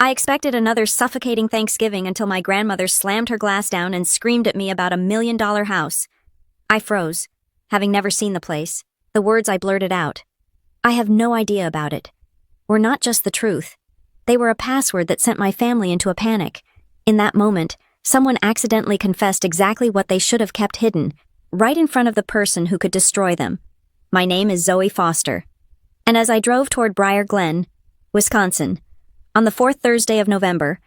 I expected another suffocating Thanksgiving until my grandmother slammed her glass down and screamed at me about $1 million house. I froze, having never seen the place. The words I blurted out, I have no idea about it, were not just the truth. They were a password that sent my family into a panic. In that moment, someone accidentally confessed exactly what they should have kept hidden, right in front of the person who could destroy them. My name is Zoe Foster. And as I drove toward Briar Glen, Wisconsin, on the fourth Thursday of November,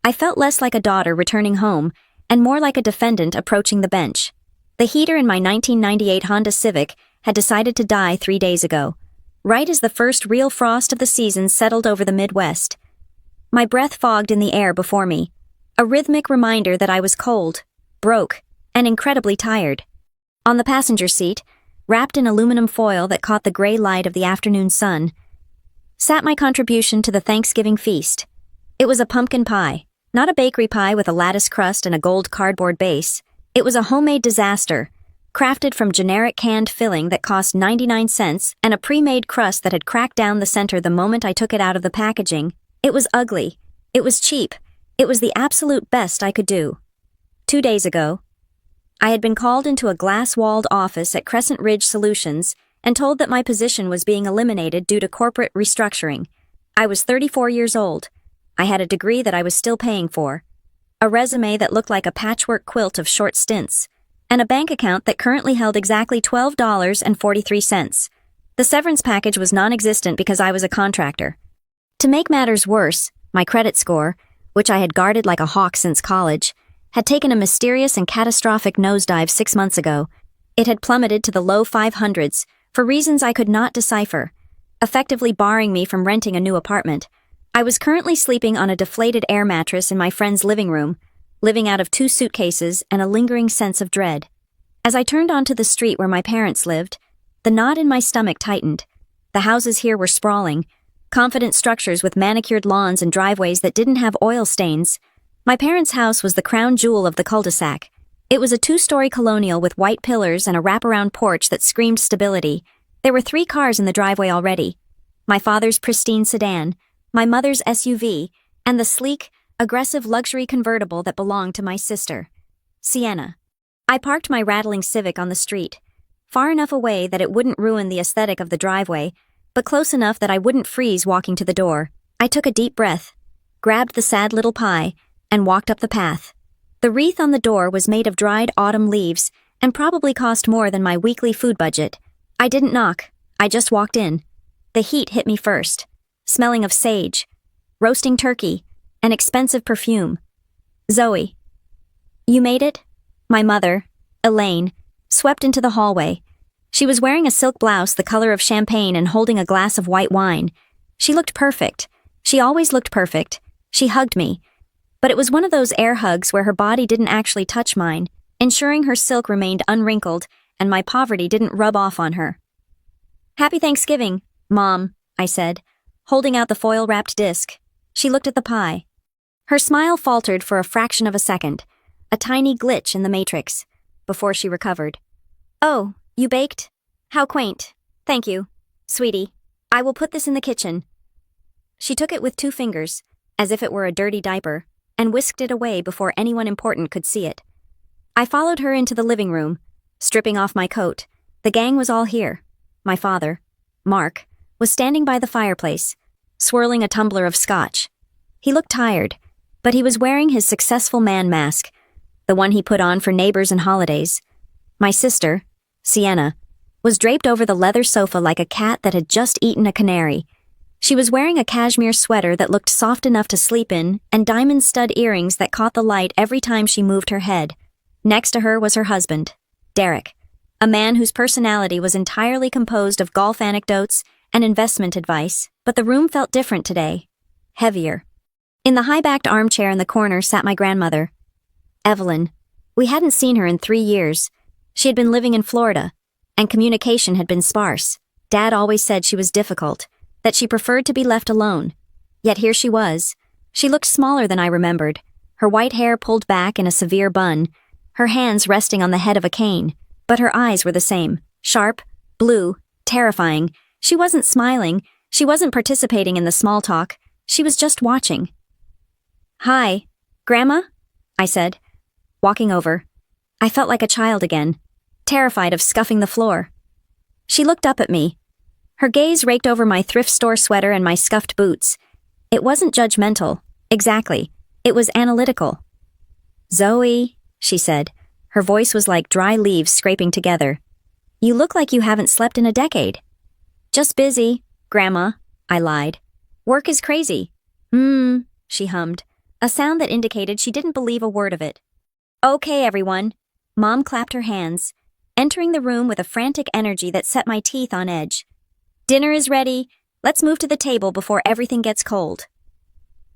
I felt less like a daughter returning home and more like a defendant approaching the bench. The heater in my 1998 Honda Civic had decided to die 3 days ago, right as the first real frost of the season settled over the Midwest. My breath fogged in the air before me, a rhythmic reminder that I was cold, broke, and incredibly tired. On the passenger seat, wrapped in aluminum foil that caught the gray light of the afternoon sun, sat my contribution to the Thanksgiving feast. It was a pumpkin pie, not a bakery pie with a lattice crust and a gold cardboard base. It was a homemade disaster, crafted from generic canned filling that cost 99 cents and a pre-made crust that had cracked down the center the moment I took it out of the packaging. It was ugly. It was cheap. It was the absolute best I could do. 2 days ago, I had been called into a glass-walled office at Crescent Ridge Solutions and told that my position was being eliminated due to corporate restructuring. I was 34 years old. I had a degree that I was still paying for, a resume that looked like a patchwork quilt of short stints, and a bank account that currently held exactly $12.43. The severance package was non-existent because I was a contractor. To make matters worse, my credit score, which I had guarded like a hawk since college, had taken a mysterious and catastrophic nosedive 6 months ago. It had plummeted to the low 500s for reasons I could not decipher, effectively barring me from renting a new apartment. I was currently sleeping on a deflated air mattress in my friend's living room, living out of 2 suitcases and a lingering sense of dread. As I turned onto the street where my parents lived, the knot in my stomach tightened. The houses here were sprawling, confident structures with manicured lawns and driveways that didn't have oil stains. My parents' house was the crown jewel of the cul-de-sac. It was a 2-story colonial with white pillars and a wraparound porch that screamed stability. There were 3 cars in the driveway already. My father's pristine sedan, my mother's SUV, and the sleek, aggressive luxury convertible that belonged to my sister, Sienna. I parked my rattling Civic on the street, far enough away that it wouldn't ruin the aesthetic of the driveway, but close enough that I wouldn't freeze walking to the door. I took a deep breath, grabbed the sad little pie, and walked up the path. The wreath on the door was made of dried autumn leaves and probably cost more than my weekly food budget. I didn't knock. I just walked in. The heat hit me first, smelling of sage, roasting turkey, and expensive perfume. Zoe. You made it? My mother, Elaine, swept into the hallway. She was wearing a silk blouse the color of champagne and holding a glass of white wine. She looked perfect. She always looked perfect. She hugged me. But it was one of those air hugs where her body didn't actually touch mine, ensuring her silk remained unwrinkled and my poverty didn't rub off on her. Happy Thanksgiving, Mom, I said, holding out the foil-wrapped disc. She looked at the pie. Her smile faltered for a fraction of a second, a tiny glitch in the matrix, before she recovered. Oh, you baked? How quaint. Thank you, sweetie. I will put this in the kitchen. She took it with 2 fingers, as if it were a dirty diaper, and whisked it away before anyone important could see it. I followed her into the living room, stripping off my coat. The gang was all here. My father, Mark, was standing by the fireplace, swirling a tumbler of scotch. He looked tired, but he was wearing his successful man mask, the one he put on for neighbors and holidays. My sister, Sienna, was draped over the leather sofa like a cat that had just eaten a canary. She was wearing a cashmere sweater that looked soft enough to sleep in and diamond stud earrings that caught the light every time she moved her head. Next to her was her husband, Derek, a man whose personality was entirely composed of golf anecdotes and investment advice, but the room felt different today, heavier. In the high-backed armchair in the corner sat my grandmother, Evelyn. We hadn't seen her in 3 years. She had been living in Florida, and communication had been sparse. Dad always said she was difficult, that she preferred to be left alone. Yet here she was. She looked smaller than I remembered, her white hair pulled back in a severe bun, her hands resting on the head of a cane, but her eyes were the same, sharp, blue, terrifying. She wasn't smiling, she wasn't participating in the small talk, she was just watching. Hi, Grandma? I said, walking over. I felt like a child again, terrified of scuffing the floor. She looked up at me. Her gaze raked over my thrift store sweater and my scuffed boots. It wasn't judgmental, exactly. It was analytical. Zoe, she said. Her voice was like dry leaves scraping together. You look like you haven't slept in a decade. Just busy, Grandma, I lied. Work is crazy. She hummed, a sound that indicated she didn't believe a word of it. Okay, everyone. Mom clapped her hands, entering the room with a frantic energy that set my teeth on edge. Dinner is ready. Let's move to the table before everything gets cold.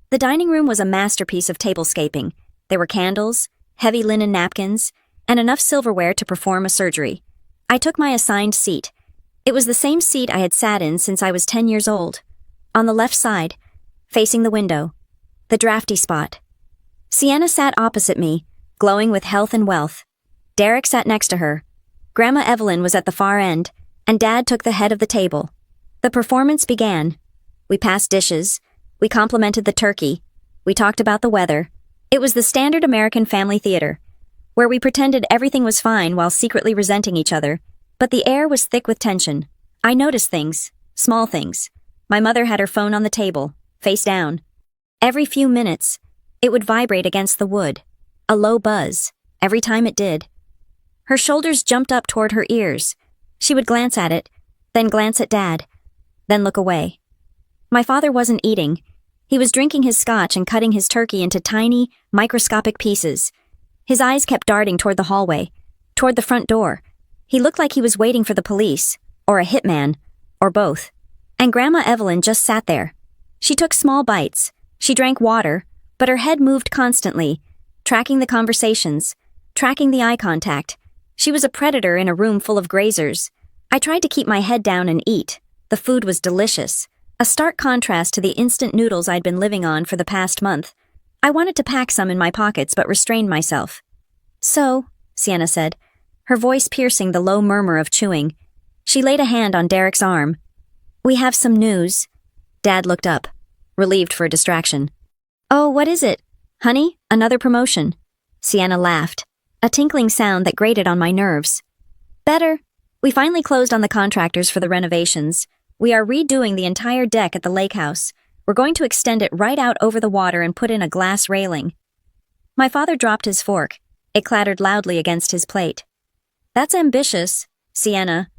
The dining room was a masterpiece of tablescaping. There were candles, heavy linen napkins, and enough silverware to perform a surgery. I took my assigned seat. It was the same seat I had sat in since I was 10 years old. On the left side, facing the window, the drafty spot. Sienna sat opposite me, glowing with health and wealth. Derek sat next to her. Grandma Evelyn was at the far end, and Dad took the head of the table. The performance began. We passed dishes. We complimented the turkey. We talked about the weather. It was the standard American family theater, where we pretended everything was fine while secretly resenting each other. But the air was thick with tension. I noticed things, small things. My mother had her phone on the table, face down. Every few minutes, it would vibrate against the wood. A low buzz, every time it did. Her shoulders jumped up toward her ears. She would glance at it, then glance at Dad, then look away. My father wasn't eating. He was drinking his scotch and cutting his turkey into tiny, microscopic pieces. His eyes kept darting toward the hallway, toward the front door. He looked like he was waiting for the police, or a hitman, or both. And Grandma Evelyn just sat there. She took small bites. She drank water, but her head moved constantly, tracking the conversations, tracking the eye contact. She was a predator in a room full of grazers. I tried to keep my head down and eat. The food was delicious, a stark contrast to the instant noodles I'd been living on for the past month. I wanted to pack some in my pockets but restrained myself. So, Sienna said, her voice piercing the low murmur of chewing. She laid a hand on Derek's arm. We have some news. Dad looked up, relieved for a distraction. Oh, what is it? Honey, another promotion. Sienna laughed, a tinkling sound that grated on my nerves. Better. We finally closed on the contractors for the renovations. We are redoing the entire deck at the lake house. We're going to extend it right out over the water and put in a glass railing. My father dropped his fork. It clattered loudly against his plate. That's ambitious, Sienna.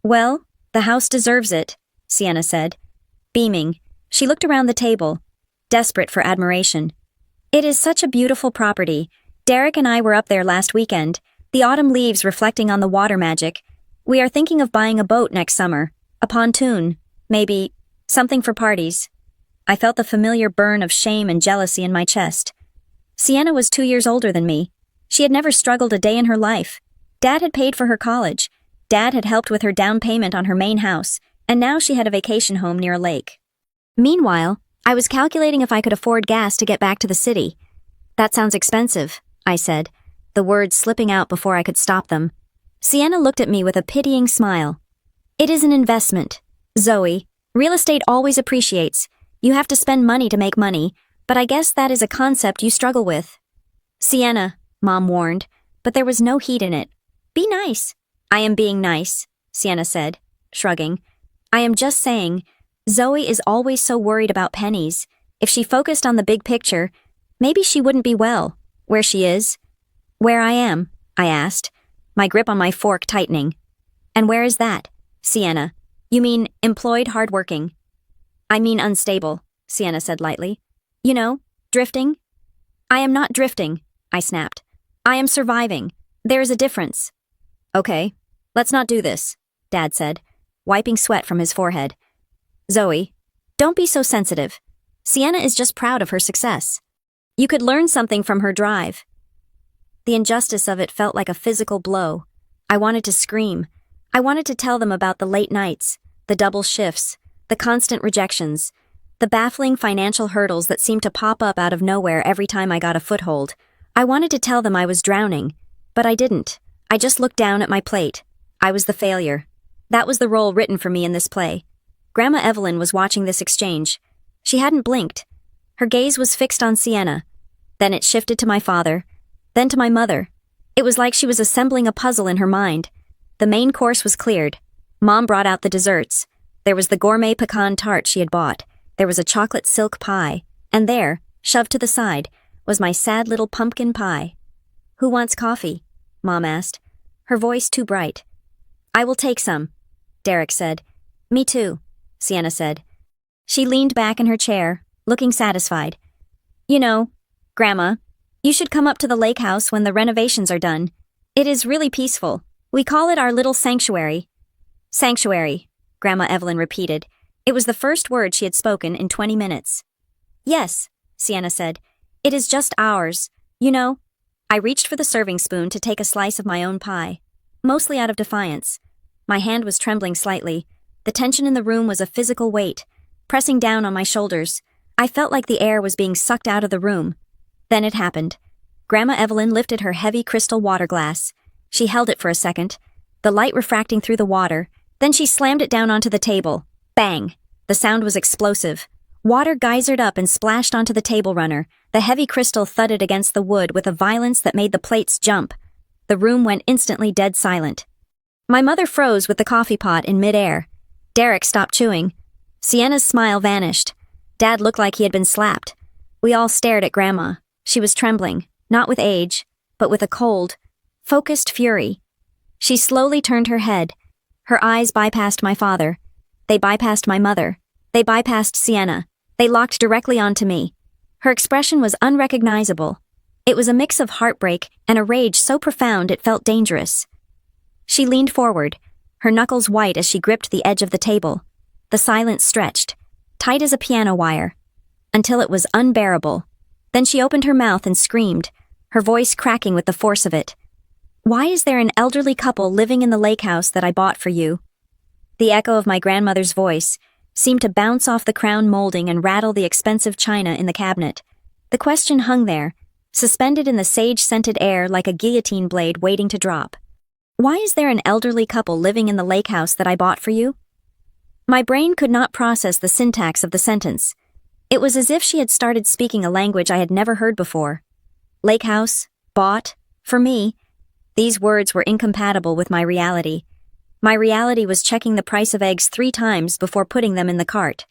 Well, the house deserves it, Sienna said. Beaming, she looked around the table, desperate for admiration. It is such a beautiful property. Derek and I were up there last weekend, the autumn leaves reflecting on the water magic. We are thinking of buying a boat next summer, a pontoon, maybe something for parties. I felt the familiar burn of shame and jealousy in my chest. Sienna was 2 years older than me. She had never struggled a day in her life. Dad had paid for her college. Dad had helped with her down payment on her main house, and now she had a vacation home near a lake. Meanwhile, I was calculating if I could afford gas to get back to the city. That sounds expensive, I said, the words slipping out before I could stop them. Sienna looked at me with a pitying smile. It is an investment. Zoe, real estate always appreciates. You have to spend money to make money, but I guess that is a concept you struggle with. Sienna, Mom warned, but there was no heat in it. Be nice. I am being nice, Sienna said, shrugging. I am just saying, Zoe is always so worried about pennies. If she focused on the big picture, maybe she wouldn't be well. Where she is? Where I am, I asked, my grip on my fork tightening. And where is that? Sienna. You mean employed hardworking? I mean unstable, Sienna said lightly. You know, drifting? I am not drifting, I snapped. I am surviving. There is a difference. Okay, let's not do this, Dad said, wiping sweat from his forehead. Zoe, don't be so sensitive. Sienna is just proud of her success. You could learn something from her drive. The injustice of it felt like a physical blow. I wanted to scream. I wanted to tell them about the late nights, the double shifts, the constant rejections, the baffling financial hurdles that seemed to pop up out of nowhere every time I got a foothold. I wanted to tell them I was drowning, but I didn't. I just looked down at my plate. I was the failure. That was the role written for me in this play. Grandma Evelyn was watching this exchange. She hadn't blinked. Her gaze was fixed on Sienna, Then it shifted to my father, then to my mother. It was like she was assembling a puzzle in her mind. The main course was cleared. Mom brought out the desserts. There was the gourmet pecan tart she had bought. There was a chocolate silk pie. And there, shoved to the side, was my sad little pumpkin pie. "Who wants coffee?" Mom asked, her voice too bright. "I will take some," Derek said. "Me too," Sienna said. She leaned back in her chair, looking satisfied. "You know, Grandma, you should come up to the lake house when the renovations are done. It is really peaceful. We call it our little sanctuary." "Sanctuary," Grandma Evelyn repeated. It was the first word she had spoken in 20 minutes. "Yes," Sienna said. "It is just ours. You know." I reached for the serving spoon to take a slice of my own pie, mostly out of defiance. My hand was trembling slightly. The tension in the room was a physical weight, pressing down on my shoulders. I felt like the air was being sucked out of the room. Then it happened. Grandma Evelyn lifted her heavy crystal water glass. She held it for a second, the light refracting through the water. Then she slammed it down onto the table. Bang! The sound was explosive. Water geysered up and splashed onto the table runner. The heavy crystal thudded against the wood with a violence that made the plates jump. The room went instantly dead silent. My mother froze with the coffee pot in midair. Derek stopped chewing. Sienna's smile vanished. Dad looked like he had been slapped. We all stared at Grandma. She was trembling, not with age, but with a cold, focused fury. She slowly turned her head. Her eyes bypassed my father. They bypassed my mother. They bypassed Sienna. They locked directly onto me. Her expression was unrecognizable. It was a mix of heartbreak and a rage so profound it felt dangerous. She leaned forward, her knuckles white as she gripped the edge of the table. The silence stretched, tight as a piano wire, until it was unbearable. Then she opened her mouth and screamed, her voice cracking with the force of it. "Why is there an elderly couple living in the lake house that I bought for you?" The echo of my grandmother's voice seemed to bounce off the crown molding and rattle the expensive china in the cabinet. The question hung there, suspended in the sage-scented air like a guillotine blade waiting to drop. "Why is there an elderly couple living in the lake house that I bought for you?" My brain could not process the syntax of the sentence. It was as if she had started speaking a language I had never heard before. Lake house, bought, for me. These words were incompatible with my reality. My reality was checking the price of eggs 3 times before putting them in the cart.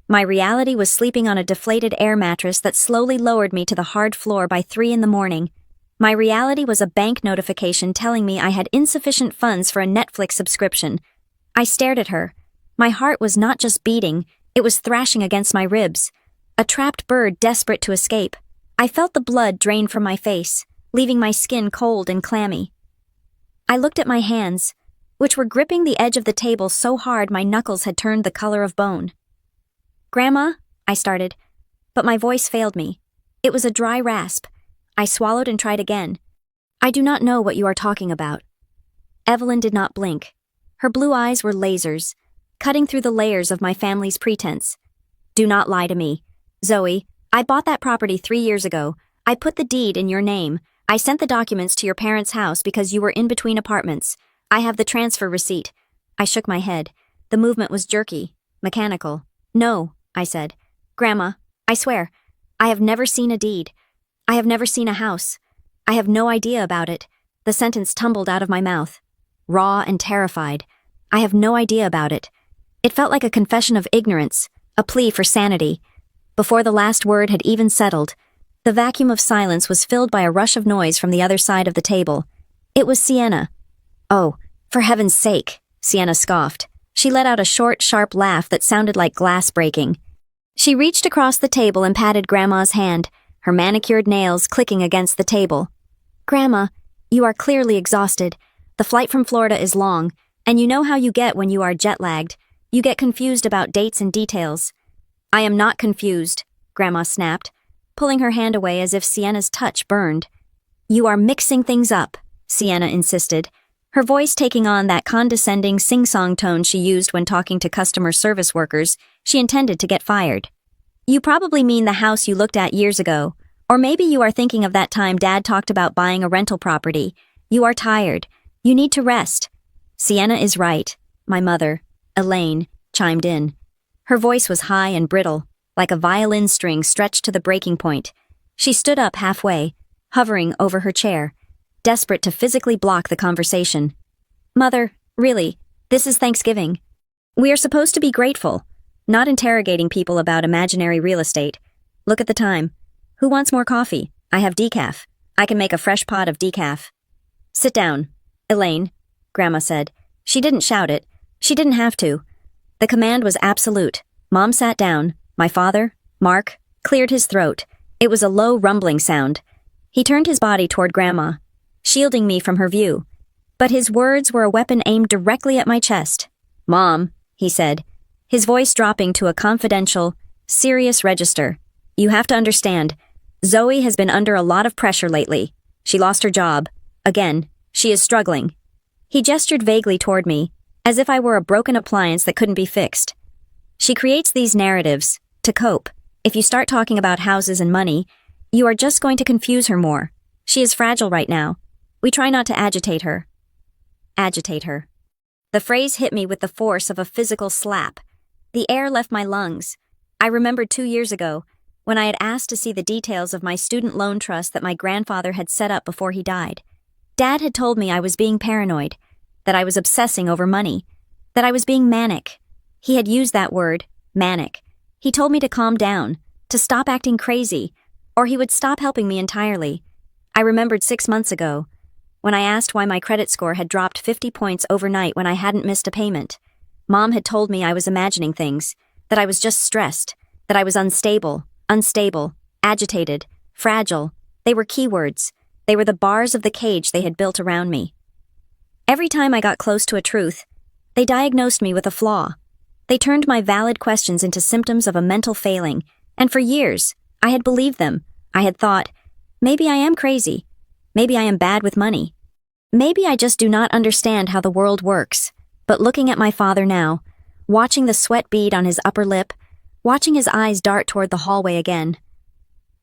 My reality was sleeping on a deflated air mattress that slowly lowered me to the hard floor by 3 in the morning. My reality was a bank notification telling me I had insufficient funds for a Netflix subscription. I stared at her. My heart was not just beating, it was thrashing against my ribs. A trapped bird desperate to escape. I felt the blood drain from my face, leaving my skin cold and clammy. I looked at my hands, which were gripping the edge of the table so hard my knuckles had turned the color of bone. "Grandma," I started, but my voice failed me. It was a dry rasp. I swallowed and tried again. "I do not know what you are talking about." Evelyn did not blink. Her blue eyes were lasers, cutting through the layers of my family's pretense. "Do not lie to me. Zoe, I bought that property 3 years ago. I put the deed in your name. I sent the documents to your parents' house because you were in between apartments. I have the transfer receipt." I shook my head. The movement was jerky, mechanical. "No," I said. "Grandma, I swear, I have never seen a deed. I have never seen a house. I have no idea about it." The sentence tumbled out of my mouth, raw and terrified. I have no idea about it. It felt like a confession of ignorance, a plea for sanity. Before the last word had even settled, the vacuum of silence was filled by a rush of noise from the other side of the table. It was Sienna. "Oh, for heaven's sake," Sienna scoffed. She let out a short, sharp laugh that sounded like glass breaking. She reached across the table and patted Grandma's hand, her manicured nails clicking against the table. "Grandma, you are clearly exhausted. The flight from Florida is long, and you know how you get when you are jet-lagged. You get confused about dates and details." "I am not confused," Grandma snapped, pulling her hand away as if Sienna's touch burned. "You are mixing things up," Sienna insisted, her voice taking on that condescending sing-song tone she used when talking to customer service workers she intended to get fired. "You probably mean the house you looked at years ago, or maybe you are thinking of that time Dad talked about buying a rental property. You are tired. You need to rest." "Sienna is right," my mother, Elaine, chimed in. Her voice was high and brittle, like a violin string stretched to the breaking point. She stood up halfway, hovering over her chair, desperate to physically block the conversation. Mother, really, this is Thanksgiving. We are supposed to be grateful, not interrogating people about imaginary real estate. Look at the time. Who wants more coffee? I have decaf. I can make a fresh pot of decaf. Sit down, Elaine, Grandma said. She didn't shout it. She didn't have to. The command was absolute. Mom sat down. My father, Mark, cleared his throat. It was a low rumbling sound. He turned his body toward Grandma, shielding me from her view. But his words were a weapon aimed directly at my chest. Mom, he said, his voice dropping to a confidential, serious register. You have to understand, Zoe has been under a lot of pressure lately. She lost her job. Again, she is struggling. He gestured vaguely toward me, as if I were a broken appliance that couldn't be fixed. She creates these narratives to cope. If you start talking about houses and money, you are just going to confuse her more. She is fragile right now. We try not to agitate her. Agitate her. The phrase hit me with the force of a physical slap. The air left my lungs. I remembered 2 years ago, when I had asked to see the details of my student loan trust that my grandfather had set up before he died. Dad had told me I was being paranoid, that I was obsessing over money, that I was being manic. He had used that word, manic. He told me to calm down, to stop acting crazy, or he would stop helping me entirely. I remembered 6 months ago, when I asked why my credit score had dropped 50 points overnight when I hadn't missed a payment. Mom had told me I was imagining things, that I was just stressed, that I was unstable, agitated, fragile. They were keywords. They were the bars of the cage they had built around me. Every time I got close to a truth, they diagnosed me with a flaw. They turned my valid questions into symptoms of a mental failing, and for years, I had believed them. I had thought, maybe I am crazy. Maybe I am bad with money. Maybe I just do not understand how the world works. But looking at my father now, watching the sweat bead on his upper lip, watching his eyes dart toward the hallway again,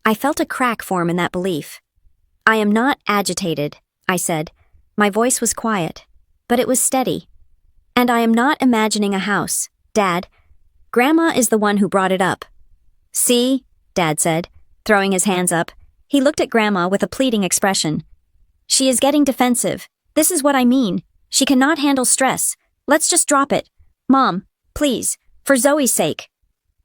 I felt a crack form in that belief. I am not agitated, I said. My voice was quiet, but it was steady. And I am not imagining a house, Dad. Grandma is the one who brought it up. See, Dad said, throwing his hands up. He looked at Grandma with a pleading expression. She is getting defensive. This is what I mean. She cannot handle stress. Let's just drop it. Mom, please, for Zoe's sake.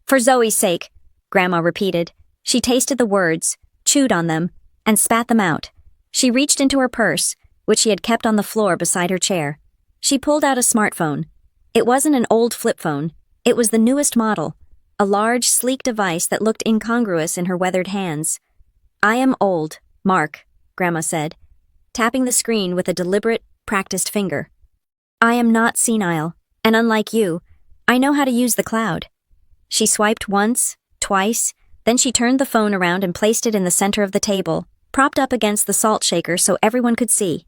For Zoe's sake, Grandma repeated. She tasted the words, chewed on them, and spat them out. She reached into her purse, which she had kept on the floor beside her chair. She pulled out a smartphone. It wasn't an old flip phone. It was the newest model, a large, sleek device that looked incongruous in her weathered hands. I am old, Mark, Grandma said, tapping the screen with a deliberate, practiced finger. I am not senile, and unlike you, I know how to use the cloud. She swiped once, twice, then she turned the phone around and placed it in the center of the table, propped up against the salt shaker so everyone could see.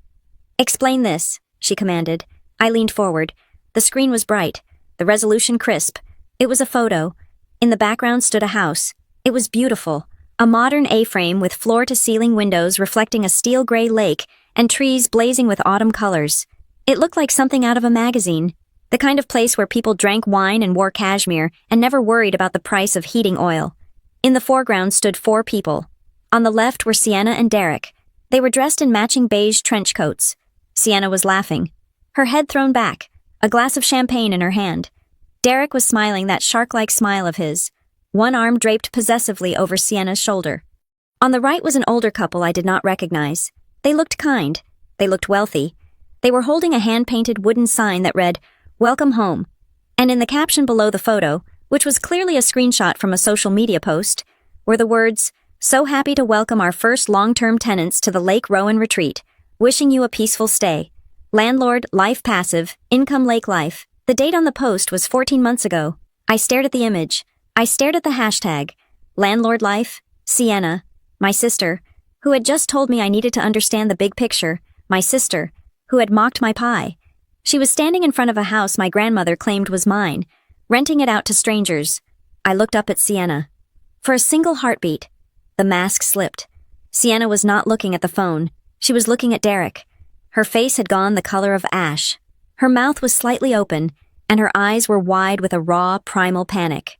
Explain this, she commanded. I leaned forward. The screen was bright, the resolution crisp. It was a photo. In the background stood a house. It was beautiful, a modern A-frame with floor-to-ceiling windows reflecting a steel gray lake and trees blazing with autumn colors. It looked like something out of a magazine, the kind of place where people drank wine and wore cashmere and never worried about the price of heating oil. In the foreground stood 4 people. On the left were Sienna and Derek. They were dressed in matching beige trench coats. Sienna was laughing, her head thrown back, a glass of champagne in her hand. Derek was smiling that shark-like smile of his, one arm draped possessively over Sienna's shoulder. On the right was an older couple I did not recognize. They looked kind. They looked wealthy. They were holding a hand-painted wooden sign that read, "Welcome home." And in the caption below the photo, which was clearly a screenshot from a social media post, were the words, "So happy to welcome our first long-term tenants to the Lake Rowan Retreat. Wishing you a peaceful stay. Landlord, life passive, income lake life." The date on the post was 14 months ago. I stared at the image. I stared at the hashtag, landlord life, Sienna, my sister, who had just told me I needed to understand the big picture, my sister, who had mocked my pie. She was standing in front of a house my grandmother claimed was mine, renting it out to strangers. I looked up at Sienna. For a single heartbeat, the mask slipped. Sienna was not looking at the phone. She was looking at Derek. Her face had gone the color of ash. Her mouth was slightly open, and her eyes were wide with a raw, primal panic.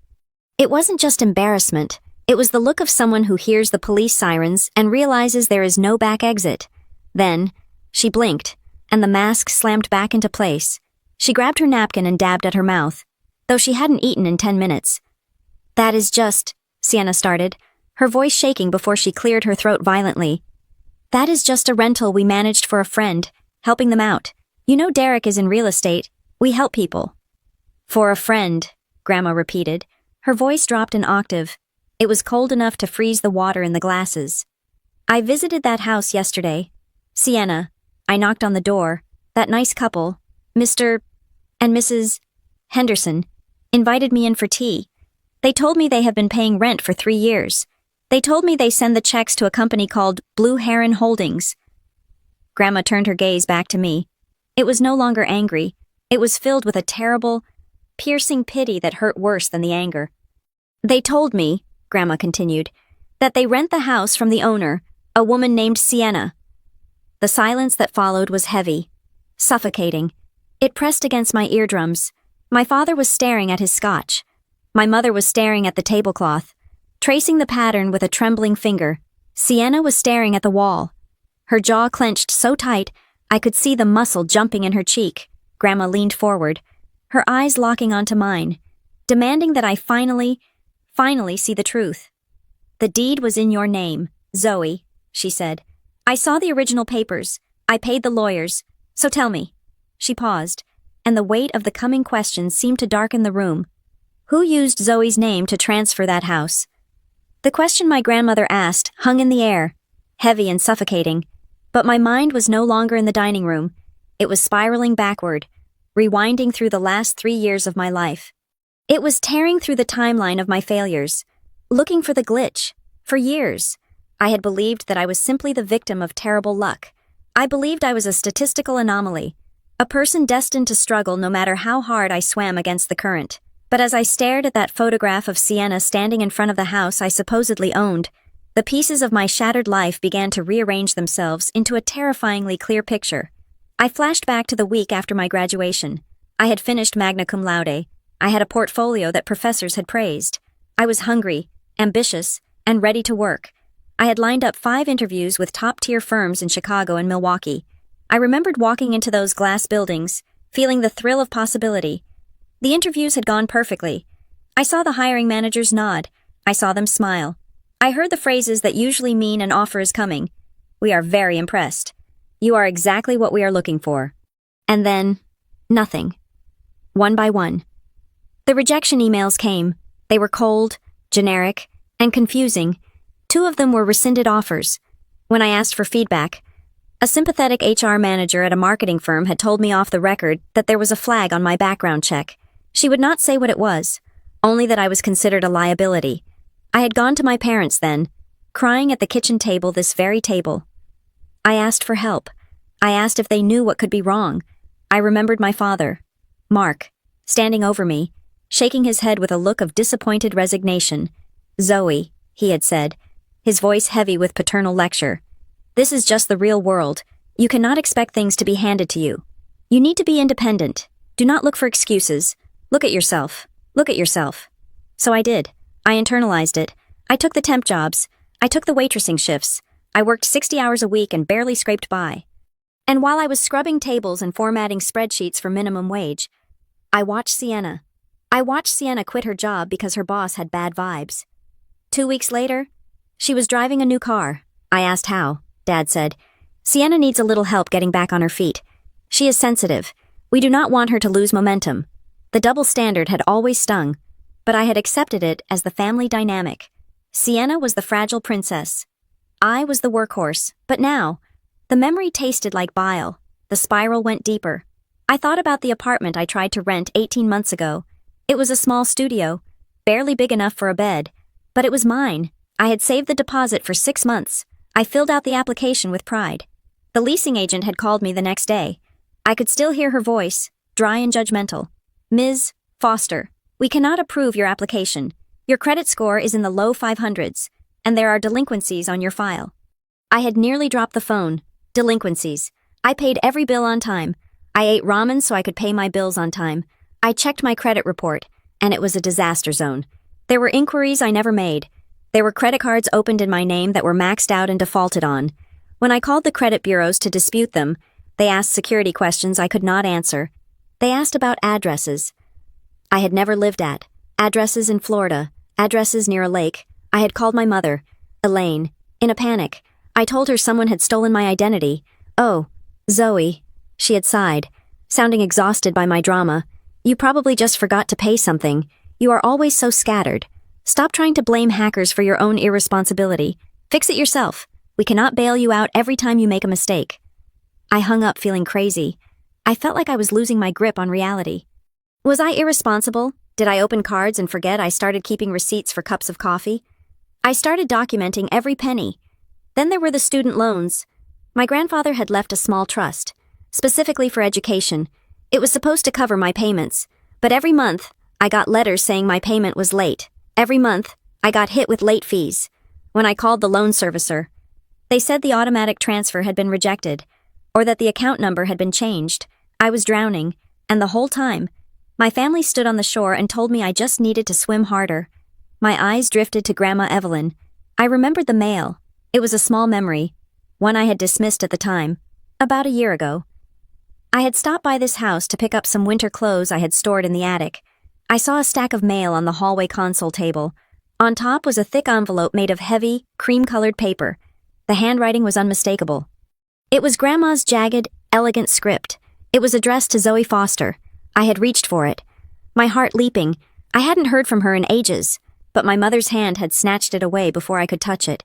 It wasn't just embarrassment. It was the look of someone who hears the police sirens and realizes there is no back exit. Then, she blinked, and the mask slammed back into place. She grabbed her napkin and dabbed at her mouth, though she hadn't eaten in 10 minutes. "That is just," Sienna started, her voice shaking before she cleared her throat violently. "That is just a rental we managed for a friend, helping them out. You know Derek is in real estate. We help people." "For a friend," Grandma repeated. Her voice dropped an octave. It was cold enough to freeze the water in the glasses. "I visited that house yesterday. Sienna, I knocked on the door. That nice couple, Mr. and Mrs. Henderson, invited me in for tea. They told me they have been paying rent for 3 years. They told me they send the checks to a company called Blue Heron Holdings." Grandma turned her gaze back to me. It was no longer angry. It was filled with a terrible, piercing pity that hurt worse than the anger. "They told me," Grandma continued, "that they rent the house from the owner, a woman named Sienna." The silence that followed was heavy, suffocating. It pressed against my eardrums. My father was staring at his scotch. My mother was staring at the tablecloth, tracing the pattern with a trembling finger. Sienna was staring at the wall. Her jaw clenched so tight, I could see the muscle jumping in her cheek. Grandma leaned forward, her eyes locking onto mine, demanding that I finally see the truth. "The deed was in your name, Zoe," she said. "I saw the original papers. I paid the lawyers. So tell me." She paused, and the weight of the coming questions seemed to darken the room. "Who used Zoe's name to transfer that house?" The question my grandmother asked hung in the air, heavy and suffocating, but my mind was no longer in the dining room. It was spiraling backward, rewinding through the last 3 years of my life. It was tearing through the timeline of my failures, looking for the glitch. For years, I had believed that I was simply the victim of terrible luck. I believed I was a statistical anomaly, a person destined to struggle no matter how hard I swam against the current. But as I stared at that photograph of Sienna standing in front of the house I supposedly owned, the pieces of my shattered life began to rearrange themselves into a terrifyingly clear picture. I flashed back to the week after my graduation. I had finished magna cum laude. I had a portfolio that professors had praised. I was hungry, ambitious, and ready to work. I had lined up 5 interviews with top-tier firms in Chicago and Milwaukee. I remembered walking into those glass buildings, feeling the thrill of possibility. The interviews had gone perfectly. I saw the hiring managers nod. I saw them smile. I heard the phrases that usually mean an offer is coming. "We are very impressed. You are exactly what we are looking for." And then, nothing. One by one. The rejection emails came. They were cold, generic, and confusing. 2 of them were rescinded offers. When I asked for feedback, a sympathetic HR manager at a marketing firm had told me off the record that there was a flag on my background check. She would not say what it was, only that I was considered a liability. I had gone to my parents then, crying at the kitchen table, this very table. I asked for help. I asked if they knew what could be wrong. I remembered my father, Mark, standing over me, shaking his head with a look of disappointed resignation. "Zoe," he had said, his voice heavy with paternal lecture. "This is just the real world. You cannot expect things to be handed to you. You need to be independent. Do not look for excuses. Look at yourself. Look at yourself." So I did. I internalized it. I took the temp jobs. I took the waitressing shifts. I worked 60 hours a week and barely scraped by. And while I was scrubbing tables and formatting spreadsheets for minimum wage, I watched Sienna. I watched Sienna quit her job because her boss had bad vibes. 2 weeks later, she was driving a new car. I asked how. Dad said, "Sienna needs a little help getting back on her feet. She is sensitive. We do not want her to lose momentum." The double standard had always stung, but I had accepted it as the family dynamic. Sienna was the fragile princess. I was the workhorse, but now, the memory tasted like bile. The spiral went deeper. I thought about the apartment I tried to rent 18 months ago. It was a small studio, barely big enough for a bed, but it was mine. I had saved the deposit for 6 months. I filled out the application with pride. The leasing agent had called me the next day. I could still hear her voice, dry and judgmental. "Ms. Foster, we cannot approve your application. Your credit score is in the low 500s, and there are delinquencies on your file." I had nearly dropped the phone. Delinquencies. I paid every bill on time. I ate ramen so I could pay my bills on time. I checked my credit report, and it was a disaster zone. There were inquiries I never made. There were credit cards opened in my name that were maxed out and defaulted on. When I called the credit bureaus to dispute them, they asked security questions I could not answer. They asked about addresses I had never lived at, addresses in Florida, addresses near a lake. I had called my mother, Elaine. In a panic, I told her someone had stolen my identity. "Oh, Zoe," she had sighed, sounding exhausted by my drama. "You probably just forgot to pay something. You are always so scattered. Stop trying to blame hackers for your own irresponsibility. Fix it yourself. We cannot bail you out every time you make a mistake." I hung up feeling crazy. I felt like I was losing my grip on reality. Was I irresponsible? Did I open cards and forget I started keeping receipts for cups of coffee? I started documenting every penny. Then there were the student loans. My grandfather had left a small trust, specifically for education. It was supposed to cover my payments, but every month, I got letters saying my payment was late. Every month, I got hit with late fees. When I called the loan servicer, they said the automatic transfer had been rejected, or that the account number had been changed. I was drowning, and the whole time, my family stood on the shore and told me I just needed to swim harder. My eyes drifted to Grandma Evelyn. I remembered the mail. It was a small memory, one I had dismissed at the time, about a year ago. I had stopped by this house to pick up some winter clothes I had stored in the attic. I saw a stack of mail on the hallway console table. On top was a thick envelope made of heavy, cream-colored paper. The handwriting was unmistakable. It was Grandma's jagged, elegant script. It was addressed to Zoe Foster. I had reached for it, my heart leaping. I hadn't heard from her in ages, but my mother's hand had snatched it away before I could touch it.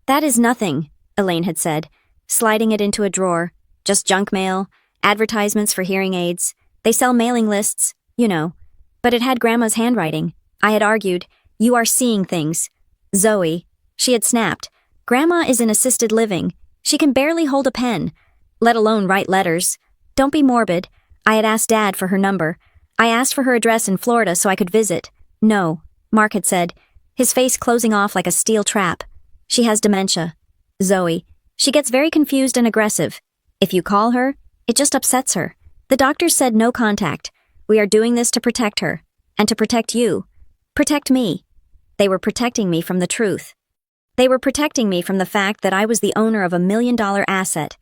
"That is nothing," Elaine had said, sliding it into a drawer. "Just junk mail, advertisements for hearing aids. They sell mailing lists, you know." But it had Grandma's handwriting. I had argued, "You are seeing things." "Zoe," she had snapped, "Grandma is in assisted living. She can barely hold a pen, let alone write letters. Don't be morbid." I had asked Dad for her number. I asked for her address in Florida so I could visit. "No," Mark had said, his face closing off like a steel trap. "She has dementia. Zoe. She gets very confused and aggressive. If you call her, it just upsets her. The doctors said no contact. We are doing this to protect her. And to protect you. Protect me." They were protecting me from the truth. They were protecting me from the fact that I was the owner of $1 million asset.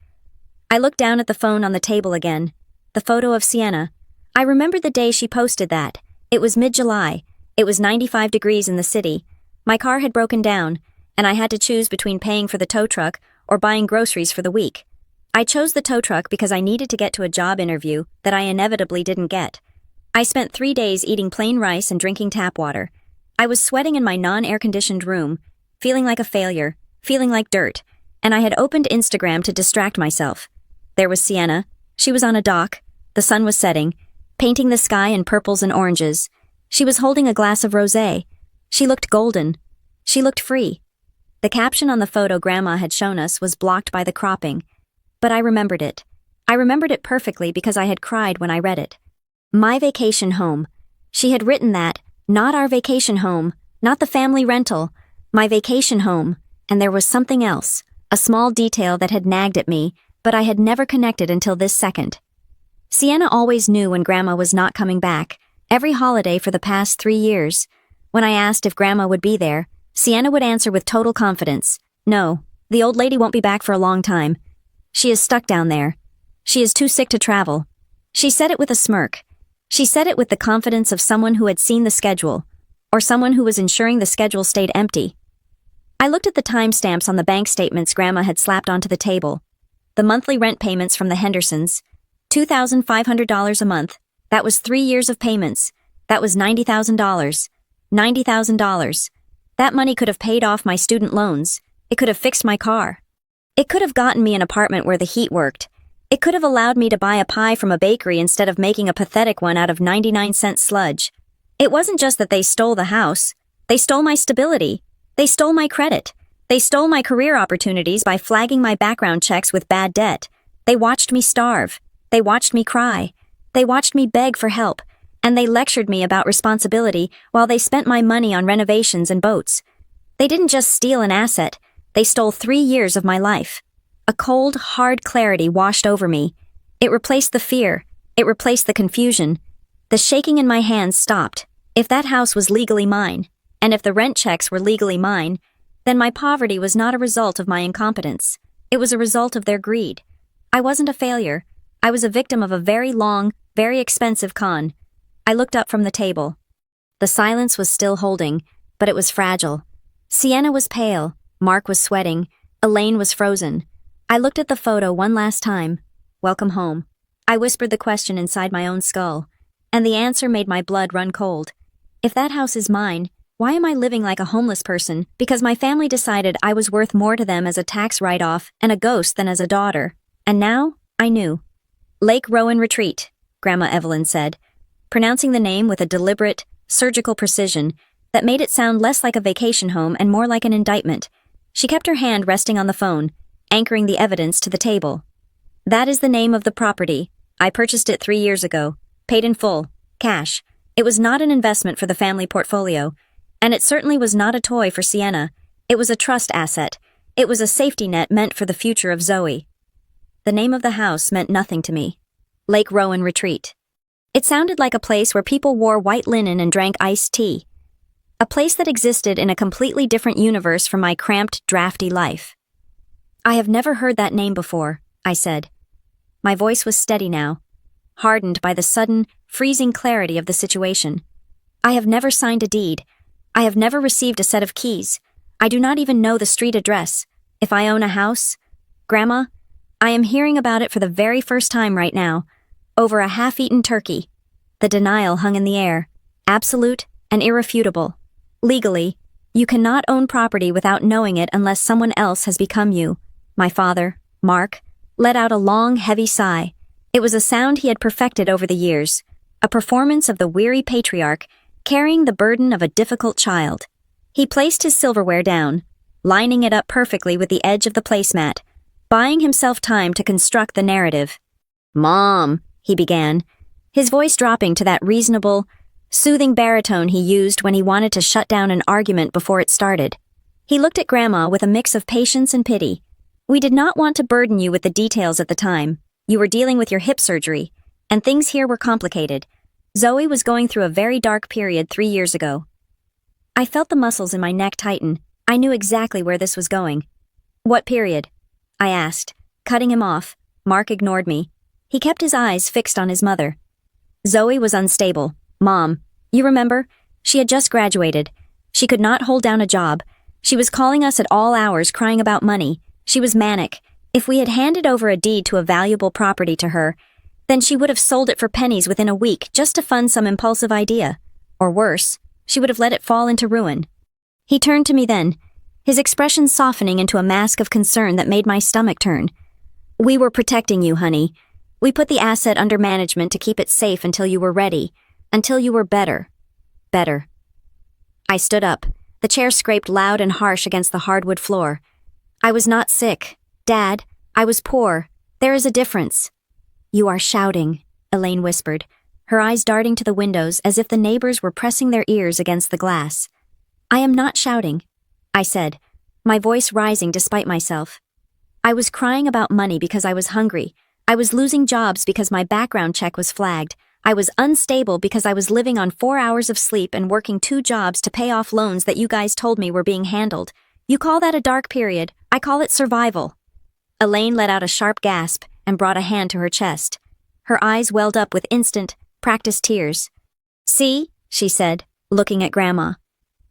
I looked down at the phone on the table again. The photo of Sienna. I remembered the day she posted that. It was mid-July. It was 95 degrees in the city. My car had broken down, and I had to choose between paying for the tow truck or buying groceries for the week. I chose the tow truck because I needed to get to a job interview that I inevitably didn't get. I spent 3 days eating plain rice and drinking tap water. I was sweating in my non-air-conditioned room, feeling like a failure, feeling like dirt, and I had opened Instagram to distract myself. There was Sienna. She was on a dock. The sun was setting, painting the sky in purples and oranges. She was holding a glass of rosé. She looked golden. She looked free. The caption on the photo Grandma had shown us was blocked by the cropping. But I remembered it. I remembered it perfectly because I had cried when I read it. My vacation home. She had written that, not our vacation home, not the family rental, my vacation home, and there was something else, a small detail that had nagged at me, but I had never connected until this second. Sienna always knew when Grandma was not coming back, every holiday for the past 3 years. When I asked if Grandma would be there, Sienna would answer with total confidence, "No, the old lady won't be back for a long time. She is stuck down there. She is too sick to travel." She said it with a smirk. She said it with the confidence of someone who had seen the schedule, or someone who was ensuring the schedule stayed empty. I looked at the timestamps on the bank statements Grandma had slapped onto the table. The monthly rent payments from the Hendersons, $2,500 a month. That was 3 years of payments. That was $90,000. $90,000. That money could have paid off my student loans. It could have fixed my car. It could have gotten me an apartment where the heat worked. It could have allowed me to buy a pie from a bakery instead of making a pathetic one out of 99-cent sludge. It wasn't just that they stole the house. They stole my stability. They stole my credit. They stole my career opportunities by flagging my background checks with bad debt. They watched me starve. They watched me cry. They watched me beg for help. And they lectured me about responsibility while they spent my money on renovations and boats. They didn't just steal an asset. They stole 3 years of my life. A cold, hard clarity washed over me. It replaced the fear. It replaced the confusion. The shaking in my hands stopped. If that house was legally mine, and if the rent checks were legally mine, then my poverty was not a result of my incompetence. It was a result of their greed. I wasn't a failure. I was a victim of a very long, very expensive con. I looked up from the table. The silence was still holding, but it was fragile. Sienna was pale, Mark was sweating, Elaine was frozen. I looked at the photo one last time. Welcome home. I whispered the question inside my own skull, and the answer made my blood run cold. If that house is mine, why am I living like a homeless person? Because my family decided I was worth more to them as a tax write-off and a ghost than as a daughter. And now, I knew. Lake Rowan Retreat, Grandma Evelyn said, pronouncing the name with a deliberate, surgical precision that made it sound less like a vacation home and more like an indictment. She kept her hand resting on the phone, anchoring the evidence to the table. That is the name of the property. I purchased it 3 years ago, paid in full, cash. It was not an investment for the family portfolio, and it certainly was not a toy for Sienna. It was a trust asset. It was a safety net meant for the future of Zoe. The name of the house meant nothing to me. Lake Rowan Retreat. It sounded like a place where people wore white linen and drank iced tea. A place that existed in a completely different universe from my cramped, drafty life. I have never heard that name before, I said. My voice was steady now, hardened by the sudden, freezing clarity of the situation. I have never signed a deed. I have never received a set of keys. I do not even know the street address. If I own a house, Grandma, I am hearing about it for the very first time right now, over a half-eaten turkey. The denial hung in the air, absolute and irrefutable. Legally, you cannot own property without knowing it unless someone else has become you. My father, Mark, let out a long, heavy sigh. It was a sound he had perfected over the years, a performance of the weary patriarch carrying the burden of a difficult child. He placed his silverware down, lining it up perfectly with the edge of the placemat, buying himself time to construct the narrative. "Mom," he began, his voice dropping to that reasonable, soothing baritone he used when he wanted to shut down an argument before it started. He looked at Grandma with a mix of patience and pity. "We did not want to burden you with the details at the time. You were dealing with your hip surgery, and things here were complicated. Zoe was going through a very dark period 3 years ago." I felt the muscles in my neck tighten. I knew exactly where this was going. "What period?" I asked, cutting him off. Mark ignored me. He kept his eyes fixed on his mother. "Zoe was unstable. Mom, you remember? She had just graduated. She could not hold down a job. She was calling us at all hours crying about money. She was manic. If we had handed over a deed to a valuable property to her, then she would have sold it for pennies within a week just to fund some impulsive idea. Or worse, she would have let it fall into ruin." He turned to me then, his expression softening into a mask of concern that made my stomach turn. "We were protecting you, honey. We put the asset under management to keep it safe until you were ready, until you were better. Better." I stood up. The chair scraped loud and harsh against the hardwood floor. "I was not sick. Dad, I was poor. There is a difference." "You are shouting," Elaine whispered, her eyes darting to the windows as if the neighbors were pressing their ears against the glass. "I am not shouting," I said, my voice rising despite myself. "I was crying about money because I was hungry. I was losing jobs because my background check was flagged. I was unstable because I was living on 4 hours of sleep and working 2 jobs to pay off loans that you guys told me were being handled. You call that a dark period. I call it survival." Elaine let out a sharp gasp and brought a hand to her chest. Her eyes welled up with instant, practiced tears. "See," she said, looking at Grandma.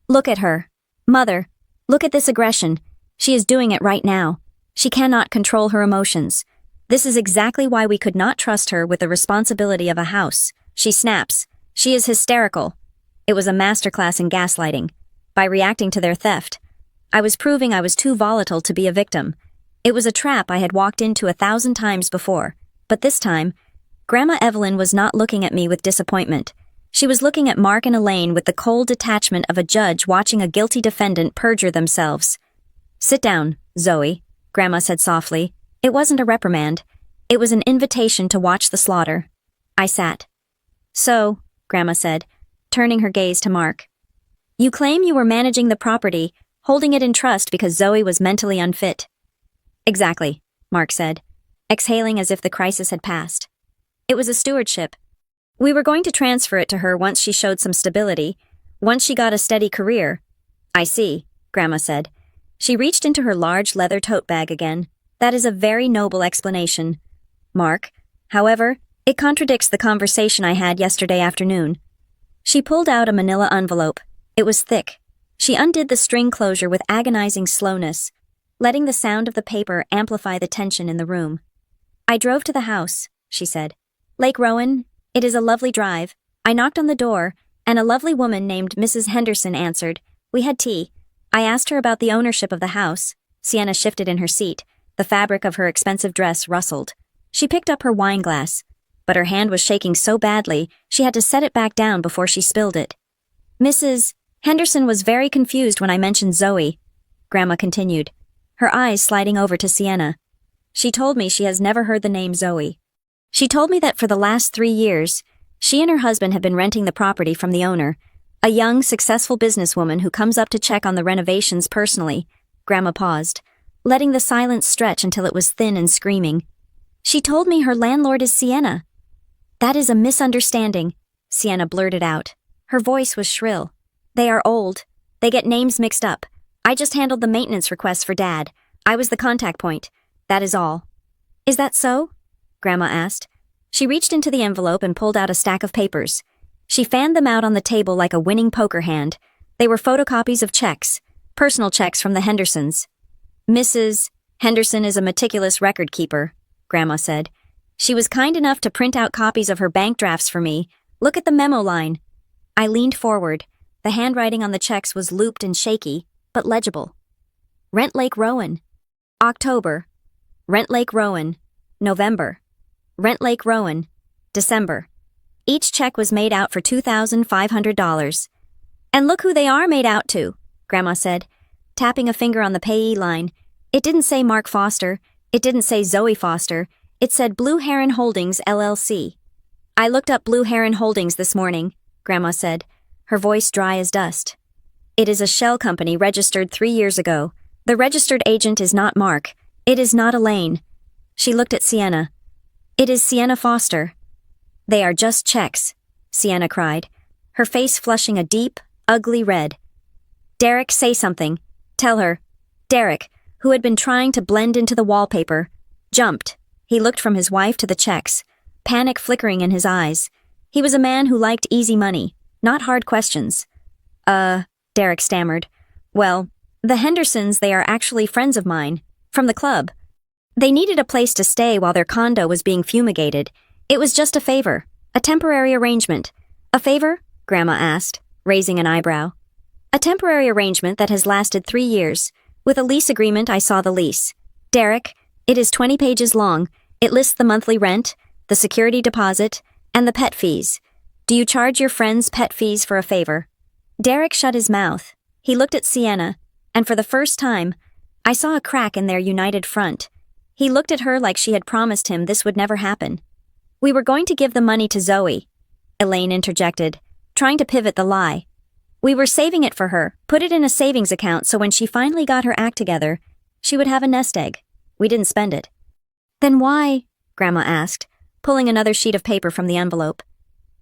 "Look at her. Mother, look at this aggression. She is doing it right now. She cannot control her emotions. This is exactly why we could not trust her with the responsibility of a house. She snaps. She is hysterical." It was a masterclass in gaslighting. By reacting to their theft, I was proving I was too volatile to be a victim. It was a trap I had walked into 1,000 times before, but this time, Grandma Evelyn was not looking at me with disappointment. She was looking at Mark and Elaine with the cold detachment of a judge watching a guilty defendant perjure themselves. "Sit down, Zoe," Grandma said softly. It wasn't a reprimand. It was an invitation to watch the slaughter. I sat. "So," Grandma said, turning her gaze to Mark, "you claim you were managing the property, holding it in trust because Zoe was mentally unfit." "Exactly," Mark said, exhaling as if the crisis had passed. "It was a stewardship. We were going to transfer it to her once she showed some stability, once she got a steady career." "I see," Grandma said. She reached into her large leather tote bag again. That is a very noble explanation, Mark. However, it contradicts the conversation I had yesterday afternoon. She pulled out a manila envelope. It was thick. She undid the string closure with agonizing slowness, letting the sound of the paper amplify the tension in the room. I drove to the house, she said. Lake Rowan, it is a lovely drive. I knocked on the door, and a lovely woman named Mrs. Henderson answered. We had tea. I asked her about the ownership of the house. Sienna shifted in her seat. The fabric of her expensive dress rustled. She picked up her wine glass, but her hand was shaking so badly she had to set it back down before she spilled it. Mrs. Henderson was very confused when I mentioned Zoe, Grandma continued, her eyes sliding over to Sienna. She told me she has never heard the name Zoe. She told me that for the last 3 years, she and her husband have been renting the property from the owner, a young, successful businesswoman who comes up to check on the renovations personally. Grandma paused, letting the silence stretch until it was thin and screaming. She told me her landlord is Sienna. That is a misunderstanding, Sienna blurted out. Her voice was shrill. They are old. They get names mixed up. I just handled the maintenance requests for Dad. I was the contact point. That is all. Is that so? Grandma asked. She reached into the envelope and pulled out a stack of papers. She fanned them out on the table like a winning poker hand. They were photocopies of checks, personal checks from the Hendersons. Mrs. Henderson is a meticulous record keeper, Grandma said. She was kind enough to print out copies of her bank drafts for me. Look at the memo line. I leaned forward. The handwriting on the checks was looped and shaky, but legible. Rent Lake Rowan. October. Rent Lake Rowan. November. Rent Lake Rowan. December. Each check was made out for $2,500. And look who they are made out to, Grandma said, tapping a finger on the payee line. It didn't say Mark Foster. It didn't say Zoe Foster. It said Blue Heron Holdings, LLC. I looked up Blue Heron Holdings this morning, Grandma said, her voice dry as dust. It is a shell company registered 3 years ago. The registered agent is not Mark. It is not Elaine. She looked at Sienna. It is Sienna Foster. They are just checks, Sienna cried, her face flushing a deep, ugly red. Derek, say something. Tell her. Derek, who had been trying to blend into the wallpaper, jumped. He looked from his wife to the checks, panic flickering in his eyes. He was a man who liked easy money, not hard questions. Derek stammered. Well, the Hendersons, they are actually friends of mine, from the club. They needed a place to stay while their condo was being fumigated. It was just a favor, a temporary arrangement. A favor? Grandma asked, raising an eyebrow. A temporary arrangement that has lasted 3 years. With a lease agreement, I saw the lease. Derek, it is 20 pages long. It lists the monthly rent, the security deposit, and the pet fees. Do you charge your friends pet fees for a favor? Derek shut his mouth. He looked at Sienna, and for the first time, I saw a crack in their united front. He looked at her like she had promised him this would never happen. We were going to give the money to Zoe, Elaine interjected, trying to pivot the lie. We were saving it for her, put it in a savings account so when she finally got her act together, she would have a nest egg. We didn't spend it. Then why? Grandma asked, pulling another sheet of paper from the envelope.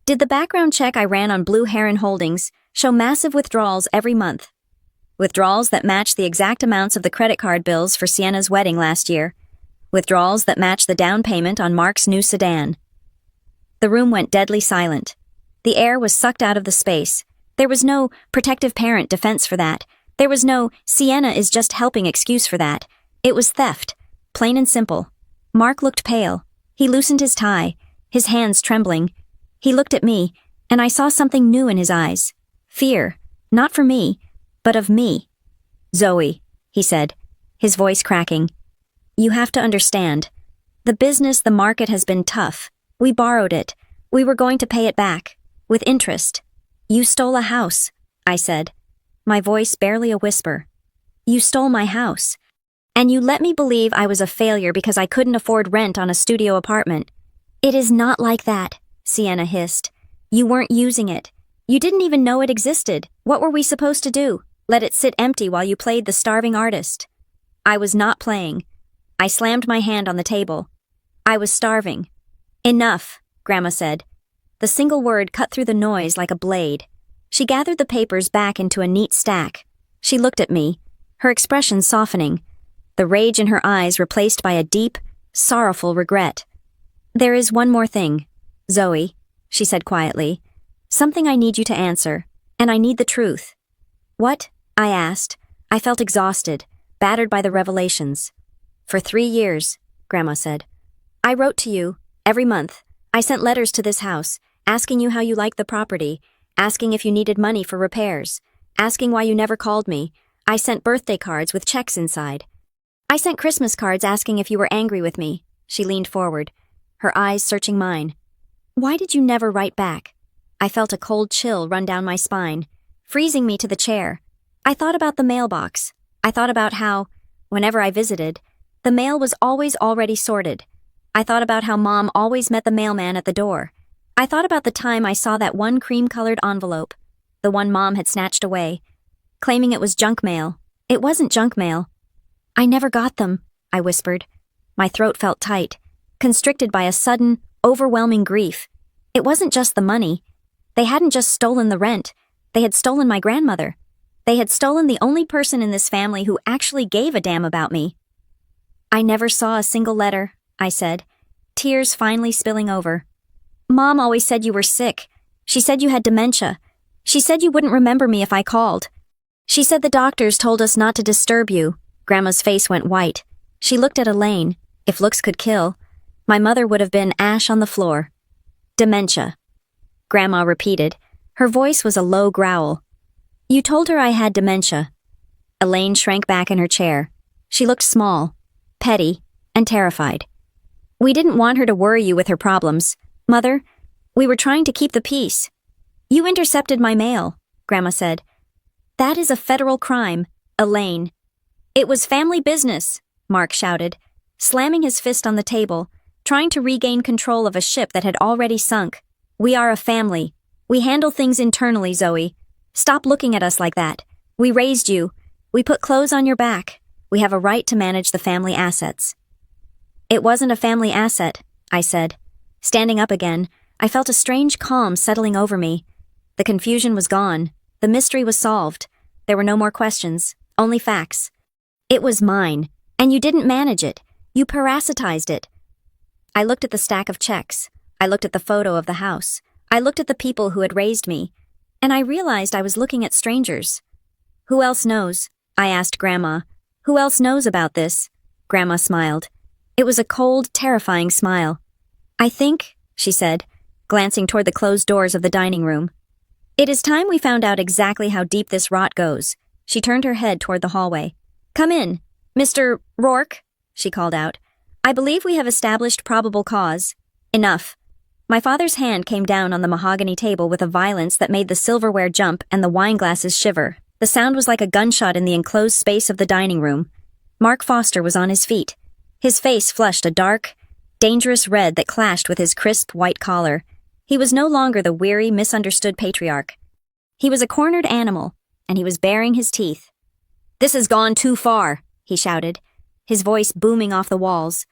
Did the background check I ran on Blue Heron Holdings show massive withdrawals every month? Withdrawals that matched the exact amounts of the credit card bills for Sienna's wedding last year. Withdrawals that matched the down payment on Mark's new sedan. The room went deadly silent. The air was sucked out of the space. There was no protective parent defense for that. There was no Sienna is just helping excuse for that. It was theft, plain and simple. Mark looked pale. He loosened his tie, his hands trembling. He looked at me, and I saw something new in his eyes. Fear, not for me, but of me. Zoe, he said, his voice cracking. You have to understand. The business, the market has been tough. We borrowed it. We were going to pay it back. With interest. You stole a house, I said. My voice barely a whisper. You stole my house. And you let me believe I was a failure because I couldn't afford rent on a studio apartment. It is not like that, Sienna hissed. You weren't using it. You didn't even know it existed. What were we supposed to do? Let it sit empty while you played the starving artist? I was not playing. I slammed my hand on the table. I was starving. Enough, Grandma said. The single word cut through the noise like a blade. She gathered the papers back into a neat stack. She looked at me. her expression softening, the rage in her eyes replaced by a deep, sorrowful regret. "There is one more thing, Zoe," she said quietly. "Something I need you to answer, and I need the truth." "What?" I asked. I felt exhausted, battered by the revelations. "For 3 years," Grandma said. "I wrote to you, every month. I sent letters to this house, asking you how you liked the property, asking if you needed money for repairs, asking why you never called me. I sent birthday cards with checks inside. I sent Christmas cards asking if you were angry with me." She leaned forward, her eyes searching mine. "Why did you never write back?" I felt a cold chill run down my spine, freezing me to the chair. I thought about the mailbox. I thought about how, whenever I visited, the mail was always already sorted. I thought about how Mom always met the mailman at the door. I thought about the time I saw that one cream-colored envelope, the one Mom had snatched away, claiming it was junk mail. It wasn't junk mail. "I never got them," I whispered. My throat felt tight, constricted by a sudden, overwhelming grief. It wasn't just the money. They hadn't just stolen the rent. They had stolen my grandmother. They had stolen the only person in this family who actually gave a damn about me. "I never saw a single letter," I said, tears finally spilling over. "Mom always said you were sick. She said you had dementia. She said you wouldn't remember me if I called. She said the doctors told us not to disturb you." Grandma's face went white. She looked at Elaine. If looks could kill, my mother would have been ash on the floor. "Dementia," Grandma repeated. Her voice was a low growl. "You told her I had dementia." Elaine shrank back in her chair. She looked small, petty, and terrified. "We didn't want her to worry you with her problems, Mother. We were trying to keep the peace." "You intercepted my mail," Grandma said. "That is a federal crime, Elaine." "It was family business," Mark shouted, slamming his fist on the table, trying to regain control of a ship that had already sunk. "We are a family. We handle things internally, Zoe. Stop looking at us like that. We raised you. We put clothes on your back. We have a right to manage the family assets." "It wasn't a family asset," I said. Standing up again, I felt a strange calm settling over me. The confusion was gone. The mystery was solved. There were no more questions, only facts. "It was mine, and you didn't manage it. You parasitized it." I looked at the stack of checks. I looked at the photo of the house. I looked at the people who had raised me. And I realized I was looking at strangers. "Who else knows?" I asked Grandma. "Who else knows about this?" Grandma smiled. It was a cold, terrifying smile. "I think," she said, glancing toward the closed doors of the dining room, "it is time we found out exactly how deep this rot goes." She turned her head toward the hallway. "Come in, Mr. Rourke," she called out. "I believe we have established probable cause." "Enough." My father's hand came down on the mahogany table with a violence that made the silverware jump and the wine glasses shiver. The sound was like a gunshot in the enclosed space of the dining room. Mark Foster was on his feet. His face flushed a dark, dangerous red that clashed with his crisp white collar. He was no longer the weary, misunderstood patriarch. He was a cornered animal, and he was baring his teeth. "This has gone too far," he shouted, his voice booming off the walls.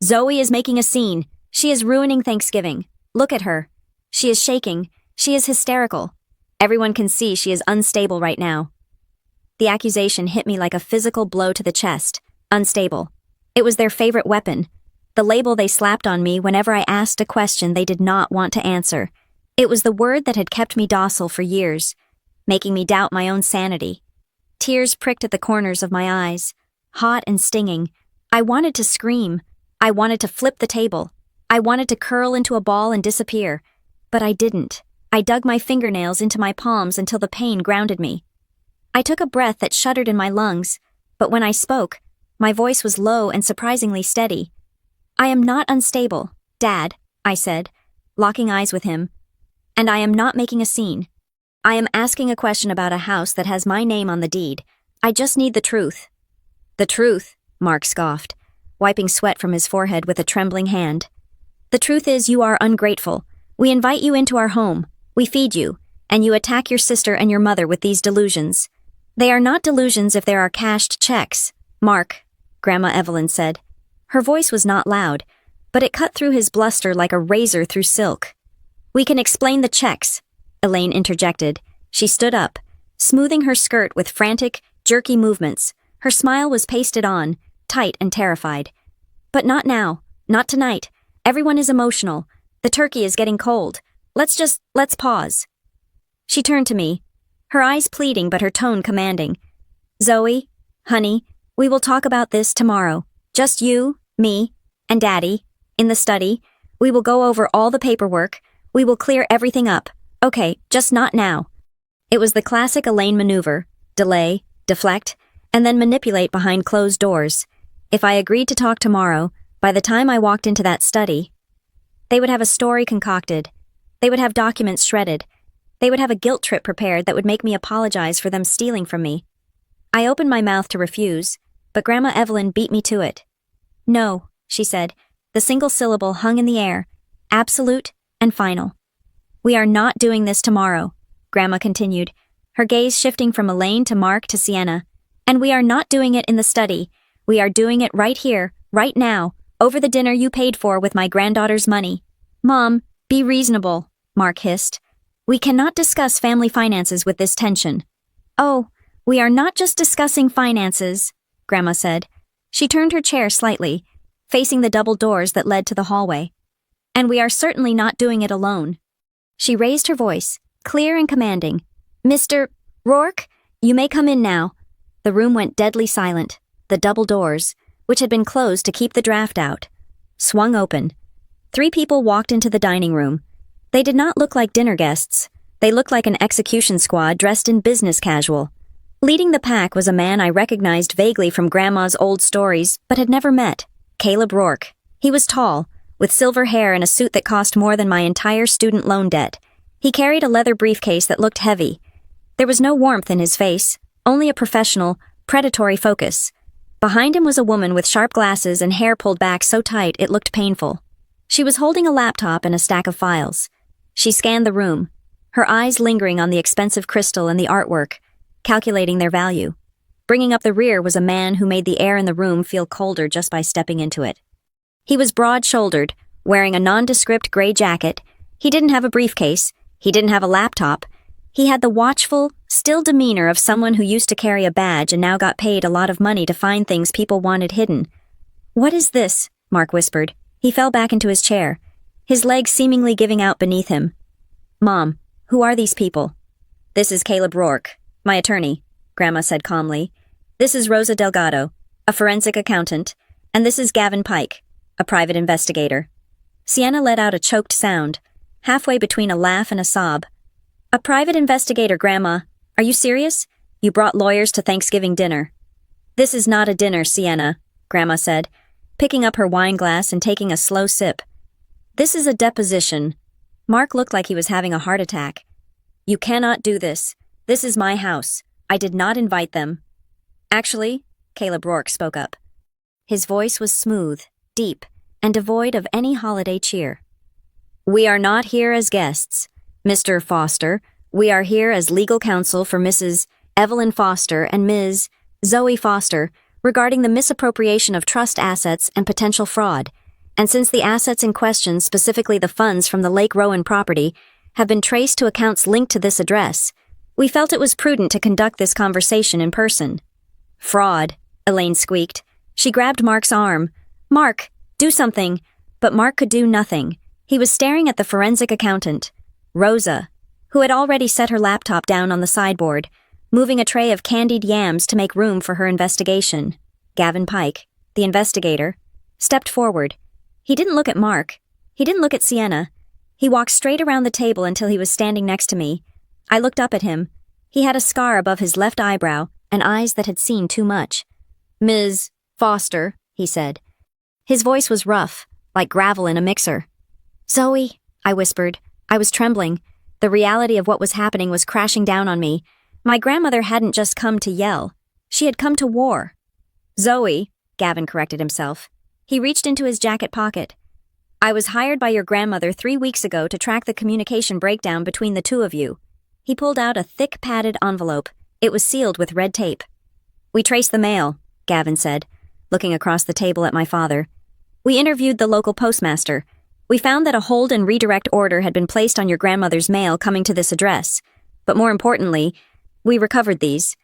"Zoe is making a scene. She is ruining Thanksgiving. Look at her. She is shaking. She is hysterical. Everyone can see she is unstable right now." The accusation hit me like a physical blow to the chest. Unstable. It was their favorite weapon. The label they slapped on me whenever I asked a question they did not want to answer. It was the word that had kept me docile for years, making me doubt my own sanity. Tears pricked at the corners of my eyes, hot and stinging. I wanted to scream. I wanted to flip the table. I wanted to curl into a ball and disappear. But I didn't. I dug my fingernails into my palms until the pain grounded me. I took a breath that shuddered in my lungs, but when I spoke, my voice was low and surprisingly steady. "I am not unstable, Dad," I said, locking eyes with him. "And I am not making a scene. I am asking a question about a house that has my name on the deed. I just need the truth." "The truth," Mark scoffed, wiping sweat from his forehead with a trembling hand. "The truth is you are ungrateful. We invite you into our home. We feed you, and you attack your sister and your mother with these delusions. They are not delusions if there are cashed checks, Mark," Grandma Evelyn said. Her voice was not loud, but it cut through his bluster like a razor through silk. "We can explain the checks," Elaine interjected. She stood up, smoothing her skirt with frantic, jerky movements. Her smile was pasted on, tight and terrified. But not now. Not tonight. Everyone is emotional. The turkey is getting cold. Let's pause. She turned to me, her eyes pleading but her tone commanding. Zoe, honey, we will talk about this tomorrow. Just you, me, and Daddy, in the study. We will go over all the paperwork. We will clear everything up. Okay, just not now. It was the classic Elaine maneuver: delay, deflect, and then manipulate behind closed doors. If I agreed to talk tomorrow, by the time I walked into that study, they would have a story concocted. They would have documents shredded. They would have a guilt trip prepared that would make me apologize for them stealing from me. I opened my mouth to refuse, but Grandma Evelyn beat me to it. No, she said. The single syllable hung in the air, absolute and final. We are not doing this tomorrow, Grandma continued, her gaze shifting from Elaine to Mark to Sienna. And we are not doing it in the study. We are doing it right here, right now, over the dinner you paid for with my granddaughter's money. Mom, be reasonable, Mark hissed. We cannot discuss family finances with this tension. Oh, we are not just discussing finances, Grandma said. She turned her chair slightly, facing the double doors that led to the hallway. And we are certainly not doing it alone. She raised her voice, clear and commanding. Mr. Rourke, you may come in now. The room went deadly silent. The double doors, which had been closed to keep the draft out, swung open. 3 people walked into the dining room. They did not look like dinner guests. They looked like an execution squad dressed in business casual. Leading the pack was a man I recognized vaguely from Grandma's old stories, but had never met. Caleb Rourke. He was tall, with silver hair and a suit that cost more than my entire student loan debt. He carried a leather briefcase that looked heavy. There was no warmth in his face, only a professional, predatory focus. Behind him was a woman with sharp glasses and hair pulled back so tight it looked painful. She was holding a laptop and a stack of files. She scanned the room, her eyes lingering on the expensive crystal and the artwork, calculating their value. Bringing up the rear was a man who made the air in the room feel colder just by stepping into it. He was broad-shouldered, wearing a nondescript gray jacket. He didn't have a briefcase. He didn't have a laptop. He had the watchful, still demeanor of someone who used to carry a badge and now got paid a lot of money to find things people wanted hidden. What is this? Mark whispered. He fell back into his chair, his legs seemingly giving out beneath him. Mom, who are these people? This is Caleb Rourke, my attorney, Grandma said calmly. This is Rosa Delgado, a forensic accountant, and this is Gavin Pike, a private investigator. Sienna let out a choked sound, halfway between a laugh and a sob. A private investigator, Grandma. Are you serious? You brought lawyers to Thanksgiving dinner. This is not a dinner, Sienna, Grandma said, picking up her wine glass and taking a slow sip. This is a deposition. Mark looked like he was having a heart attack. You cannot do this. This is my house. I did not invite them. Actually, Caleb Rourke spoke up. His voice was smooth, deep, and devoid of any holiday cheer. We are not here as guests. Mr. Foster, we are here as legal counsel for Mrs. Evelyn Foster and Ms. Zoe Foster regarding the misappropriation of trust assets and potential fraud. And since the assets in question, specifically the funds from the Lake Rowan property, have been traced to accounts linked to this address, we felt it was prudent to conduct this conversation in person. Fraud, Elaine squeaked. She grabbed Mark's arm. Mark, do something. But Mark could do nothing. He was staring at the forensic accountant, Rosa, who had already set her laptop down on the sideboard, moving a tray of candied yams to make room for her investigation. Gavin Pike, the investigator, stepped forward. He didn't look at Mark. He didn't look at Sienna. He walked straight around the table until he was standing next to me. I looked up at him. He had a scar above his left eyebrow and eyes that had seen too much. Ms. Foster, he said. His voice was rough, like gravel in a mixer. Zoe, I whispered. I was trembling. The reality of what was happening was crashing down on me. My grandmother hadn't just come to yell. She had come to war. Zoe, Gavin corrected himself. He reached into his jacket pocket. I was hired by your grandmother 3 weeks ago to track the communication breakdown between the two of you. He pulled out a thick padded envelope. It was sealed with red tape. We traced the mail, Gavin said, looking across the table at my father. We interviewed the local postmaster. We found that a hold and redirect order had been placed on your grandmother's mail coming to this address. But more importantly, we recovered these.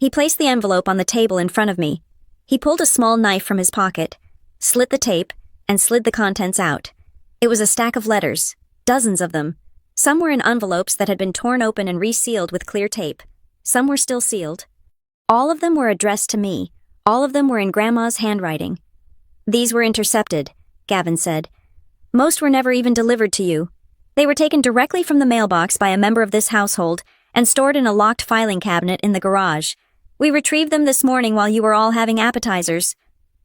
He placed the envelope on the table in front of me. He pulled a small knife from his pocket, slit the tape, and slid the contents out. It was a stack of letters, dozens of them. Some were in envelopes that had been torn open and resealed with clear tape. Some were still sealed. All of them were addressed to me. All of them were in Grandma's handwriting. "These were intercepted," Gavin said. "Most were never even delivered to you. They were taken directly from the mailbox by a member of this household and stored in a locked filing cabinet in the garage. We retrieved them this morning while you were all having appetizers."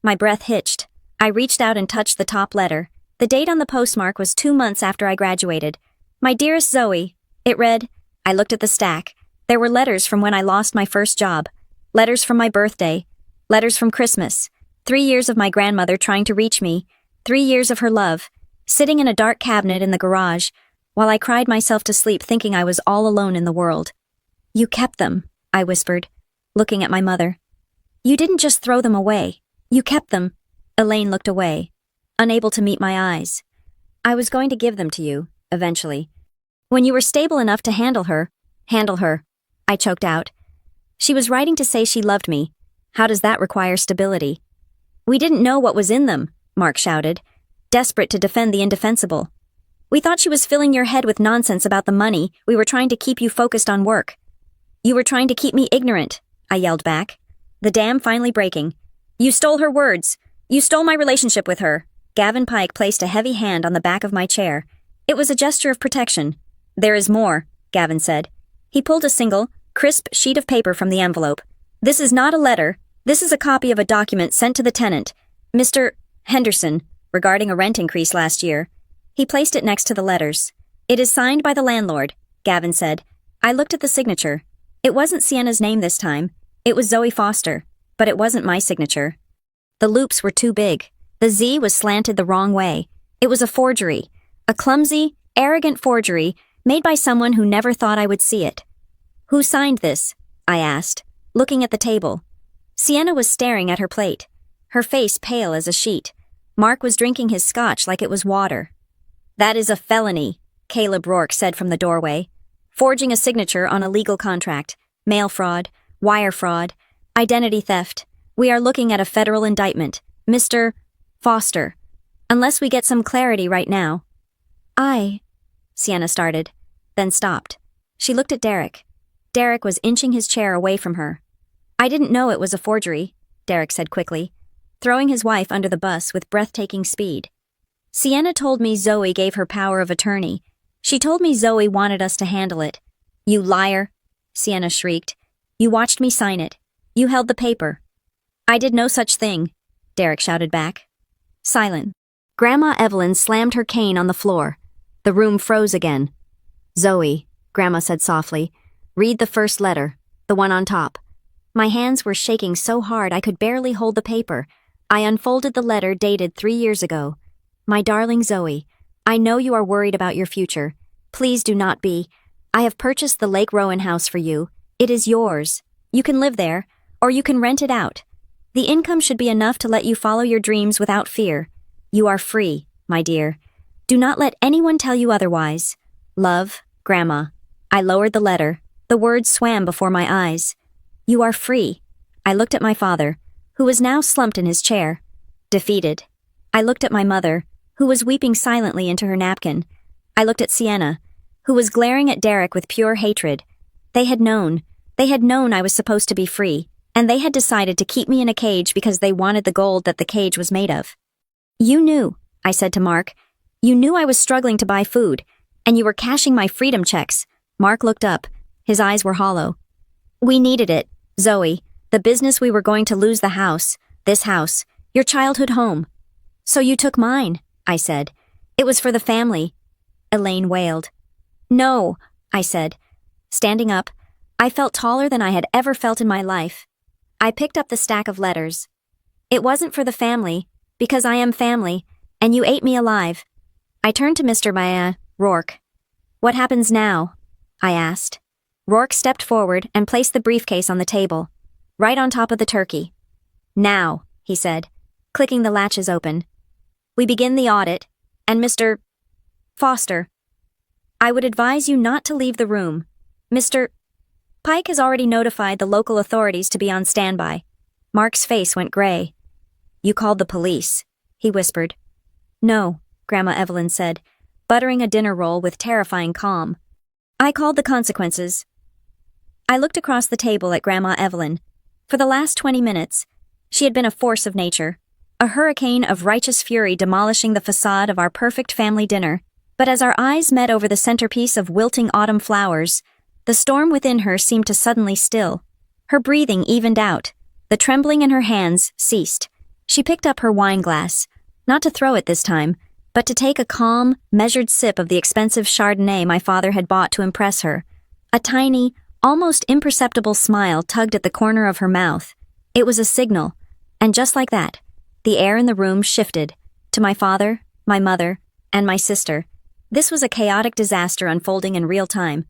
My breath hitched. I reached out and touched the top letter. The date on the postmark was 2 months after I graduated. "My dearest Zoe," it read. I looked at the stack. There were letters from when I lost my first job. Letters from my birthday. Letters from Christmas. 3 years of my grandmother trying to reach me. 3 years of her love. Sitting in a dark cabinet in the garage, while I cried myself to sleep thinking I was all alone in the world. "You kept them," I whispered, looking at my mother. "You didn't just throw them away. You kept them." Elaine looked away, unable to meet my eyes. "I was going to give them to you, eventually. When you were stable enough to handle her, I choked out. She was writing to say she loved me. How does that require stability? "We didn't know what was in them," Mark shouted, desperate to defend the indefensible. "We thought she was filling your head with nonsense about the money. We were trying to keep you focused on work." "You were trying to keep me ignorant," I yelled back, the dam finally breaking. "You stole her words. You stole my relationship with her." Gavin Pike placed a heavy hand on the back of my chair. It was a gesture of protection. "There is more," Gavin said. He pulled a single, crisp sheet of paper from the envelope. "This is not a letter. This is a copy of a document sent to the tenant, Mr. Henderson, regarding a rent increase last year." He placed it next to the letters. "It is signed by the landlord," Gavin said. I looked at the signature. It wasn't Sienna's name this time. It was Zoe Foster, but it wasn't my signature. The loops were too big. The Z was slanted the wrong way. It was a forgery. A clumsy, arrogant forgery made by someone who never thought I would see it. "Who signed this?" I asked, looking at the table. Sienna was staring at her plate, her face pale as a sheet. Mark was drinking his scotch like it was water. "That is a felony," Caleb Rourke said from the doorway. "Forging a signature on a legal contract, mail fraud, wire fraud, identity theft. We are looking at a federal indictment, Mr. Foster. Unless we get some clarity right now." Sienna started, then stopped. She looked at Derek. Derek was inching his chair away from her. "I didn't know it was a forgery," Derek said quickly, throwing his wife under the bus with breathtaking speed. "Sienna told me Zoe gave her power of attorney. She told me Zoe wanted us to handle it." "You liar," Sienna shrieked. "You watched me sign it. You held the paper." "I did no such thing," Derek shouted back. Silent. Grandma Evelyn slammed her cane on the floor. The room froze again. "Zoe," Grandma said softly, "read the first letter, the one on top." My hands were shaking so hard I could barely hold the paper. I unfolded the letter dated 3 years ago. "My darling Zoe, I know you are worried about your future. Please do not be. I have purchased the Lake Rowan house for you. It is yours. You can live there, or you can rent it out. The income should be enough to let you follow your dreams without fear. You are free, my dear. Do not let anyone tell you otherwise. Love, Grandma." I lowered the letter. The words swam before my eyes. "You are free." I looked at my father, who was now slumped in his chair, defeated. I looked at my mother, who was weeping silently into her napkin. I looked at Sienna, who was glaring at Derek with pure hatred. They had known I was supposed to be free, and they had decided to keep me in a cage because they wanted the gold that the cage was made of. "You knew," I said to Mark. "You knew I was struggling to buy food, and you were cashing my freedom checks." Mark looked up. His eyes were hollow. "We needed it, Zoe. The business we were going to lose, the house, this house, your childhood home." "So you took mine," I said. "It was for the family." Elaine wailed. "No," I said. Standing up, I felt taller than I had ever felt in my life. I picked up the stack of letters. "It wasn't for the family, because I am family, and you ate me alive." I turned to Mr. Rourke. "What happens now?" I asked. Rourke stepped forward and placed the briefcase on the table, right on top of the turkey. "Now," he said, clicking the latches open, "we begin the audit, and Mr. Foster, I would advise you not to leave the room. Mr. Pike has already notified the local authorities to be on standby. Mark's face went gray. You called the police, he whispered. No, Grandma Evelyn said, buttering a dinner roll with terrifying calm. I called the consequences. I looked across the table at Grandma Evelyn. For the last 20 minutes, she had been a force of nature, a hurricane of righteous fury demolishing the facade of our perfect family dinner. But as our eyes met over the centerpiece of wilting autumn flowers, the storm within her seemed to suddenly still. Her breathing evened out. The trembling in her hands ceased. She picked up her wine glass, not to throw it this time, but to take a calm, measured sip of the expensive Chardonnay my father had bought to impress her. A tiny, almost imperceptible smile tugged at the corner of her mouth. It was a signal, and just like that, the air in the room shifted, to my father, my mother, and my sister. This was a chaotic disaster unfolding in real time.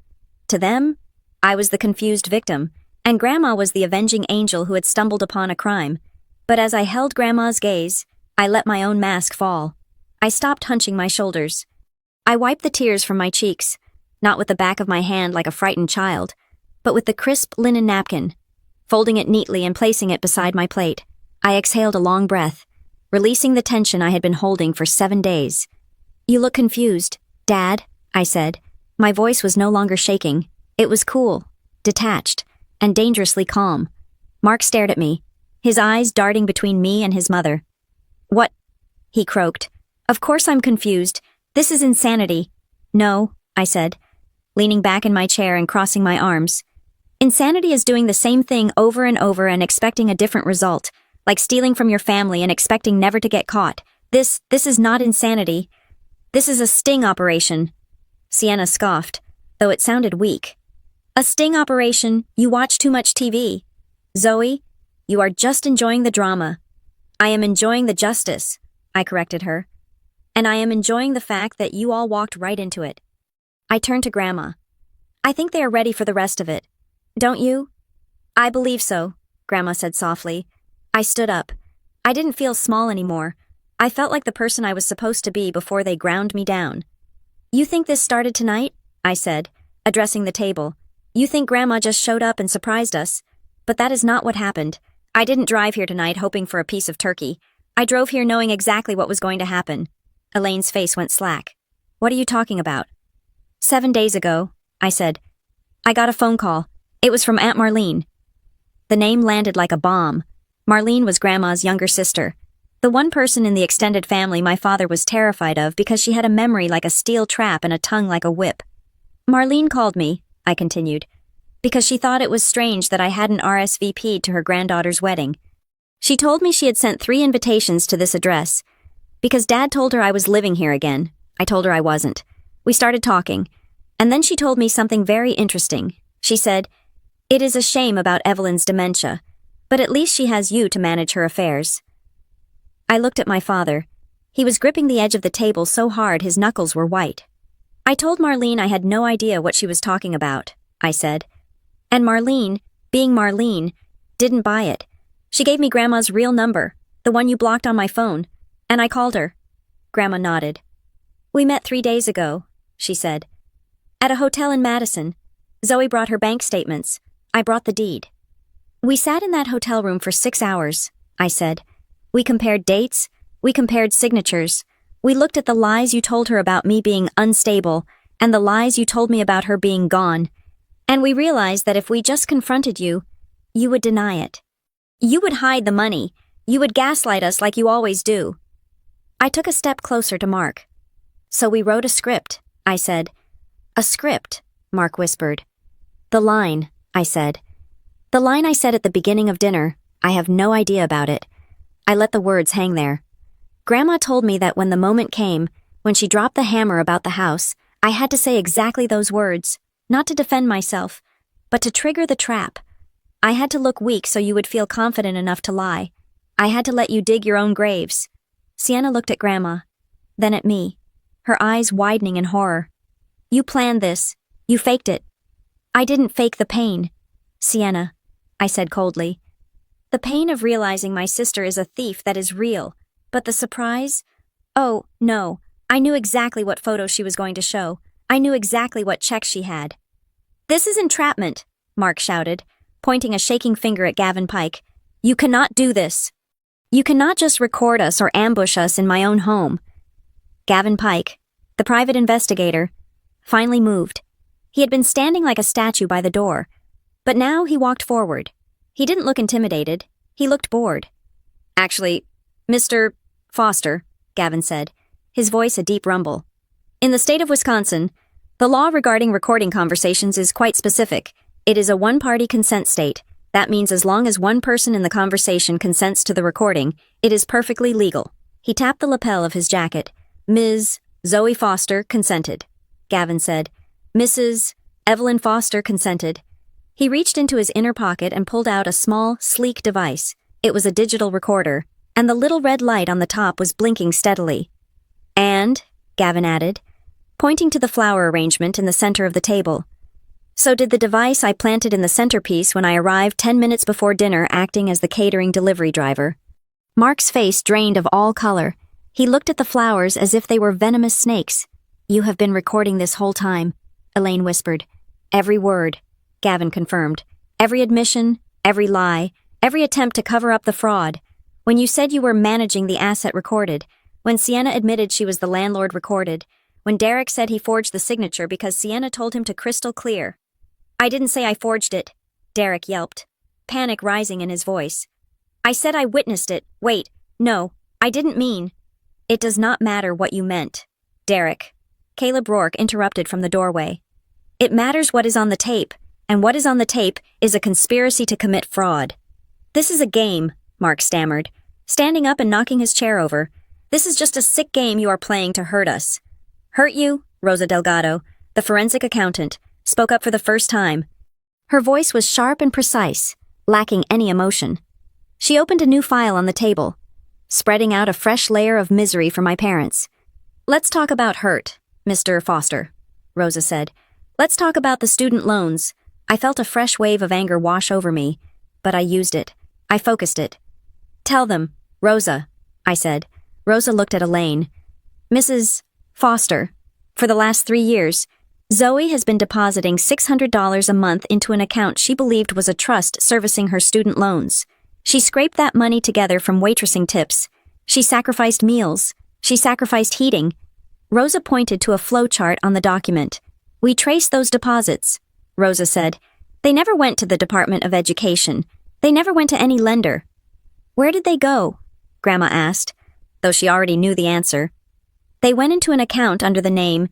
To them, I was the confused victim, and Grandma was the avenging angel who had stumbled upon a crime. But as I held Grandma's gaze, I let my own mask fall. I stopped hunching my shoulders. I wiped the tears from my cheeks, not with the back of my hand like a frightened child, but with the crisp linen napkin. Folding it neatly and placing it beside my plate, I exhaled a long breath, releasing the tension I had been holding for 7 days. You look confused, Dad, I said. My voice was no longer shaking. It was cool, detached, and dangerously calm. Mark stared at me, his eyes darting between me and his mother. What? He croaked. Of course I'm confused. This is insanity. No, I said, leaning back in my chair and crossing my arms. Insanity is doing the same thing over and over and expecting a different result, like stealing from your family and expecting never to get caught. This is not insanity. This is a sting operation. Sienna scoffed, though it sounded weak. A sting operation? You watch too much TV. Zoe, you are just enjoying the drama. I am enjoying the justice, I corrected her. And I am enjoying the fact that you all walked right into it. I turned to Grandma. I think they are ready for the rest of it. Don't you? I believe so, Grandma said softly. I stood up. I didn't feel small anymore. I felt like the person I was supposed to be before they ground me down. You think this started tonight? I said, addressing the table. You think Grandma just showed up and surprised us? But that is not what happened. I didn't drive here tonight hoping for a piece of turkey. I drove here knowing exactly what was going to happen. Elaine's face went slack. What are you talking about? 7 days ago, I said. I got a phone call. It was from Aunt Marlene. The name landed like a bomb. Marlene was Grandma's younger sister. The one person in the extended family my father was terrified of because she had a memory like a steel trap and a tongue like a whip. Marlene called me, I continued, because she thought it was strange that I hadn't RSVP'd to her granddaughter's wedding. She told me she had sent 3 invitations to this address. Because Dad told her I was living here again, I told her I wasn't. We started talking, and then she told me something very interesting. She said, "It is a shame about Evelyn's dementia, but at least she has you to manage her affairs." I looked at my father. He was gripping the edge of the table so hard his knuckles were white. I told Marlene I had no idea what she was talking about, I said. And Marlene, being Marlene, didn't buy it. She gave me Grandma's real number, the one you blocked on my phone, and I called her. Grandma nodded. We met 3 days ago, she said. At a hotel in Madison. Zoe brought her bank statements. I brought the deed. We sat in that hotel room for 6 hours, I said. We compared dates. We compared signatures. We looked at the lies you told her about me being unstable and the lies you told me about her being gone. And we realized that if we just confronted you, you would deny it. You would hide the money. You would gaslight us like you always do. I took a step closer to Mark. So we wrote a script, I said. A script, Mark whispered. The line, I said. The line I said at the beginning of dinner. I have no idea about it. I let the words hang there. Grandma told me that when the moment came, when she dropped the hammer about the house, I had to say exactly those words, not to defend myself, but to trigger the trap. I had to look weak so you would feel confident enough to lie. I had to let you dig your own graves. Sienna looked at Grandma, then at me, her eyes widening in horror. You planned this. You faked it. I didn't fake the pain. Sienna, I said coldly. The pain of realizing my sister is a thief that is real, but the surprise? Oh, no, I knew exactly what photos she was going to show. I knew exactly what checks she had. This is entrapment, Mark shouted, pointing a shaking finger at Gavin Pike. "You cannot do this. You cannot just record us or ambush us in my own home." Gavin Pike, the private investigator, finally moved. He had been standing like a statue by the door, but now he walked forward. He didn't look intimidated. He looked bored. "Actually, Mr. Foster," Gavin said, his voice a deep rumble. "In the state of Wisconsin, the law regarding recording conversations is quite specific. It is a one-party consent state. That means as long as one person in the conversation consents to the recording, it is perfectly legal." He tapped the lapel of his jacket. "Ms. Zoe Foster consented," Gavin said. "Mrs. Evelyn Foster consented." He reached into his inner pocket and pulled out a small, sleek device. It was a digital recorder, and the little red light on the top was blinking steadily. "And," Gavin added, pointing to the flower arrangement in the center of the table, "so did the device I planted in the centerpiece when I arrived 10 minutes before dinner acting as the catering delivery driver." Mark's face drained of all color. He looked at the flowers as if they were venomous snakes. "You have been recording this whole time," Elaine whispered. "Every word," Gavin confirmed. "Every admission, every lie, every attempt to cover up the fraud. When you said you were managing the asset recorded, when Sienna admitted she was the landlord recorded, when Derek said he forged the signature because Sienna told him to crystal clear." "I didn't say I forged it," Derek yelped, panic rising in his voice. "I said I witnessed it. Wait, no, I didn't mean." "It does not matter what you meant, Derek," Caleb Rourke interrupted from the doorway. "It matters what is on the tape, and what is on the tape is a conspiracy to commit fraud." "This is a game," Mark stammered, standing up and knocking his chair over. "This is just a sick game you are playing to hurt us." "Hurt you?" Rosa Delgado, the forensic accountant, spoke up for the first time. Her voice was sharp and precise, lacking any emotion. She opened a new file on the table, spreading out a fresh layer of misery for my parents. "Let's talk about hurt, Mr. Foster," Rosa said. "Let's talk about the student loans." I felt a fresh wave of anger wash over me, but I used it. I focused it. "Tell them, Rosa," I said. Rosa looked at Elaine. "Mrs. Foster, for the last 3 years, Zoe has been depositing $600 a month into an account she believed was a trust servicing her student loans. She scraped that money together from waitressing tips. She sacrificed meals. She sacrificed heating." Rosa pointed to a flowchart on the document. "We traced those deposits," Rosa said. "They never went to the Department of Education. They never went to any lender." "Where did they go?" Grandma asked, though she already knew the answer. "They went into an account under the name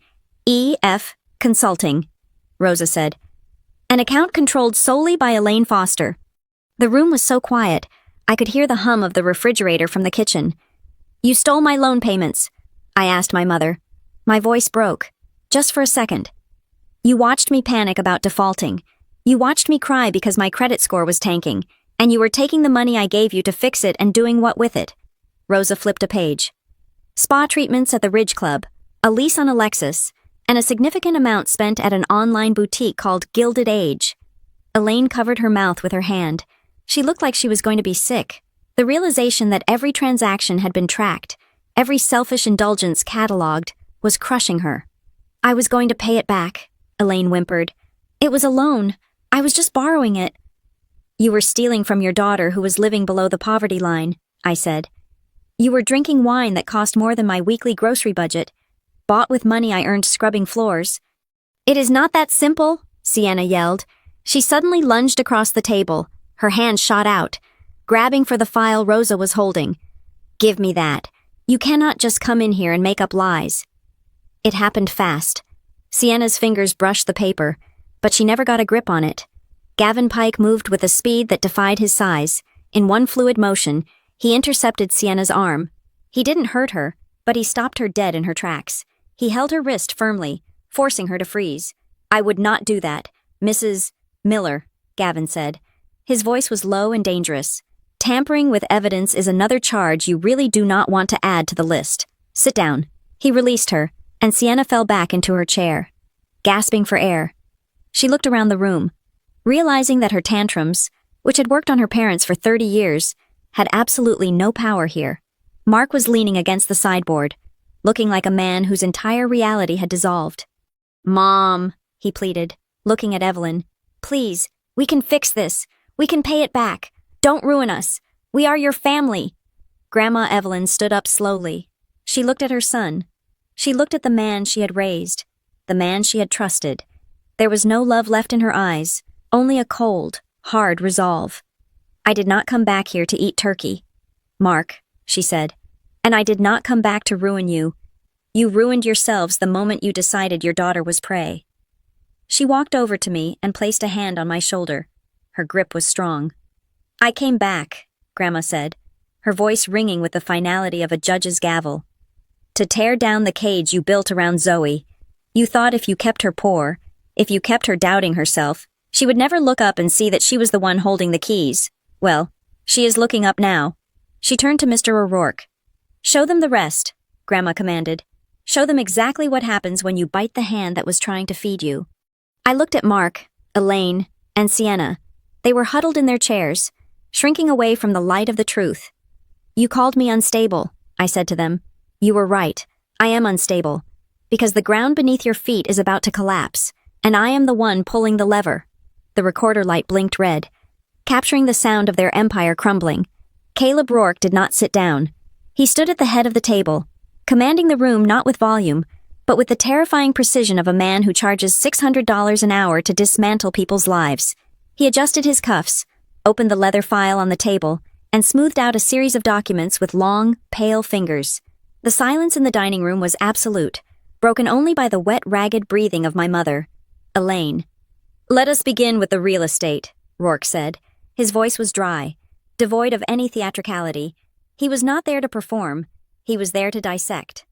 E.F. Consulting," Rosa said. "An account controlled solely by Elaine Foster." The room was so quiet, I could hear the hum of the refrigerator from the kitchen. "You stole my loan payments," I asked my mother. My voice broke, just for a second. "You watched me panic about defaulting. You watched me cry because my credit score was tanking, and you were taking the money I gave you to fix it and doing what with it?" Rosa flipped a page. "Spa treatments at the Ridge Club, a lease on a Lexus, and a significant amount spent at an online boutique called Gilded Age." Elaine covered her mouth with her hand. She looked like she was going to be sick. The realization that every transaction had been tracked, every selfish indulgence catalogued, was crushing her. "I was going to pay it back," Elaine whimpered. "It was a loan. I was just borrowing it." "You were stealing from your daughter who was living below the poverty line," I said. "You were drinking wine that cost more than my weekly grocery budget, bought with money I earned scrubbing floors." "It is not that simple," Sienna yelled. She suddenly lunged across the table. Her hand shot out, grabbing for the file Rosa was holding. "Give me that. You cannot just come in here and make up lies." It happened fast. Sienna's fingers brushed the paper, but she never got a grip on it. Gavin Pike moved with a speed that defied his size. In one fluid motion, he intercepted Sienna's arm. He didn't hurt her, but he stopped her dead in her tracks. He held her wrist firmly, forcing her to freeze. "I would not do that, Mrs. Miller," Gavin said. His voice was low and dangerous. "Tampering with evidence is another charge you really do not want to add to the list. Sit down." He released her, and Sienna fell back into her chair, gasping for air. She looked around the room, realizing that her tantrums, which had worked on her parents for 30 years, had absolutely no power here. Mark was leaning against the sideboard, looking like a man whose entire reality had dissolved. "Mom," he pleaded, looking at Evelyn. "Please, We can fix this. We can pay it back. Don't ruin us. We are your family. Grandma Evelyn stood up slowly. She looked at her son. She looked at the man she had raised, the man she had trusted. There was no love left in her eyes, only a cold, hard resolve. I did not come back here to eat turkey, Mark, she said, and I did not come back to ruin you. You ruined yourselves the moment you decided your daughter was prey. She walked over to me and placed a hand on my shoulder. Her grip was strong. I came back, Grandma said, her voice ringing with the finality of a judge's gavel. To tear down the cage you built around Zoe. You thought if you kept her poor, if you kept her doubting herself, she would never look up and see that she was the one holding the keys. Well, she is looking up now. She turned to Mr. O'Rourke. Show them the rest, Grandma commanded. Show them exactly what happens when you bite the hand that was trying to feed you. I looked at Mark, Elaine, and Sienna. They were huddled in their chairs, shrinking away from the light of the truth. You called me unstable, I said to them. You were right. I am unstable. Because the ground beneath your feet is about to collapse, and I am the one pulling the lever. The recorder light blinked red, capturing the sound of their empire crumbling. Caleb Rourke did not sit down. He stood at the head of the table, commanding the room not with volume, but with the terrifying precision of a man who charges $600 an hour to dismantle people's lives. He adjusted his cuffs, opened the leather file on the table, and smoothed out a series of documents with long, pale fingers. The silence in the dining room was absolute, broken only by the wet, ragged breathing of my mother, Elaine. Let us begin with the real estate, Rourke said. His voice was dry, devoid of any theatricality. He was not there to perform, he was there to dissect.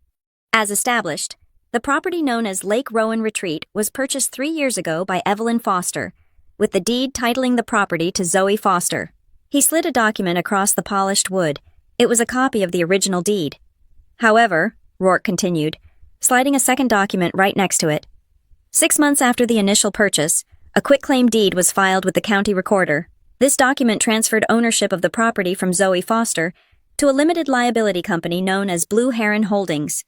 As established, the property known as Lake Rowan Retreat was purchased 3 years ago by Evelyn Foster, with the deed titling the property to Zoe Foster. He slid a document across the polished wood. It was a copy of the original deed. However, Rourke continued, sliding a second document right next to it. 6 months after the initial purchase, a quitclaim deed was filed with the county recorder. This document transferred ownership of the property from Zoe Foster to a limited liability company known as Blue Heron Holdings.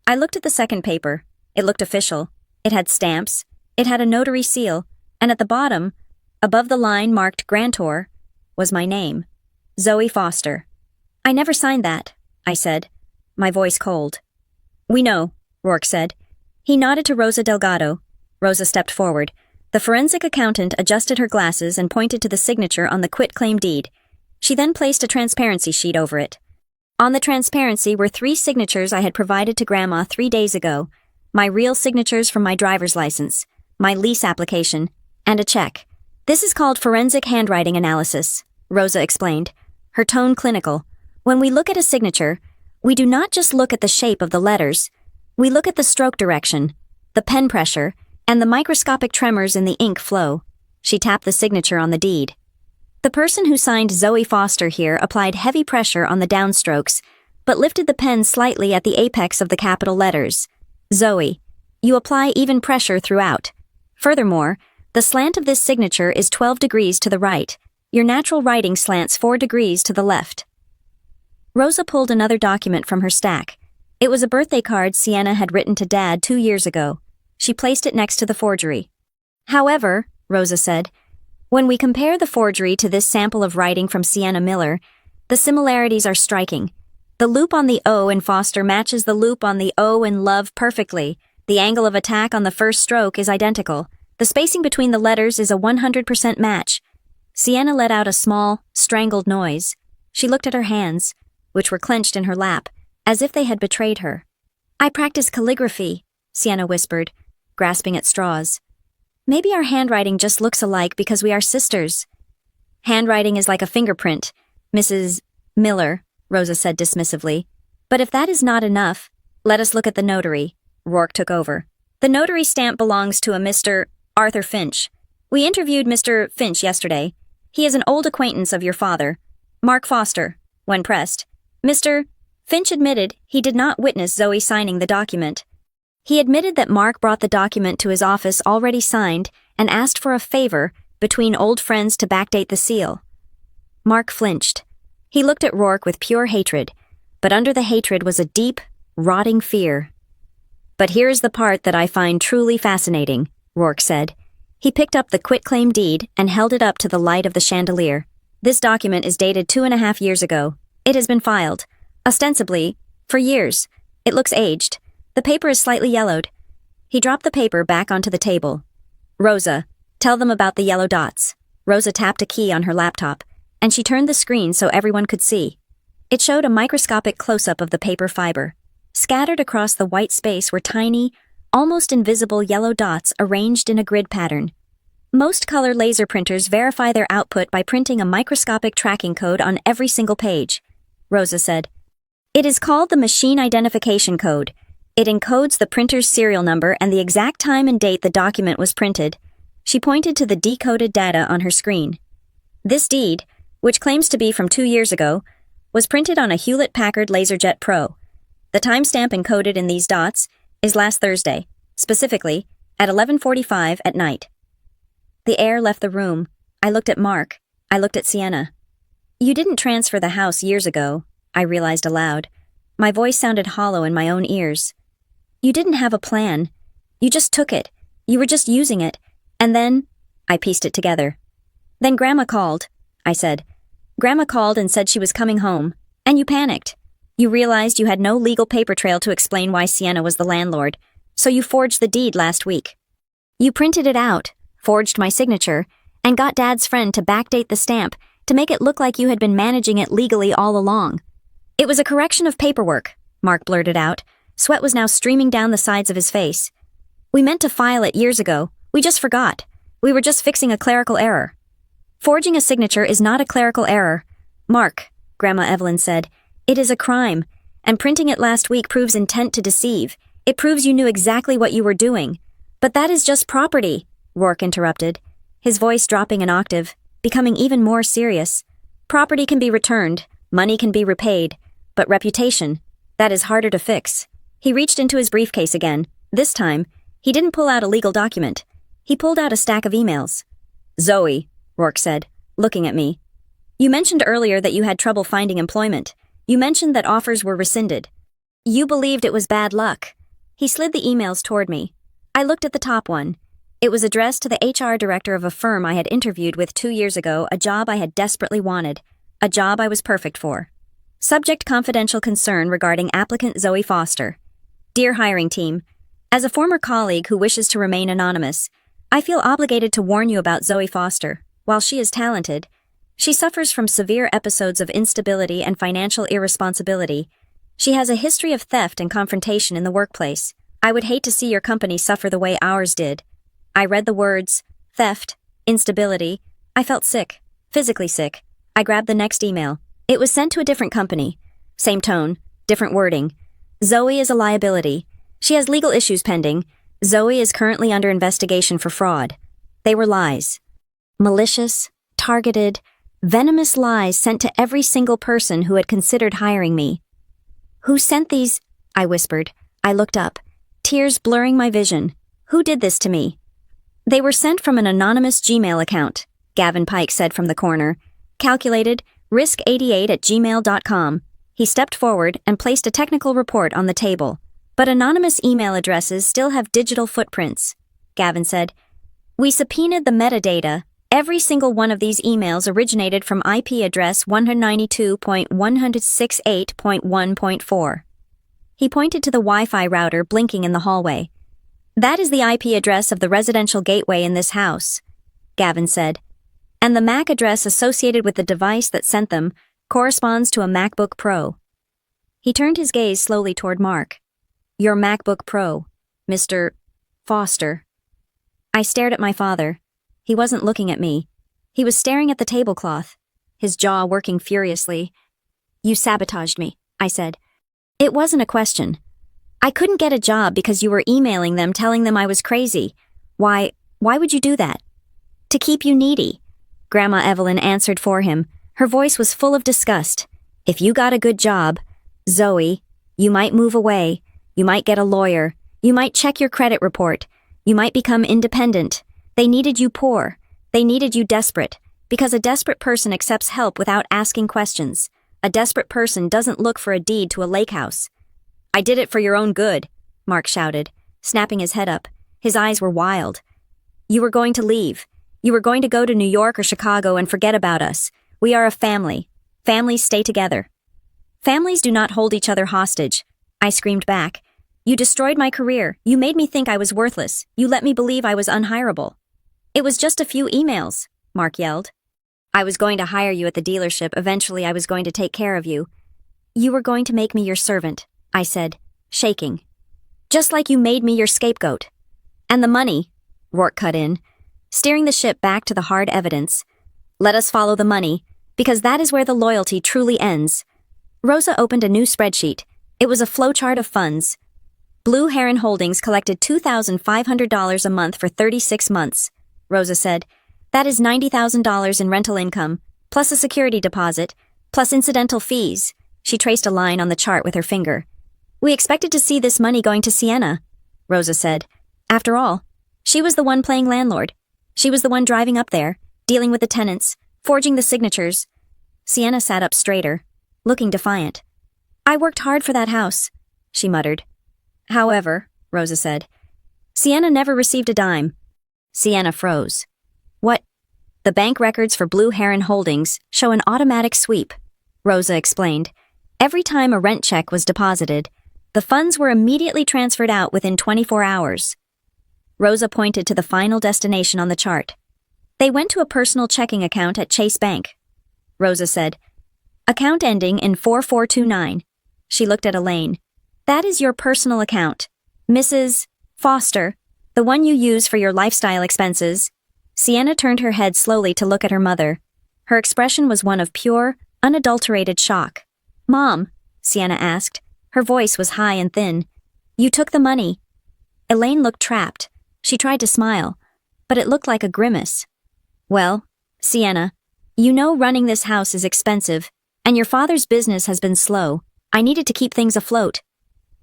I looked at the second paper. It looked official. It had stamps. It had a notary seal. And at the bottom, above the line marked grantor, was my name, Zoe Foster. I never signed that, I said, my voice cold. We know, Rourke said. He nodded to Rosa Delgado. Rosa stepped forward. The forensic accountant adjusted her glasses and pointed to the signature on the quitclaim deed. She then placed a transparency sheet over it. On the transparency were 3 signatures I had provided to Grandma 3 days ago, my real signatures from my driver's license, my lease application, and a check. This is called forensic handwriting analysis, Rosa explained, her tone clinical. When we look at a signature, we do not just look at the shape of the letters. We look at the stroke direction, the pen pressure, and the microscopic tremors in the ink flow. She tapped the signature on the deed. The person who signed Zoe Foster here applied heavy pressure on the downstrokes, but lifted the pen slightly at the apex of the capital letters. Zoe. You apply even pressure throughout. Furthermore, the slant of this signature is 12 degrees to the right. Your natural writing slants 4 degrees to the left. Rosa pulled another document from her stack. It was a birthday card Sienna had written to Dad 2 years ago. She placed it next to the forgery. However, Rosa said, when we compare the forgery to this sample of writing from Sienna Miller, the similarities are striking. The loop on the O in Foster matches the loop on the O in Love perfectly. The angle of attack on the first stroke is identical. The spacing between the letters is a 100% match. Sienna let out a small, strangled noise. She looked at her hands, which were clenched in her lap, as if they had betrayed her. I practice calligraphy, Sienna whispered, grasping at straws. Maybe our handwriting just looks alike because we are sisters. Handwriting is like a fingerprint, Mrs. Miller, Rosa said dismissively. But if that is not enough, let us look at the notary. Rourke took over. The notary stamp belongs to a Mr. Arthur Finch. We interviewed Mr. Finch yesterday. He is an old acquaintance of your father, Mark Foster. When pressed, Mr. Finch admitted he did not witness Zoe signing the document. He admitted that Mark brought the document to his office already signed and asked for a favor between old friends to backdate the seal. Mark flinched. He looked at Rourke with pure hatred, but under the hatred was a deep, rotting fear. But here's the part that I find truly fascinating, Rourke said. He picked up the quitclaim deed and held it up to the light of the chandelier. This document is dated 2.5 years ago. It has been filed, ostensibly, for years. It looks aged. The paper is slightly yellowed. He dropped the paper back onto the table. Rosa, tell them about the yellow dots. Rosa tapped a key on her laptop, and she turned the screen so everyone could see. It showed a microscopic close-up of the paper fiber. Scattered across the white space were tiny, almost invisible yellow dots arranged in a grid pattern. Most color laser printers verify their output by printing a microscopic tracking code on every single page, Rosa said. It is called the machine identification code. It encodes the printer's serial number and the exact time and date the document was printed. She pointed to the decoded data on her screen. This deed, which claims to be from 2 years ago, was printed on a Hewlett-Packard LaserJet Pro. The timestamp encoded in these dots is last Thursday, specifically at 11:45 at night. The air left the room. I looked at Mark. I looked at Sienna. You didn't transfer the house years ago, I realized aloud. My voice sounded hollow in my own ears. You didn't have a plan. You just took it. You were just using it. And then, I pieced it together. Then Grandma called, I said. Grandma called and said she was coming home. And you panicked. You realized you had no legal paper trail to explain why Sienna was the landlord, so you forged the deed last week. You printed it out, forged my signature, and got Dad's friend to backdate the stamp to make it look like you had been managing it legally all along. It was a correction of paperwork, Mark blurted out. Sweat was now streaming down the sides of his face. We meant to file it years ago. We just forgot. We were just fixing a clerical error. Forging a signature is not a clerical error. Mark, Grandma Evelyn said, it is a crime, and printing it last week proves intent to deceive. It proves you knew exactly what you were doing. But that is just property, Rourke interrupted, his voice dropping an octave, becoming even more serious. Property can be returned, money can be repaid, but reputation, that is harder to fix. He reached into his briefcase again. This time, he didn't pull out a legal document. He pulled out a stack of emails. Zoe, Rourke said, looking at me. You mentioned earlier that you had trouble finding employment. You mentioned that offers were rescinded. You believed it was bad luck. He slid the emails toward me. I looked at the top one. It was addressed to the HR director of a firm I had interviewed with 2 years ago, a job I had desperately wanted, a job I was perfect for. Subject: confidential concern regarding applicant Zoe Foster. Dear hiring team, as a former colleague who wishes to remain anonymous, I feel obligated to warn you about Zoe Foster. While she is talented, she suffers from severe episodes of instability and financial irresponsibility. She has a history of theft and confrontation in the workplace. I would hate to see your company suffer the way ours did. I read the words, theft, instability. I felt sick, physically sick. I grabbed the next email. It was sent to a different company. Same tone, different wording. Zoe is a liability. She has legal issues pending. Zoe is currently under investigation for fraud. They were lies. Malicious, targeted, venomous lies sent to every single person who had considered hiring me. Who sent these? I whispered. I looked up, tears blurring my vision. Who did this to me? They were sent from an anonymous Gmail account, Gavin Pike said from the corner. Calculated, risk88@gmail.com. He stepped forward and placed a technical report on the table. But anonymous email addresses still have digital footprints, Gavin said. We subpoenaed the metadata. Every single one of these emails originated from IP address 192.168.1.4. He pointed to the Wi-Fi router blinking in the hallway. That is the IP address of the residential gateway in this house, Gavin said. And the MAC address associated with the device that sent them corresponds to a MacBook Pro. He turned his gaze slowly toward Mark. Your MacBook Pro, Mr. Foster. I stared at my father. He wasn't looking at me. He was staring at the tablecloth, his jaw working furiously. You sabotaged me, I said. It wasn't a question. I couldn't get a job because you were emailing them telling them I was crazy. Why would you do that? To keep you needy. Grandma Evelyn answered for him. Her voice was full of disgust. If you got a good job, Zoe, you might move away. You might get a lawyer. You might check your credit report. You might become independent. They needed you poor. They needed you desperate. Because a desperate person accepts help without asking questions. A desperate person doesn't look for a deed to a lake house. I did it for your own good, Mark shouted, snapping his head up. His eyes were wild. You were going to leave. You were going to go to New York or Chicago and forget about us. We are a family. Families stay together. Families do not hold each other hostage, I screamed back. You destroyed my career. You made me think I was worthless. You let me believe I was unhireable. It was just a few emails, Mark yelled. I was going to hire you at the dealership. Eventually I was going to take care of you. You were going to make me your servant, I said, shaking. Just like you made me your scapegoat. And the money, Rourke cut in, steering the ship back to the hard evidence. Let us follow the money, because that is where the loyalty truly ends. Rosa opened a new spreadsheet. It was a flowchart of funds. Blue Heron Holdings collected $2,500 a month for 36 months, Rosa said. That is $90,000 in rental income, plus a security deposit, plus incidental fees. She traced a line on the chart with her finger. We expected to see this money going to Sienna, Rosa said. After all, she was the one playing landlord. She was the one driving up there, dealing with the tenants, forging the signatures. Sienna sat up straighter, looking defiant. I worked hard for that house, she muttered. However, Rosa said, Sienna never received a dime. Sienna froze. What? The bank records for Blue Heron Holdings show an automatic sweep, Rosa explained. Every time a rent check was deposited, the funds were immediately transferred out within 24 hours. Rosa pointed to the final destination on the chart. They went to a personal checking account at Chase Bank. Rosa said, Account ending in 4429. She looked at Elaine. That is your personal account. Mrs. Foster, the one you use for your lifestyle expenses. Sienna turned her head slowly to look at her mother. Her expression was one of pure, unadulterated shock. Mom, Sienna asked. Her voice was high and thin. You took the money. Elaine looked trapped. She tried to smile, but it looked like a grimace. Well, Sienna, you know running this house is expensive, and your father's business has been slow. I needed to keep things afloat.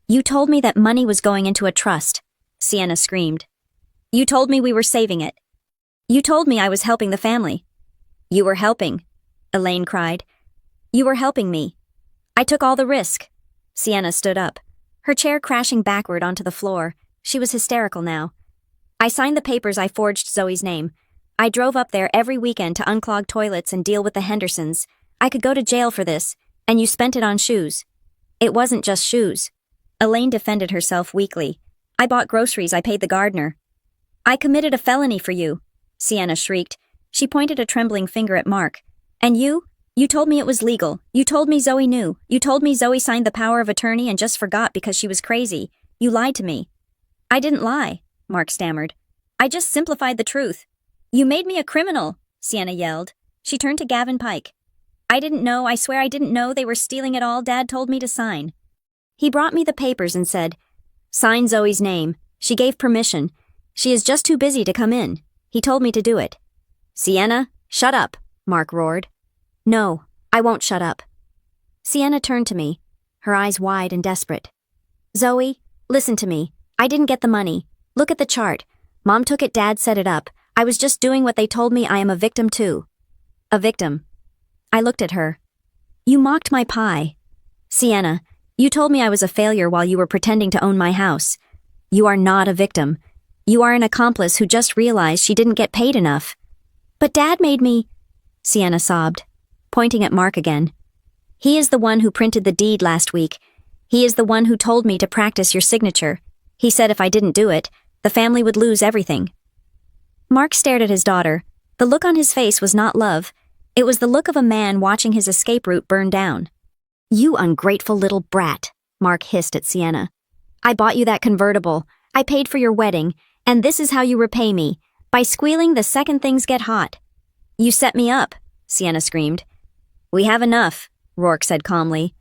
You told me that money was going into a trust, Sienna screamed. You told me we were saving it. You told me I was helping the family. You were helping, Elaine cried. You were helping me. I took all the risk. Sienna stood up, her chair crashing backward onto the floor. She was hysterical now. I signed the papers. I forged Zoe's name. I drove up there every weekend to unclog toilets and deal with the Hendersons. I could go to jail for this, and you spent it on shoes. It wasn't just shoes. Elaine defended herself weakly. I bought groceries. I paid the gardener. I committed a felony for you, Sienna shrieked. She pointed a trembling finger at Mark. And you? You told me it was legal. You told me Zoe knew. You told me Zoe signed the power of attorney and just forgot because she was crazy. You lied to me. I didn't lie, Mark stammered. I just simplified the truth. You made me a criminal, Sienna yelled. She turned to Gavin Pike. I didn't know. I swear I didn't know they were stealing it all. Dad told me to sign. He brought me the papers and said, Sign Zoe's name. She gave permission. She is just too busy to come in. He told me to do it. Sienna, shut up, Mark roared. No, I won't shut up. Sienna turned to me, her eyes wide and desperate. Zoe, listen to me. I didn't get the money. Look at the chart. Mom took it. Dad set it up. I was just doing what they told me. I am a victim too. A victim. I looked at her. You mocked my pie. Sienna, you told me I was a failure while you were pretending to own my house. You are not a victim. You are an accomplice who just realized she didn't get paid enough. But Dad made me... Sienna sobbed, pointing at Mark again. He is the one who printed the deed last week. He is the one who told me to practice your signature. He said if I didn't do it, the family would lose everything. Mark stared at his daughter. The look on his face was not love. It was the look of a man watching his escape route burn down. You ungrateful little brat, Mark hissed at Sienna. I bought you that convertible. I paid for your wedding, and this is how you repay me, by squealing the second things get hot. You set me up, Sienna screamed. We have enough, Rourke said calmly.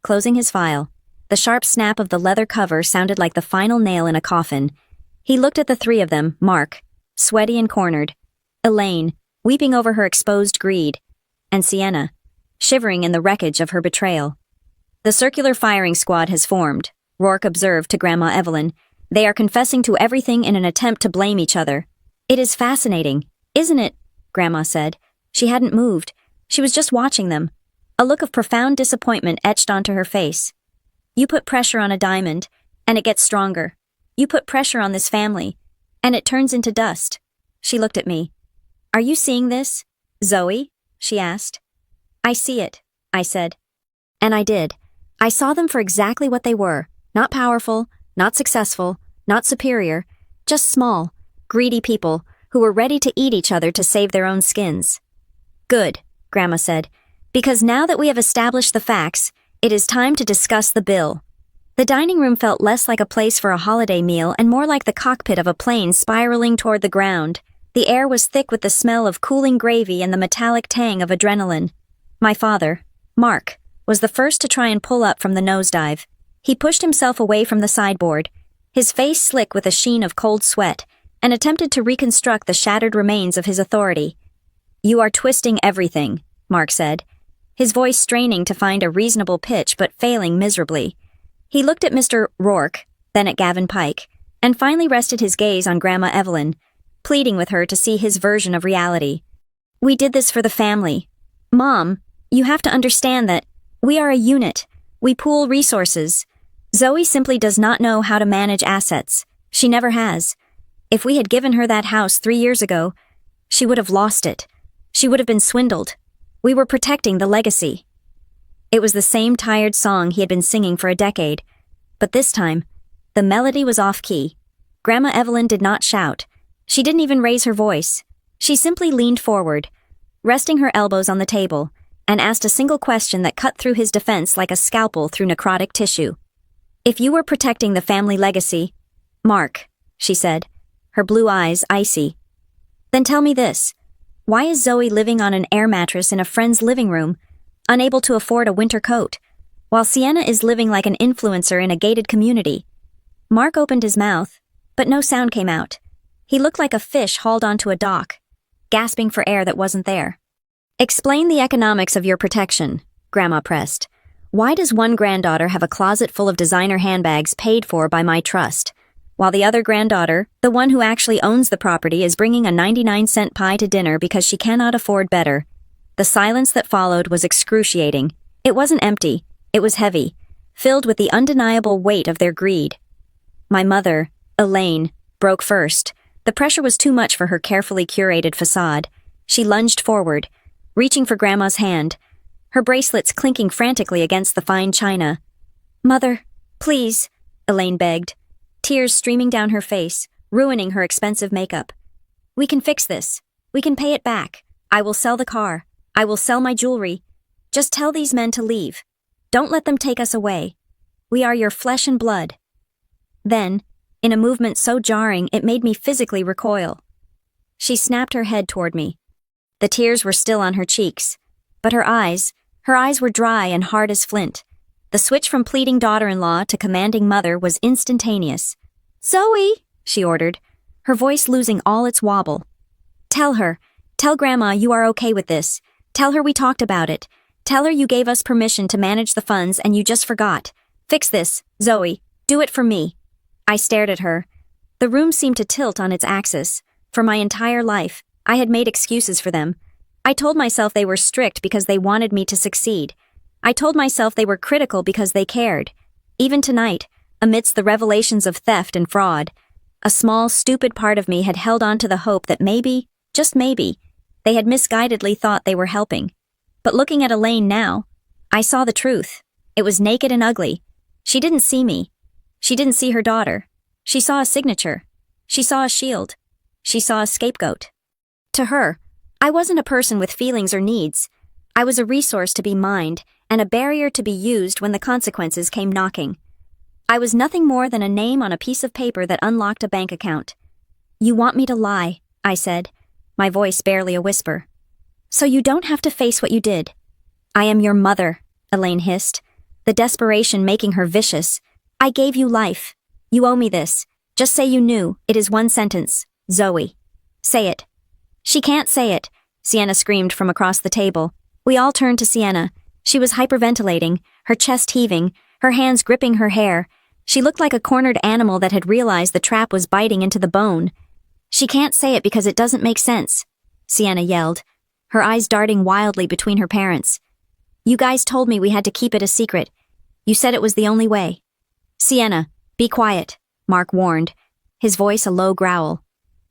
Closing his file, the sharp snap of the leather cover sounded like the final nail in a coffin. He looked at the three of them, Mark, sweaty and cornered, Elaine, weeping over her exposed greed, and Sienna, shivering in the wreckage of her betrayal. The circular firing squad has formed, Rourke observed to Grandma Evelyn. They are confessing to everything in an attempt to blame each other. It is fascinating, isn't it? Grandma said. She hadn't moved. She was just watching them. A look of profound disappointment etched onto her face. You put pressure on a diamond, and it gets stronger. You put pressure on this family, and it turns into dust. She looked at me. "Are you seeing this, Zoe?" she asked. "I see it," I said. And I did. I saw them for exactly what they were. Not powerful, not successful, not superior, just small, greedy people who were ready to eat each other to save their own skins. "Good," Grandma said, "because now that we have established the facts, it is time to discuss the bill." The dining room felt less like a place for a holiday meal and more like the cockpit of a plane spiraling toward the ground. The air was thick with the smell of cooling gravy and the metallic tang of adrenaline. My father, Mark, was the first to try and pull up from the nosedive. He pushed himself away from the sideboard, his face slick with a sheen of cold sweat, and attempted to reconstruct the shattered remains of his authority. "You are twisting everything," Mark said, his voice straining to find a reasonable pitch but failing miserably. He looked at Mr. Rourke, then at Gavin Pike, and finally rested his gaze on Grandma Evelyn, pleading with her to see his version of reality. "We did this for the family. Mom, you have to understand that we are a unit. We pool resources. Zoe simply does not know how to manage assets. She never has. If we had given her that house 3 years ago, she would have lost it. She would have been swindled. We were protecting the legacy." It was the same tired song he had been singing for a decade, but this time, the melody was off-key. Grandma Evelyn did not shout. She didn't even raise her voice. She simply leaned forward, resting her elbows on the table, and asked a single question that cut through his defense like a scalpel through necrotic tissue. "If you were protecting the family legacy, Mark," she said, her blue eyes icy, "then tell me this. Why is Zoe living on an air mattress in a friend's living room, unable to afford a winter coat, while Sienna is living like an influencer in a gated community?" Mark opened his mouth, but no sound came out. He looked like a fish hauled onto a dock, gasping for air that wasn't there. "Explain the economics of your protection," Grandma pressed. "Why does one granddaughter have a closet full of designer handbags paid for by my trust, while the other granddaughter, the one who actually owns the property, is bringing a 99-cent pie to dinner because she cannot afford better?" The silence that followed was excruciating. It wasn't empty. It was heavy, filled with the undeniable weight of their greed. My mother, Elaine, broke first. The pressure was too much for her carefully curated facade. She lunged forward, reaching for Grandma's hand, her bracelets clinking frantically against the fine china. "Mother, please," Elaine begged, tears streaming down her face, ruining her expensive makeup. "We can fix this. We can pay it back. I will sell the car. I will sell my jewelry. Just tell these men to leave. Don't let them take us away. We are your flesh and blood." Then, in a movement so jarring it made me physically recoil, she snapped her head toward me. The tears were still on her cheeks, but her eyes were dry and hard as flint. The switch from pleading daughter-in-law to commanding mother was instantaneous. "Zoe," she ordered, her voice losing all its wobble. Tell Grandma you are okay with this. Tell her we talked about it. Tell her you gave us permission to manage the funds and you just forgot. Fix this, Zoe. Do it for me." I stared at her. The room seemed to tilt on its axis. For my entire life, I had made excuses for them. I told myself they were strict because they wanted me to succeed. I told myself they were critical because they cared. Even tonight, amidst the revelations of theft and fraud, a small, stupid part of me had held on to the hope that maybe, just maybe, they had misguidedly thought they were helping. But looking at Elaine now, I saw the truth. It was naked and ugly. She didn't see me. She didn't see her daughter. She saw a signature. She saw a shield. She saw a scapegoat. To her, I wasn't a person with feelings or needs. I was a resource to be mined and a barrier to be used when the consequences came knocking. I was nothing more than a name on a piece of paper that unlocked a bank account. "You want me to lie," I said, my voice barely a whisper. "So you don't have to face what you did." "I am your mother," Elaine hissed, the desperation making her vicious. "I gave you life. You owe me this. Just say you knew. It is one sentence. Zoe. Say it." "She can't say it," Sienna screamed from across the table. We all turned to Sienna. She was hyperventilating, her chest heaving, her hands gripping her hair. She looked like a cornered animal that had realized the trap was biting into the bone. "She can't say it because it doesn't make sense," Sienna yelled, her eyes darting wildly between her parents. "You guys told me we had to keep it a secret. You said it was the only way." "Sienna, be quiet," Mark warned, his voice a low growl.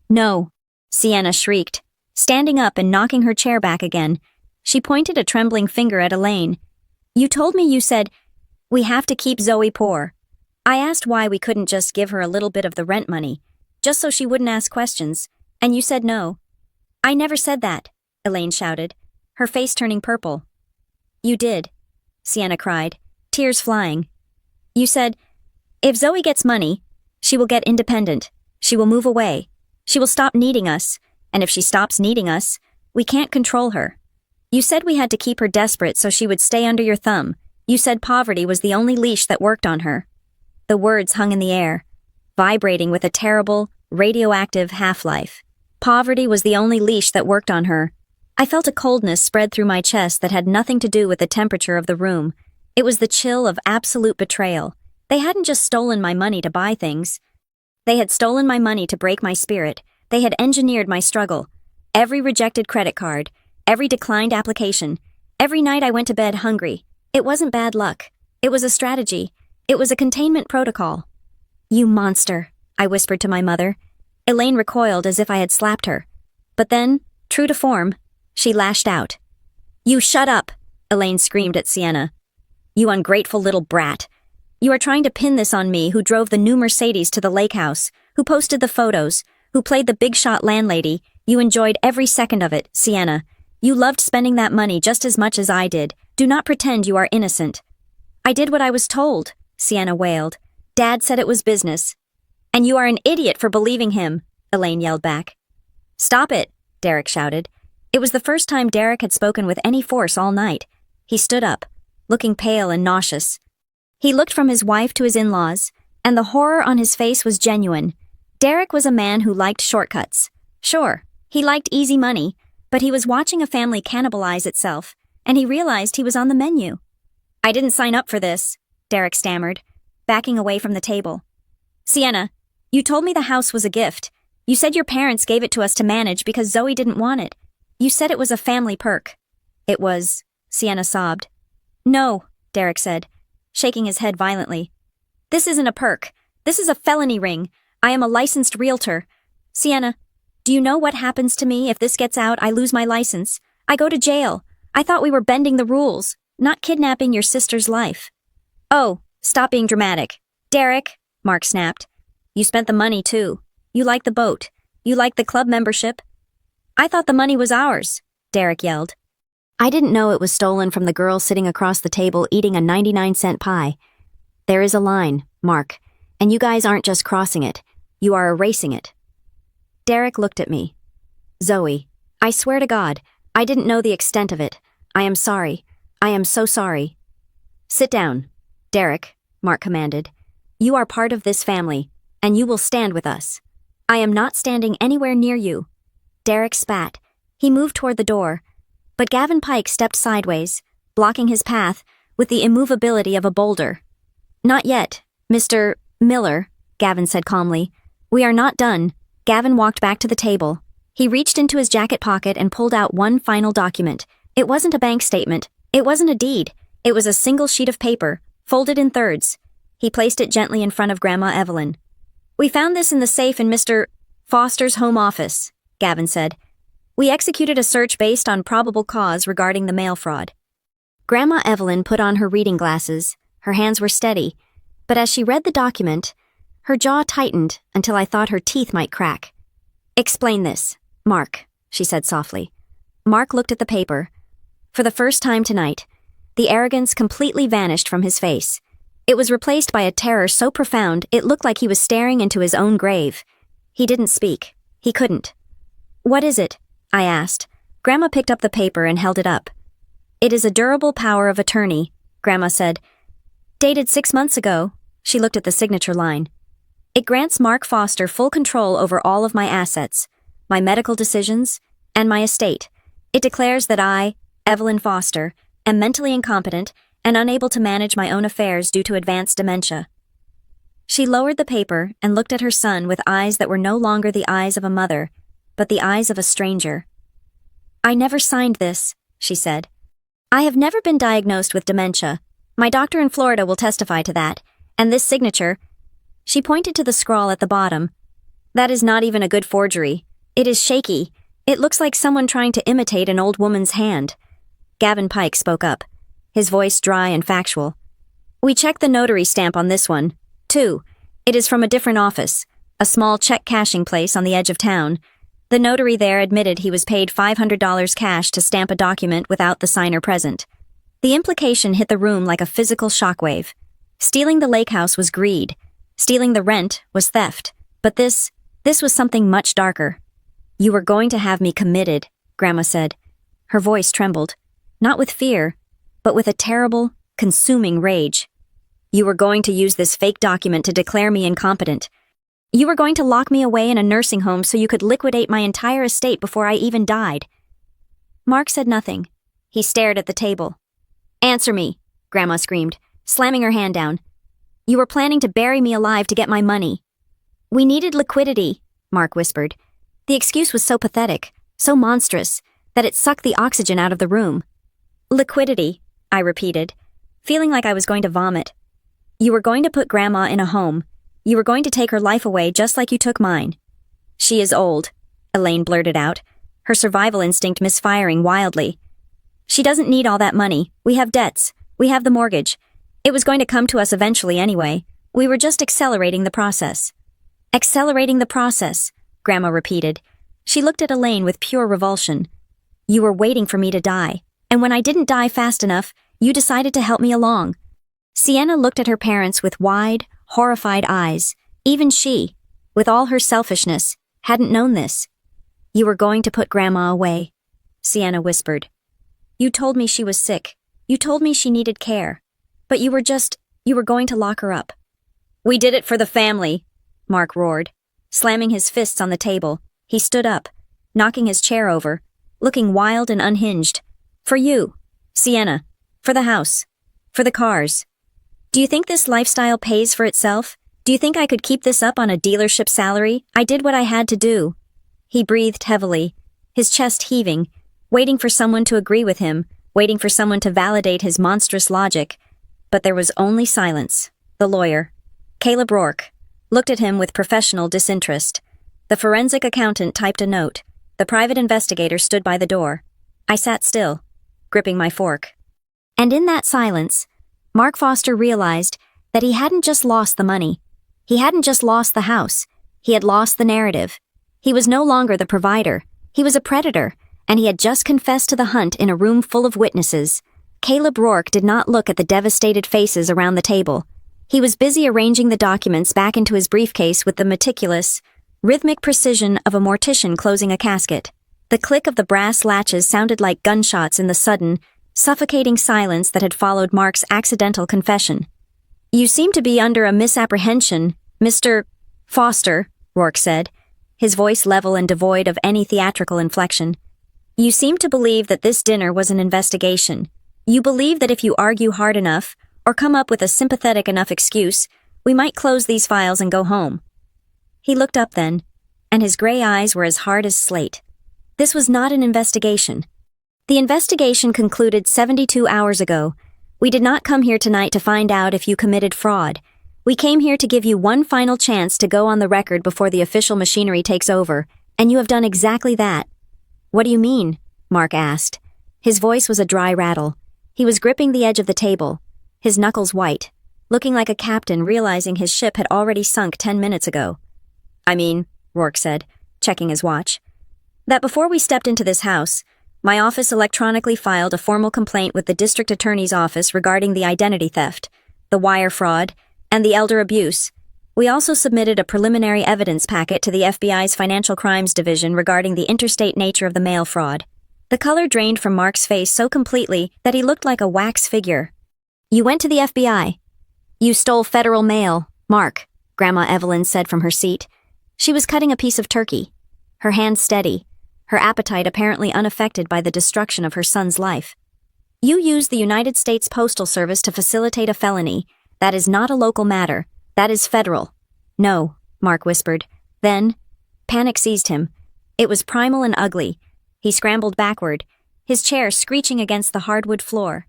"No," Sienna shrieked, standing up and knocking her chair back again. She pointed a trembling finger at Elaine. You told me you said, we have to keep Zoe poor. I asked why we couldn't just give her a little bit of the rent money, just so she wouldn't ask questions, and you said no. I never said that, Elaine shouted, her face turning purple. You did, Sienna cried, tears flying. You said, if Zoe gets money, she will get independent, she will move away, she will stop needing us, and if she stops needing us, we can't control her. You said we had to keep her desperate so she would stay under your thumb. You said poverty was the only leash that worked on her. The words hung in the air, vibrating with a terrible, radioactive half-life. Poverty was the only leash that worked on her. I felt a coldness spread through my chest that had nothing to do with the temperature of the room. It was the chill of absolute betrayal. They hadn't just stolen my money to buy things. They had stolen my money to break my spirit. They had engineered my struggle. Every rejected credit card, every declined application, every night I went to bed hungry. It wasn't bad luck. It was a strategy. It was a containment protocol. You monster, I whispered to my mother. Elaine recoiled as if I had slapped her. But then, true to form, she lashed out. You shut up, Elaine screamed at Sienna. You ungrateful little brat. You are trying to pin this on me, who drove the new Mercedes to the lake house, who posted the photos, who played the big shot landlady. You enjoyed every second of it, Sienna. You loved spending that money just as much as I did. Do not pretend you are innocent. I did what I was told, Sienna wailed. Dad said it was business. And you are an idiot for believing him, Elaine yelled back. Stop it, Derek shouted. It was the first time Derek had spoken with any force all night. He stood up, looking pale and nauseous. He looked from his wife to his in-laws, and the horror on his face was genuine. Derek was a man who liked shortcuts. Sure, he liked easy money, but he was watching a family cannibalize itself, and he realized he was on the menu. I didn't sign up for this, Derek stammered, backing away from the table. Sienna, you told me the house was a gift. You said your parents gave it to us to manage because Zoe didn't want it. You said it was a family perk. It was, Sienna sobbed. No, Derek said, shaking his head violently. This isn't a perk. This is a felony ring. I am a licensed realtor. Sienna, do you know what happens to me if this gets out? I lose my license. I go to jail. I thought we were bending the rules, not kidnapping your sister's life. Oh, stop being dramatic. Derek, Mark snapped. You spent the money too. You like the boat. You like the club membership. I thought the money was ours, Derek yelled. I didn't know it was stolen from the girl sitting across the table eating a 99-cent pie. There is a line, Mark, and you guys aren't just crossing it. You are erasing it. Derek looked at me. Zoe, I swear to God, I didn't know the extent of it. I am sorry. I am so sorry. Sit down, Derek, Mark commanded. You are part of this family, and you will stand with us. I am not standing anywhere near you. Derek spat. He moved toward the door, but Gavin Pike stepped sideways, blocking his path with the immovability of a boulder. Not yet, Mr. Miller, Gavin said calmly. We are not done. Gavin walked back to the table. He reached into his jacket pocket and pulled out one final document. It wasn't a bank statement. It wasn't a deed. It was a single sheet of paper, folded in thirds. He placed it gently in front of Grandma Evelyn. We found this in the safe in Mr. Foster's home office, Gavin said. We executed a search based on probable cause regarding the mail fraud. Grandma Evelyn put on her reading glasses. Her hands were steady, but as she read the document, her jaw tightened until I thought her teeth might crack. Explain this, Mark, she said softly. Mark looked at the paper. For the first time tonight, the arrogance completely vanished from his face. It was replaced by a terror so profound it looked like he was staring into his own grave. He didn't speak. He couldn't. What is it? I asked. Grandma picked up the paper and held it up. It is a durable power of attorney, Grandma said. Dated 6 months ago, she looked at the signature line. It grants Mark Foster full control over all of my assets, my medical decisions, and my estate. It declares that I, Evelyn Foster, am mentally incompetent and unable to manage my own affairs due to advanced dementia. She lowered the paper and looked at her son with eyes that were no longer the eyes of a mother, but the eyes of a stranger. I never signed this, she said. I have never been diagnosed with dementia. My doctor in Florida will testify to that, and this signature, she pointed to the scrawl at the bottom. That is not even a good forgery. It is shaky. It looks like someone trying to imitate an old woman's hand. Gavin Pike spoke up, his voice dry and factual. We checked the notary stamp on this one, too. It is from a different office, a small check cashing place on the edge of town. The notary there admitted he was paid $500 cash to stamp a document without the signer present. The implication hit the room like a physical shockwave. Stealing the lake house was greed. Stealing the rent was theft. But this was something much darker. You were going to have me committed, Grandma said. Her voice trembled, not with fear, but with a terrible, consuming rage. You were going to use this fake document to declare me incompetent. You were going to lock me away in a nursing home so you could liquidate my entire estate before I even died. Mark said nothing. He stared at the table. Answer me, Grandma screamed, slamming her hand down. You were planning to bury me alive to get my money. We needed liquidity, Mark whispered. The excuse was so pathetic, so monstrous, that it sucked the oxygen out of the room. Liquidity, I repeated, feeling like I was going to vomit. You were going to put Grandma in a home. You were going to take her life away just like you took mine. She is old, Elaine blurted out, her survival instinct misfiring wildly. She doesn't need all that money. We have debts. We have the mortgage. It was going to come to us eventually anyway. We were just accelerating the process. Accelerating the process, Grandma repeated. She looked at Elaine with pure revulsion. You were waiting for me to die, and when I didn't die fast enough, you decided to help me along. Sienna looked at her parents with wide, horrified eyes. Even she, with all her selfishness, hadn't known this. You were going to put Grandma away, Sienna whispered. You told me she was sick. You told me she needed care. But you were going to lock her up. We did it for the family, Mark roared. Slamming his fists on the table, he stood up, knocking his chair over, looking wild and unhinged. For you, Sienna. For the house. For the cars. Do you think this lifestyle pays for itself? Do you think I could keep this up on a dealership salary? I did what I had to do. He breathed heavily, his chest heaving, waiting for someone to agree with him, waiting for someone to validate his monstrous logic. But there was only silence. The lawyer, Caleb Rourke, looked at him with professional disinterest. The forensic accountant typed a note. The private investigator stood by the door. I sat still, gripping my fork. And in that silence, Mark Foster realized that he hadn't just lost the money. He hadn't just lost the house. He had lost the narrative. He was no longer the provider. He was a predator, and he had just confessed to the hunt in a room full of witnesses. Caleb Rourke did not look at the devastated faces around the table. He was busy arranging the documents back into his briefcase with the meticulous, rhythmic precision of a mortician closing a casket. The click of the brass latches sounded like gunshots in the sudden, suffocating silence that had followed Mark's accidental confession. You seem to be under a misapprehension, Mr. Foster, Rourke said, his voice level and devoid of any theatrical inflection. You seem to believe that this dinner was an investigation. You believe that if you argue hard enough, or come up with a sympathetic enough excuse, we might close these files and go home. He looked up then, and his gray eyes were as hard as slate. This was not an investigation. The investigation concluded 72 hours ago. We did not come here tonight to find out if you committed fraud. We came here to give you one final chance to go on the record before the official machinery takes over, and you have done exactly that. What do you mean? Mark asked. His voice was a dry rattle. He was gripping the edge of the table, his knuckles white, looking like a captain realizing his ship had already sunk 10 minutes ago. I mean, Rourke said, checking his watch, that before we stepped into this house, my office electronically filed a formal complaint with the district attorney's office regarding the identity theft, the wire fraud, and the elder abuse. We also submitted a preliminary evidence packet to the FBI's Financial Crimes Division regarding the interstate nature of the mail fraud. The color drained from Mark's face so completely that he looked like a wax figure. You went to the FBI. You stole federal mail, Mark, Grandma Evelyn said from her seat. She was cutting a piece of turkey, her hand steady, her appetite apparently unaffected by the destruction of her son's life. You used the United States Postal Service to facilitate a felony. That is not a local matter. That is federal. No, Mark whispered. Then, panic seized him. It was primal and ugly. He scrambled backward, his chair screeching against the hardwood floor.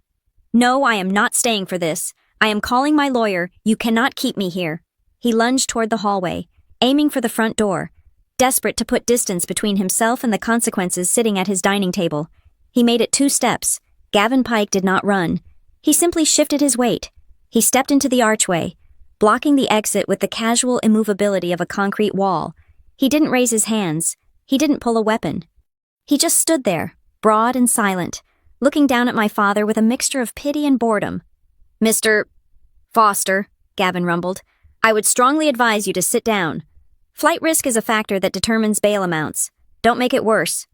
No, I am not staying for this. I am calling my lawyer. You cannot keep me here. He lunged toward the hallway, aiming for the front door. desperate to put distance between himself and the consequences sitting at his dining table. He made it 2 steps. Gavin Pike did not run. He simply shifted his weight. He stepped into the archway, blocking the exit with the casual immovability of a concrete wall. He didn't raise his hands. He didn't pull a weapon. He just stood there, broad and silent, looking down at my father with a mixture of pity and boredom. "Mr. Foster," Gavin rumbled, "I would strongly advise you to sit down. Flight risk is a factor that determines bail amounts. Don't make it worse."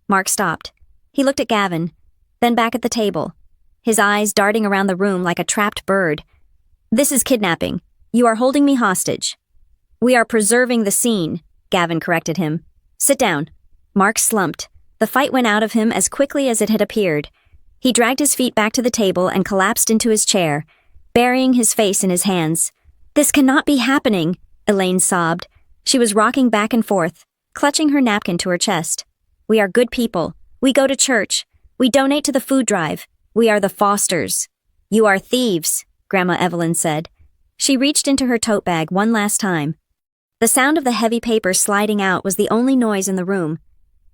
Mark stopped. He looked at Gavin, then back at the table, his eyes darting around the room like a trapped bird. "This is kidnapping. You are holding me hostage." "We are preserving the scene," Gavin corrected him. "Sit down." Mark slumped. The fight went out of him as quickly as it had appeared. He dragged his feet back to the table and collapsed into his chair, burying his face in his hands. "This cannot be happening," Elaine sobbed. She was rocking back and forth, clutching her napkin to her chest. "We are good people. We go to church. We donate to the food drive. We are the Fosters." "You are thieves," Grandma Evelyn said. She reached into her tote bag one last time. The sound of the heavy paper sliding out was the only noise in the room.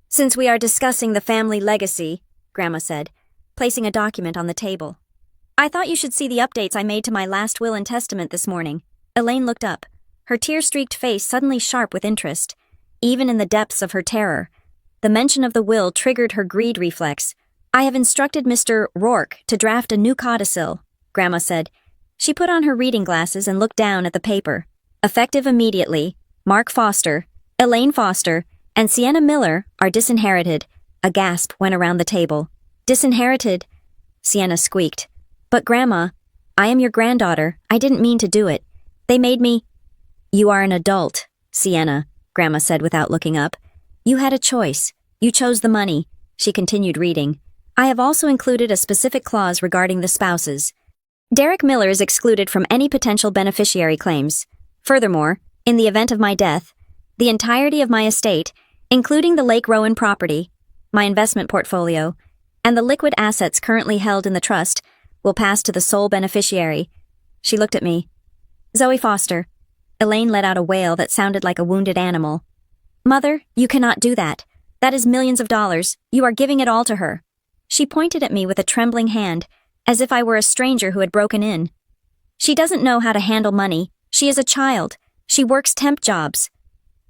"Since we are discussing the family legacy," Grandma said, placing a document on the table, "I thought you should see the updates I made to my last will and testament this morning." Elaine looked up, her tear-streaked face suddenly sharp with interest, even in the depths of her terror. The mention of the will triggered her greed reflex. "I have instructed Mr. Rourke to draft a new codicil," Grandma said. She put on her reading glasses and looked down at the paper. "Effective immediately, Mark Foster, Elaine Foster, and Sienna Miller are disinherited." A gasp went around the table. "Disinherited?" Sienna squeaked. "But Grandma, I am your granddaughter. I didn't mean to do it. They made me—" "You are an adult, Sienna," Grandma said without looking up. "You had a choice. You chose the money." She continued reading. "I have also included a specific clause regarding the spouses. Derek Miller is excluded from any potential beneficiary claims. Furthermore, in the event of my death, the entirety of my estate, including the Lake Rowan property, my investment portfolio, and the liquid assets currently held in the trust, will pass to the sole beneficiary." She looked at me. "Zoe Foster." Elaine let out a wail that sounded like a wounded animal. "Mother, you cannot do that. That is millions of dollars. You are giving it all to her." She pointed at me with a trembling hand, as if I were a stranger who had broken in. "She doesn't know how to handle money. She is a child. She works temp jobs."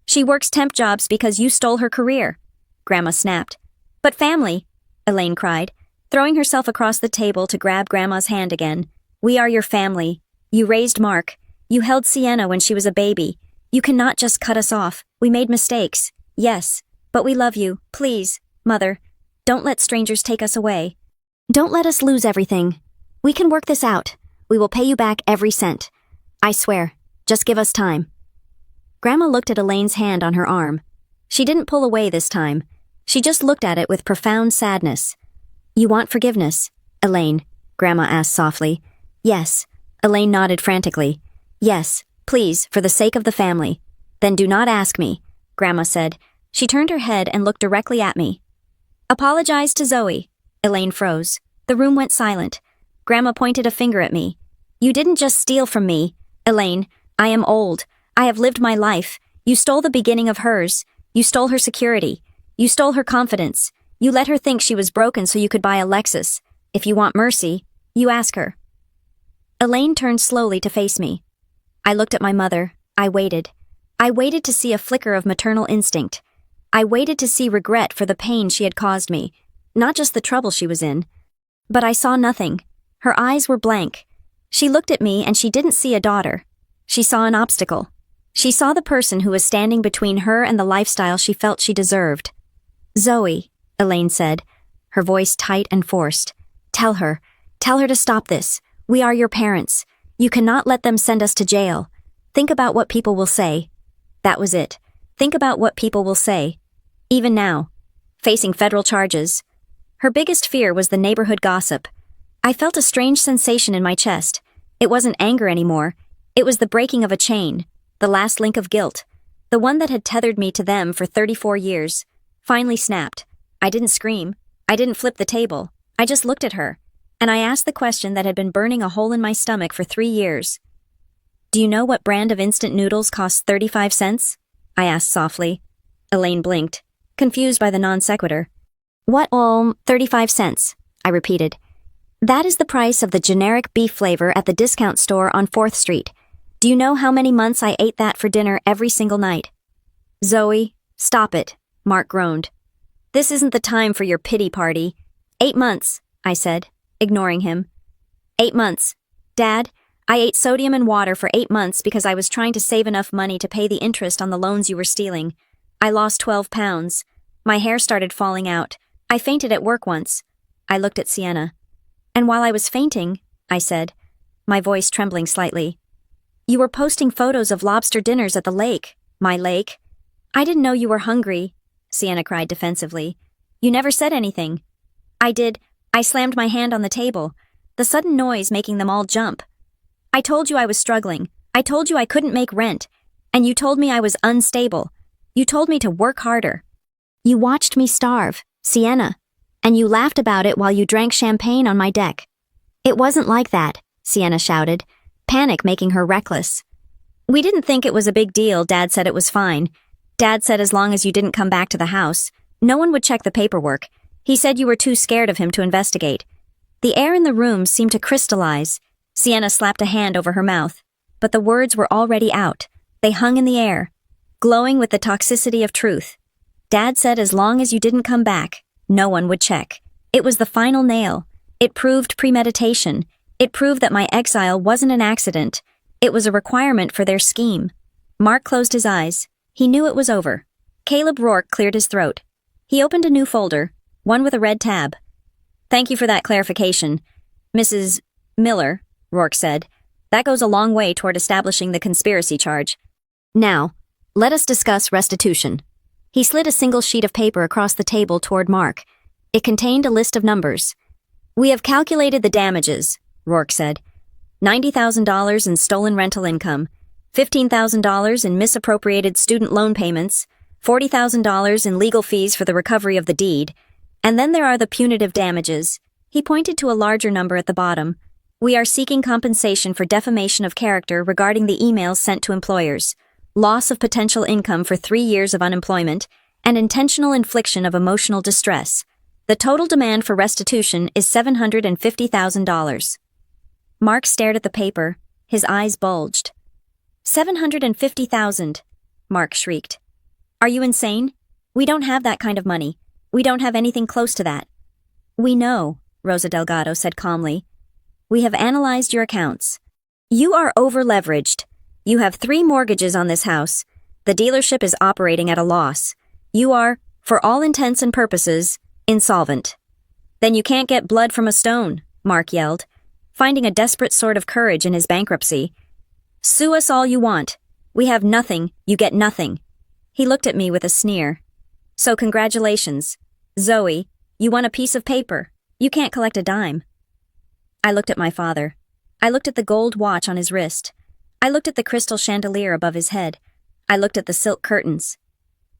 "She works temp jobs because you stole her career," Grandma snapped. "But family," Elaine cried, throwing herself across the table to grab Grandma's hand again. "We are your family. You raised Mark. You held Sienna when she was a baby. You cannot just cut us off. We made mistakes. Yes, but we love you. Please, Mother, don't let strangers take us away. Don't let us lose everything. We can work this out. We will pay you back every cent. I swear. Just give us time." Grandma looked at Elaine's hand on her arm. She didn't pull away this time. She just looked at it with profound sadness. "You want forgiveness, Elaine?" Grandma asked softly. "Yes." Elaine nodded frantically. "Yes, please, for the sake of the family." "Then do not ask me," Grandma said. She turned her head and looked directly at me. "Apologize to Zoe." Elaine froze. The room went silent. Grandma pointed a finger at me. "You didn't just steal from me, Elaine. I am old. I have lived my life. You stole the beginning of hers. You stole her security. You stole her confidence. You let her think she was broken so you could buy a Lexus. If you want mercy, you ask her." Elaine turned slowly to face me. I looked at my mother. I waited. I waited to see a flicker of maternal instinct. I waited to see regret for the pain she had caused me, not just the trouble she was in. But I saw nothing. Her eyes were blank. She looked at me and she didn't see a daughter. She saw an obstacle. She saw the person who was standing between her and the lifestyle she felt she deserved. "Zoe," Elaine said, her voice tight and forced. Tell her to stop this. We are your parents. You cannot let them send us to jail. Think about what people will say." That was it. Think about what people will say. Even now, facing federal charges. Her biggest fear was the neighborhood gossip. I felt a strange sensation in my chest. It wasn't anger anymore. It was the breaking of a chain, the last link of guilt, the one that had tethered me to them for 34 years, finally snapped. I didn't scream. I didn't flip the table. I just looked at her, and I asked the question that had been burning a hole in my stomach for 3 years. "Do you know what brand of instant noodles costs 35 cents? I asked softly. Elaine blinked, confused by the non sequitur. What? 35 cents, I repeated. That is the price of the generic beef flavor at the discount store on 4th Street. Do you know how many months I ate that for dinner every single night? Zoe, stop it, Mark groaned. This isn't the time for your pity party. 8 months, I said, ignoring him. 8 months. Dad, I ate sodium and water for 8 months because I was trying to save enough money to pay the interest on the loans you were stealing. I lost 12 pounds. My hair started falling out. I fainted at work once. I looked at Sienna. And while I was fainting, I said, my voice trembling slightly, you were posting photos of lobster dinners at the lake, my lake. I didn't know you were hungry, Sienna cried defensively. You never said anything. I did. I slammed my hand on the table, the sudden noise making them all jump. I told you I was struggling. I told you I couldn't make rent. And you told me I was unstable. You told me to work harder. You watched me starve, Sienna. And you laughed about it while you drank champagne on my deck. It wasn't like that, Sienna shouted, panic making her reckless. We didn't think it was a big deal. Dad said it was fine. Dad said as long as you didn't come back to the house, no one would check the paperwork. He said you were too scared of him to investigate. The air in the room seemed to crystallize. Sienna slapped a hand over her mouth, but the words were already out. They hung in the air, glowing with the toxicity of truth. Dad said as long as you didn't come back, no one would check. It was the final nail. It proved premeditation. It proved that my exile wasn't an accident. It was a requirement for their scheme. Mark closed his eyes. He knew it was over. Caleb Rourke cleared his throat. He opened a new folder, one with a red tab. Thank you for that clarification, Mrs. Miller, Rourke said. That goes a long way toward establishing the conspiracy charge. Now, let us discuss restitution. He slid a single sheet of paper across the table toward Mark. It contained a list of numbers. We have calculated the damages, Rourke said. $90,000 in stolen rental income, $15,000 in misappropriated student loan payments, $40,000 in legal fees for the recovery of the deed, and then there are the punitive damages. He pointed to a larger number at the bottom. We are seeking compensation for defamation of character regarding the emails sent to employers, loss of potential income for 3 years of unemployment, and intentional infliction of emotional distress. The total demand for restitution is $750,000. Mark stared at the paper. His eyes bulged. $750,000, Mark shrieked. Are you insane? We don't have that kind of money. We don't have anything close to that. We know, Rosa Delgado said calmly. We have analyzed your accounts. You are over-leveraged. You have 3 mortgages on this house. The dealership is operating at a loss. You are, for all intents and purposes, insolvent. Then you can't get blood from a stone, Mark yelled, finding a desperate sort of courage in his bankruptcy. Sue us all you want. We have nothing, you get nothing. He looked at me with a sneer. So congratulations. Zoe, you won a piece of paper. You can't collect a dime. I looked at my father. I looked at the gold watch on his wrist. I looked at the crystal chandelier above his head. I looked at the silk curtains.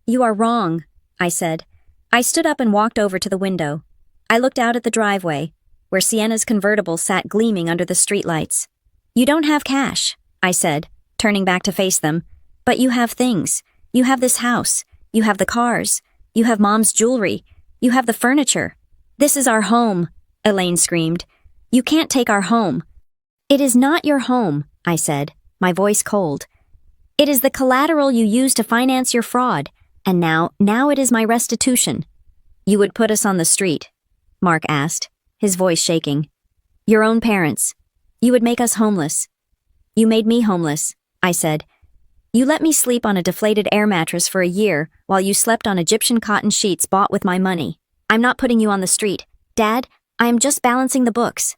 You are wrong, I said. I stood up and walked over to the window. I looked out at the driveway, where Sienna's convertible sat gleaming under the streetlights. You don't have cash, I said, turning back to face them. But you have things. You have this house. You have the cars. You have Mom's jewelry. You have the furniture. This is our home, Elaine screamed. You can't take our home. It is not your home, I said, my voice cold. It is the collateral you used to finance your fraud, and now it is my restitution. You would put us on the street, Mark asked, his voice shaking. Your own parents. You would make us homeless. You made me homeless, I said. You let me sleep on a deflated air mattress for a year while you slept on Egyptian cotton sheets bought with my money. I'm not putting you on the street. Dad, I am just balancing the books.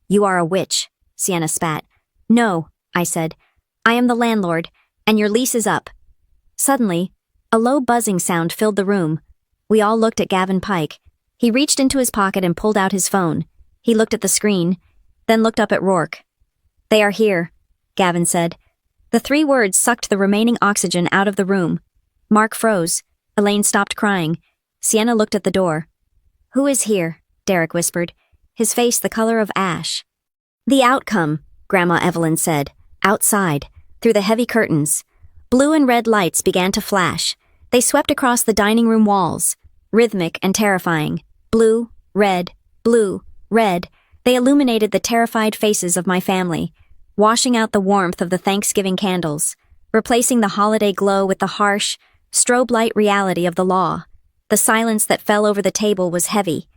You are a witch, Sienna spat. No, I said. I am the landlord, and your lease is up. Suddenly, a low buzzing sound filled the room. We all looked at Gavin Pike. He reached into his pocket and pulled out his phone. He looked at the screen, then looked up at Rourke. They are here, Gavin said. The 3 words sucked the remaining oxygen out of the room. Mark froze. Elaine stopped crying. Sienna looked at the door. Who is here? Derek whispered, his face the color of ash. The outcome, Grandma Evelyn said, outside, through the heavy curtains. Blue and red lights began to flash. They swept across the dining room walls, rhythmic and terrifying. Blue, red, blue, red. They illuminated the terrified faces of my family, washing out the warmth of the Thanksgiving candles, replacing the holiday glow with the harsh, strobe light reality of the law. The silence that fell over the table was heavy.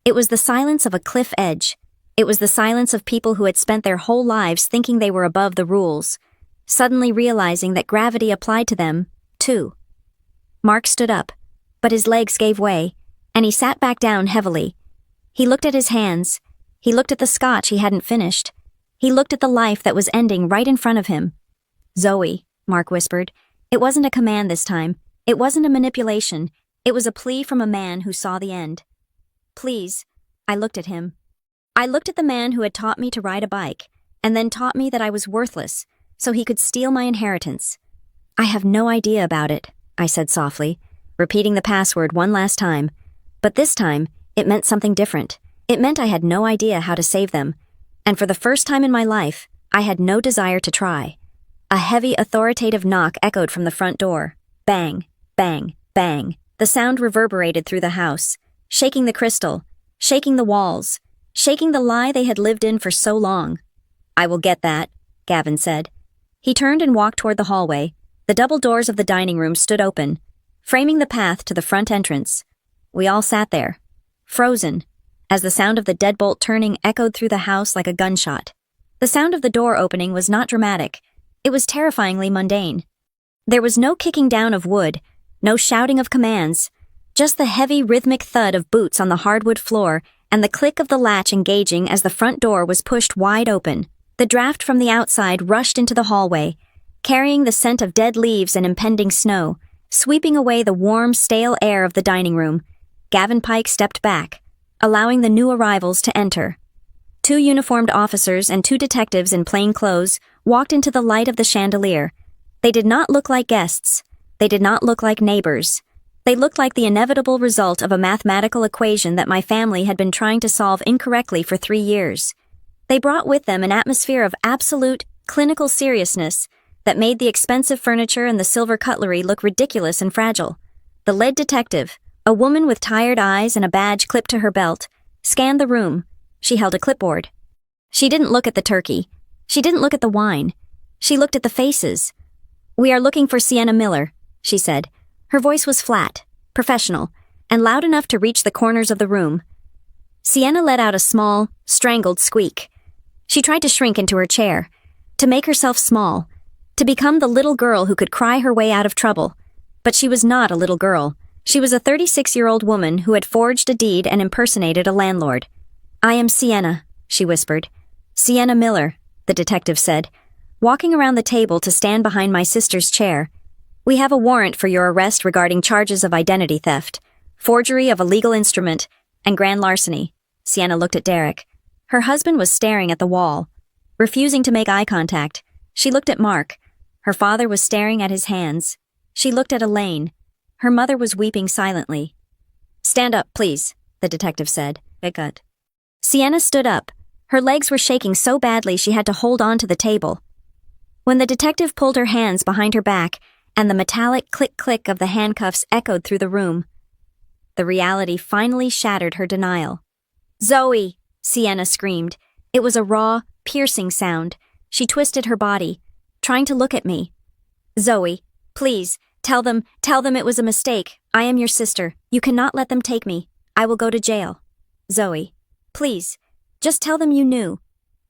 It was the silence of a cliff edge. It was the silence of people who had spent their whole lives thinking they were above the rules, suddenly realizing that gravity applied to them, too. Mark stood up, but his legs gave way, and he sat back down heavily. He looked at his hands. He looked at the scotch he hadn't finished. He looked at the life that was ending right in front of him. "Zoe," Mark whispered. It wasn't a command this time. It wasn't a manipulation. It was a plea from a man who saw the end. "Please." I looked at him. I looked at the man who had taught me to ride a bike, and then taught me that I was worthless, so he could steal my inheritance. "I have no idea about it," I said softly, repeating the password one last time. But this time, it meant something different. It meant I had no idea how to save them, and for the first time in my life, I had no desire to try. A heavy, authoritative knock echoed from the front door. Bang, bang, bang. The sound reverberated through the house, shaking the crystal, shaking the walls, shaking the lie they had lived in for so long. "I will get that," Gavin said. He turned and walked toward the hallway. The double doors of the dining room stood open, framing the path to the front entrance. We all sat there, frozen, as the sound of the deadbolt turning echoed through the house like a gunshot. The sound of the door opening was not dramatic. It was terrifyingly mundane. There was no kicking down of wood, no shouting of commands, just the heavy rhythmic thud of boots on the hardwood floor and the click of the latch engaging as the front door was pushed wide open. The draft from the outside rushed into the hallway, carrying the scent of dead leaves and impending snow, sweeping away the warm, stale air of the dining room. Gavin Pike stepped back, allowing the new arrivals to enter. 2 uniformed officers and 2 detectives in plain clothes walked into the light of the chandelier. They did not look like guests. They did not look like neighbors. They looked like the inevitable result of a mathematical equation that my family had been trying to solve incorrectly for 3 years. They brought with them an atmosphere of absolute, clinical seriousness that made the expensive furniture and the silver cutlery look ridiculous and fragile. The lead detective, a woman with tired eyes and a badge clipped to her belt, scanned the room. She held a clipboard. She didn't look at the turkey. She didn't look at the wine. She looked at the faces. "We are looking for Sienna Miller," she said. Her voice was flat, professional, and loud enough to reach the corners of the room. Sienna let out a small, strangled squeak. She tried to shrink into her chair, to make herself small, to become the little girl who could cry her way out of trouble. But she was not a little girl. She was a 36-year-old woman who had forged a deed and impersonated a landlord. "I am Sienna," she whispered. "Sienna Miller," the detective said, walking around the table to stand behind my sister's chair. "We have a warrant for your arrest regarding charges of identity theft, forgery of a legal instrument, and grand larceny." Sienna looked at Derek. Her husband was staring at the wall. Refusing to make eye contact, she looked at Mark. Her father was staring at his hands. She looked at Elaine. Her mother was weeping silently. "Stand up, please," the detective said. "Good." Sienna stood up. Her legs were shaking so badly she had to hold on to the table. When the detective pulled her hands behind her back and the metallic click-click of the handcuffs echoed through the room, the reality finally shattered her denial. "Zoe!" Sienna screamed. It was a raw, piercing sound. She twisted her body, trying to look at me. "Zoe, please, tell them it was a mistake. I am your sister. You cannot let them take me. I will go to jail. Zoe, please, just tell them you knew."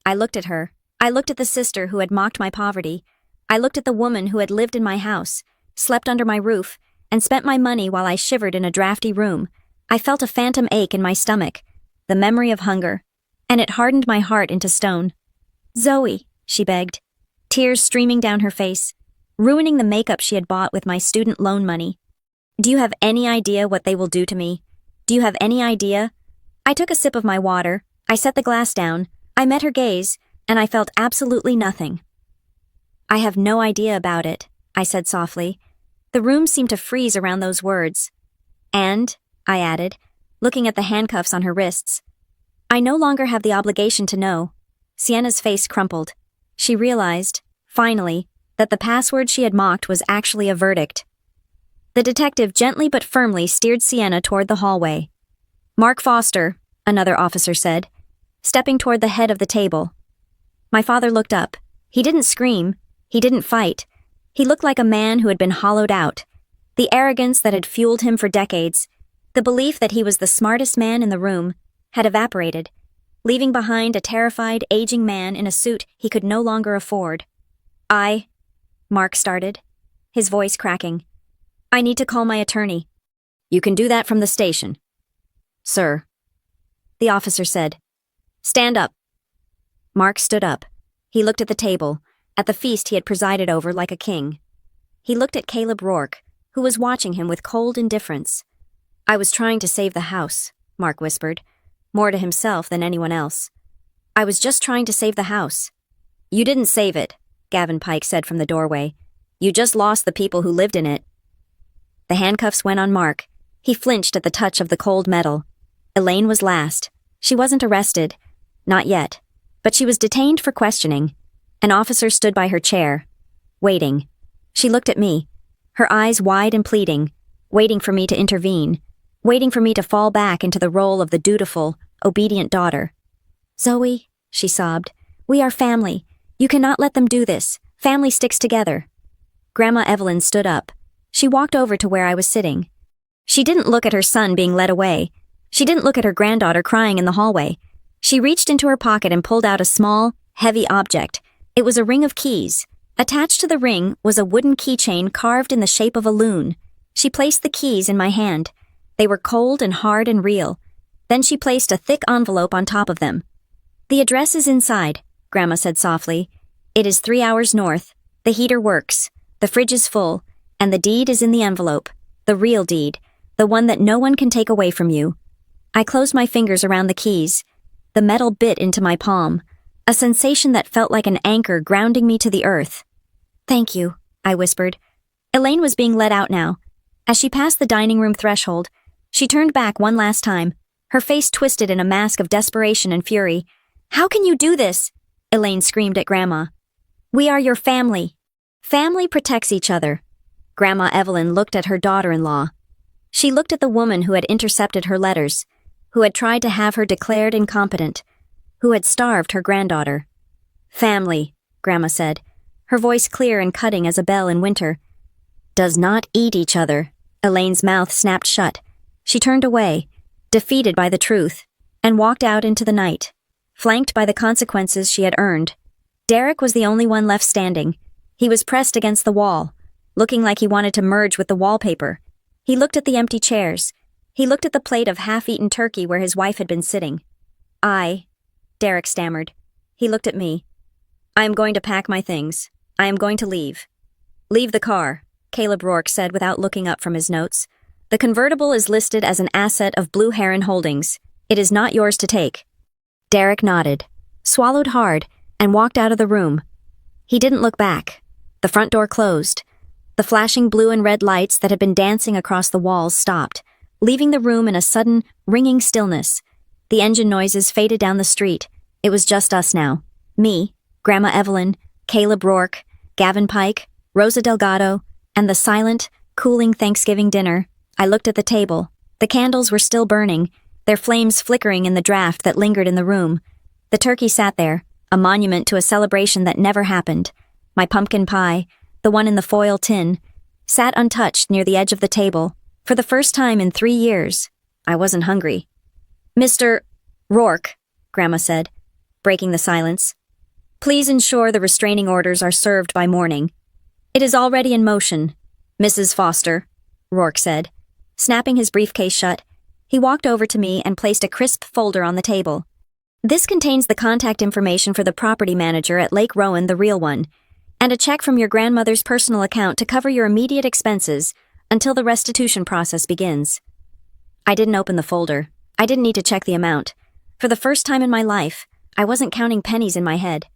I looked at her. I looked at the sister who had mocked my poverty. I looked at the woman who had lived in my house, slept under my roof, and spent my money while I shivered in a drafty room. I felt a phantom ache in my stomach, the memory of hunger, and it hardened my heart into stone. "Zoe," she begged, tears streaming down her face, ruining the makeup she had bought with my student loan money. "Do you have any idea what they will do to me? Do you have any idea?" I took a sip of my water. I set the glass down. I met her gaze, and I felt absolutely nothing. "I have no idea about it," I said softly. The room seemed to freeze around those words. "And," I added, looking at the handcuffs on her wrists, "I no longer have the obligation to know." Sienna's face crumpled. She realized, finally, that the password she had mocked was actually a verdict. The detective gently but firmly steered Sienna toward the hallway. "Mark Foster," another officer said, stepping toward the head of the table. My father looked up. He didn't scream. He didn't fight. He looked like a man who had been hollowed out. The arrogance that had fueled him for decades, the belief that he was the smartest man in the room, had evaporated, leaving behind a terrified, aging man in a suit he could no longer afford. Mark started, his voice cracking. "I need to call my attorney." "You can do that from the station." "Sir," the officer said. "Stand up." Mark stood up. He looked at the table, at the feast he had presided over like a king. He looked at Caleb Rourke, who was watching him with cold indifference. "I was trying to save the house," Mark whispered, more to himself than anyone else. "I was just trying to save the house." "You didn't save it," Gavin Pike said from the doorway. "You just lost the people who lived in it." The handcuffs went on Mark. He flinched at the touch of the cold metal. Elaine was last. She wasn't arrested. Not yet. But she was detained for questioning. An officer stood by her chair, waiting. She looked at me, her eyes wide and pleading, waiting for me to intervene, waiting for me to fall back into the role of the dutiful, obedient daughter. "Zoe," she sobbed, "we are family. You cannot let them do this. Family sticks together." Grandma Evelyn stood up. She walked over to where I was sitting. She didn't look at her son being led away. She didn't look at her granddaughter crying in the hallway. She reached into her pocket and pulled out a small, heavy object. It was a ring of keys. Attached to the ring was a wooden keychain carved in the shape of a loon. She placed the keys in my hand. They were cold and hard and real. Then she placed a thick envelope on top of them. "The address is inside," Grandma said softly. "It is 3 hours north. The heater works. The fridge is full. And the deed is in the envelope. The real deed. The one that no one can take away from you." I closed my fingers around the keys. The metal bit into my palm, a sensation that felt like an anchor grounding me to the earth. "Thank you," I whispered. Elaine was being let out now. As she passed the dining room threshold, she turned back one last time, her face twisted in a mask of desperation and fury. "How can you do this?" Elaine screamed at Grandma. "We are your family. Family protects each other." Grandma Evelyn looked at her daughter-in-law. She looked at the woman who had intercepted her letters, who had tried to have her declared incompetent, who had starved her granddaughter. "Family," Grandma said, her voice clear and cutting as a bell in winter. "Does not eat each other." Elaine's mouth snapped shut. She turned away, defeated by the truth, and walked out into the night, flanked by the consequences she had earned. Derek was the only one left standing. He was pressed against the wall, looking like he wanted to merge with the wallpaper. He looked at the empty chairs. He looked at the plate of half-eaten turkey where his wife had been sitting. Derek stammered. He looked at me. "I am going to pack my things. I am going to leave." "Leave the car," Caleb Rourke said without looking up from his notes. "The convertible is listed as an asset of Blue Heron Holdings. It is not yours to take." Derek nodded, swallowed hard, and walked out of the room. He didn't look back. The front door closed. The flashing blue and red lights that had been dancing across the walls stopped, leaving the room in a sudden, ringing stillness. The engine noises faded down the street. It was just us now. Me, Grandma Evelyn, Caleb Rourke, Gavin Pike, Rosa Delgado, and the silent, cooling Thanksgiving dinner. I looked at the table. The candles were still burning, their flames flickering in the draft that lingered in the room. The turkey sat there, a monument to a celebration that never happened. My pumpkin pie, the one in the foil tin, sat untouched near the edge of the table. For the first time in 3 years, I wasn't hungry. "Mr. Rourke," Grandma said, breaking the silence, "please ensure the restraining orders are served by morning." "It is already in motion, Mrs. Foster," Rourke said. Snapping his briefcase shut, he walked over to me and placed a crisp folder on the table. "This contains the contact information for the property manager at Lake Rowan, the real one, and a check from your grandmother's personal account to cover your immediate expenses until the restitution process begins." I didn't open the folder. I didn't need to check the amount. For the first time in my life, I wasn't counting pennies in my head.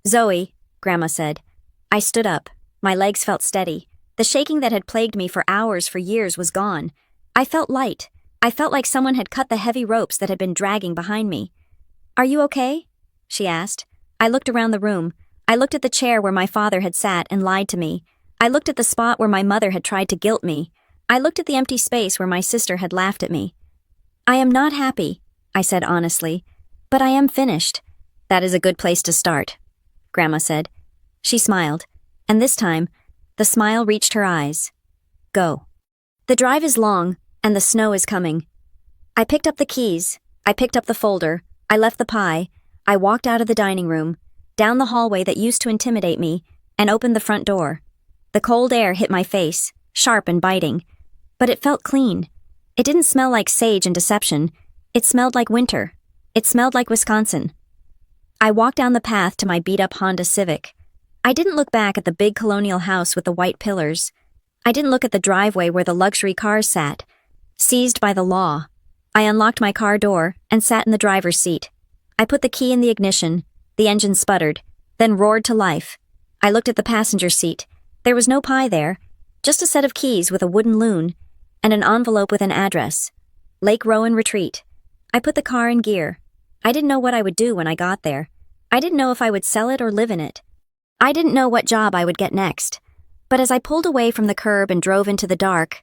"Zoe," Grandma said. I stood up. My legs felt steady. The shaking that had plagued me for hours for years was gone. I felt light. I felt like someone had cut the heavy ropes that had been dragging behind me. "Are you okay?" she asked. I looked around the room. I looked at the chair where my father had sat and lied to me. I looked at the spot where my mother had tried to guilt me. I looked at the empty space where my sister had laughed at me. I am not happy, I said honestly, but I am finished. That is a good place to start, Grandma said. She smiled, and this time, the smile reached her eyes. Go. The drive is long, and the snow is coming. I picked up the keys, I picked up the folder, I left the pie, I walked out of the dining room, down the hallway that used to intimidate me, and opened the front door. The cold air hit my face, sharp and biting, but it felt clean. It didn't smell like sage and deception. It smelled like winter. It smelled like Wisconsin. I walked down the path to my beat-up Honda Civic. I didn't look back at the big colonial house with the white pillars. I didn't look at the driveway where the luxury cars sat, seized by the law. I unlocked my car door and sat in the driver's seat. I put the key in the ignition. The engine sputtered, then roared to life. I looked at the passenger seat. There was no pie there, just a set of keys with a wooden loon and an envelope with an address. Lake Rowan Retreat. I put the car in gear. I didn't know what I would do when I got there. I didn't know if I would sell it or live in it. I didn't know what job I would get next. But as I pulled away from the curb and drove into the dark,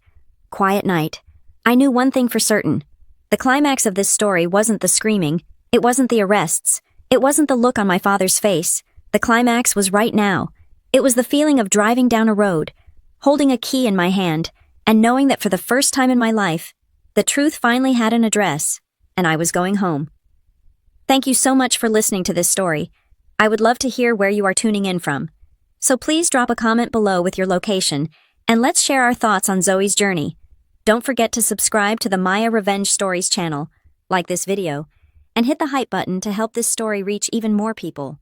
quiet night, I knew one thing for certain. The climax of this story wasn't the screaming, it wasn't the arrests, it wasn't the look on my father's face. The climax was right now. It was the feeling of driving down a road, holding a key in my hand, and knowing that for the first time in my life, the truth finally had an address, and I was going home. Thank you so much for listening to this story. I would love to hear where you are tuning in from. So please drop a comment below with your location, and let's share our thoughts on Zoe's journey. Don't forget to subscribe to the Maya Revenge Stories channel, like this video, and hit the hype button to help this story reach even more people.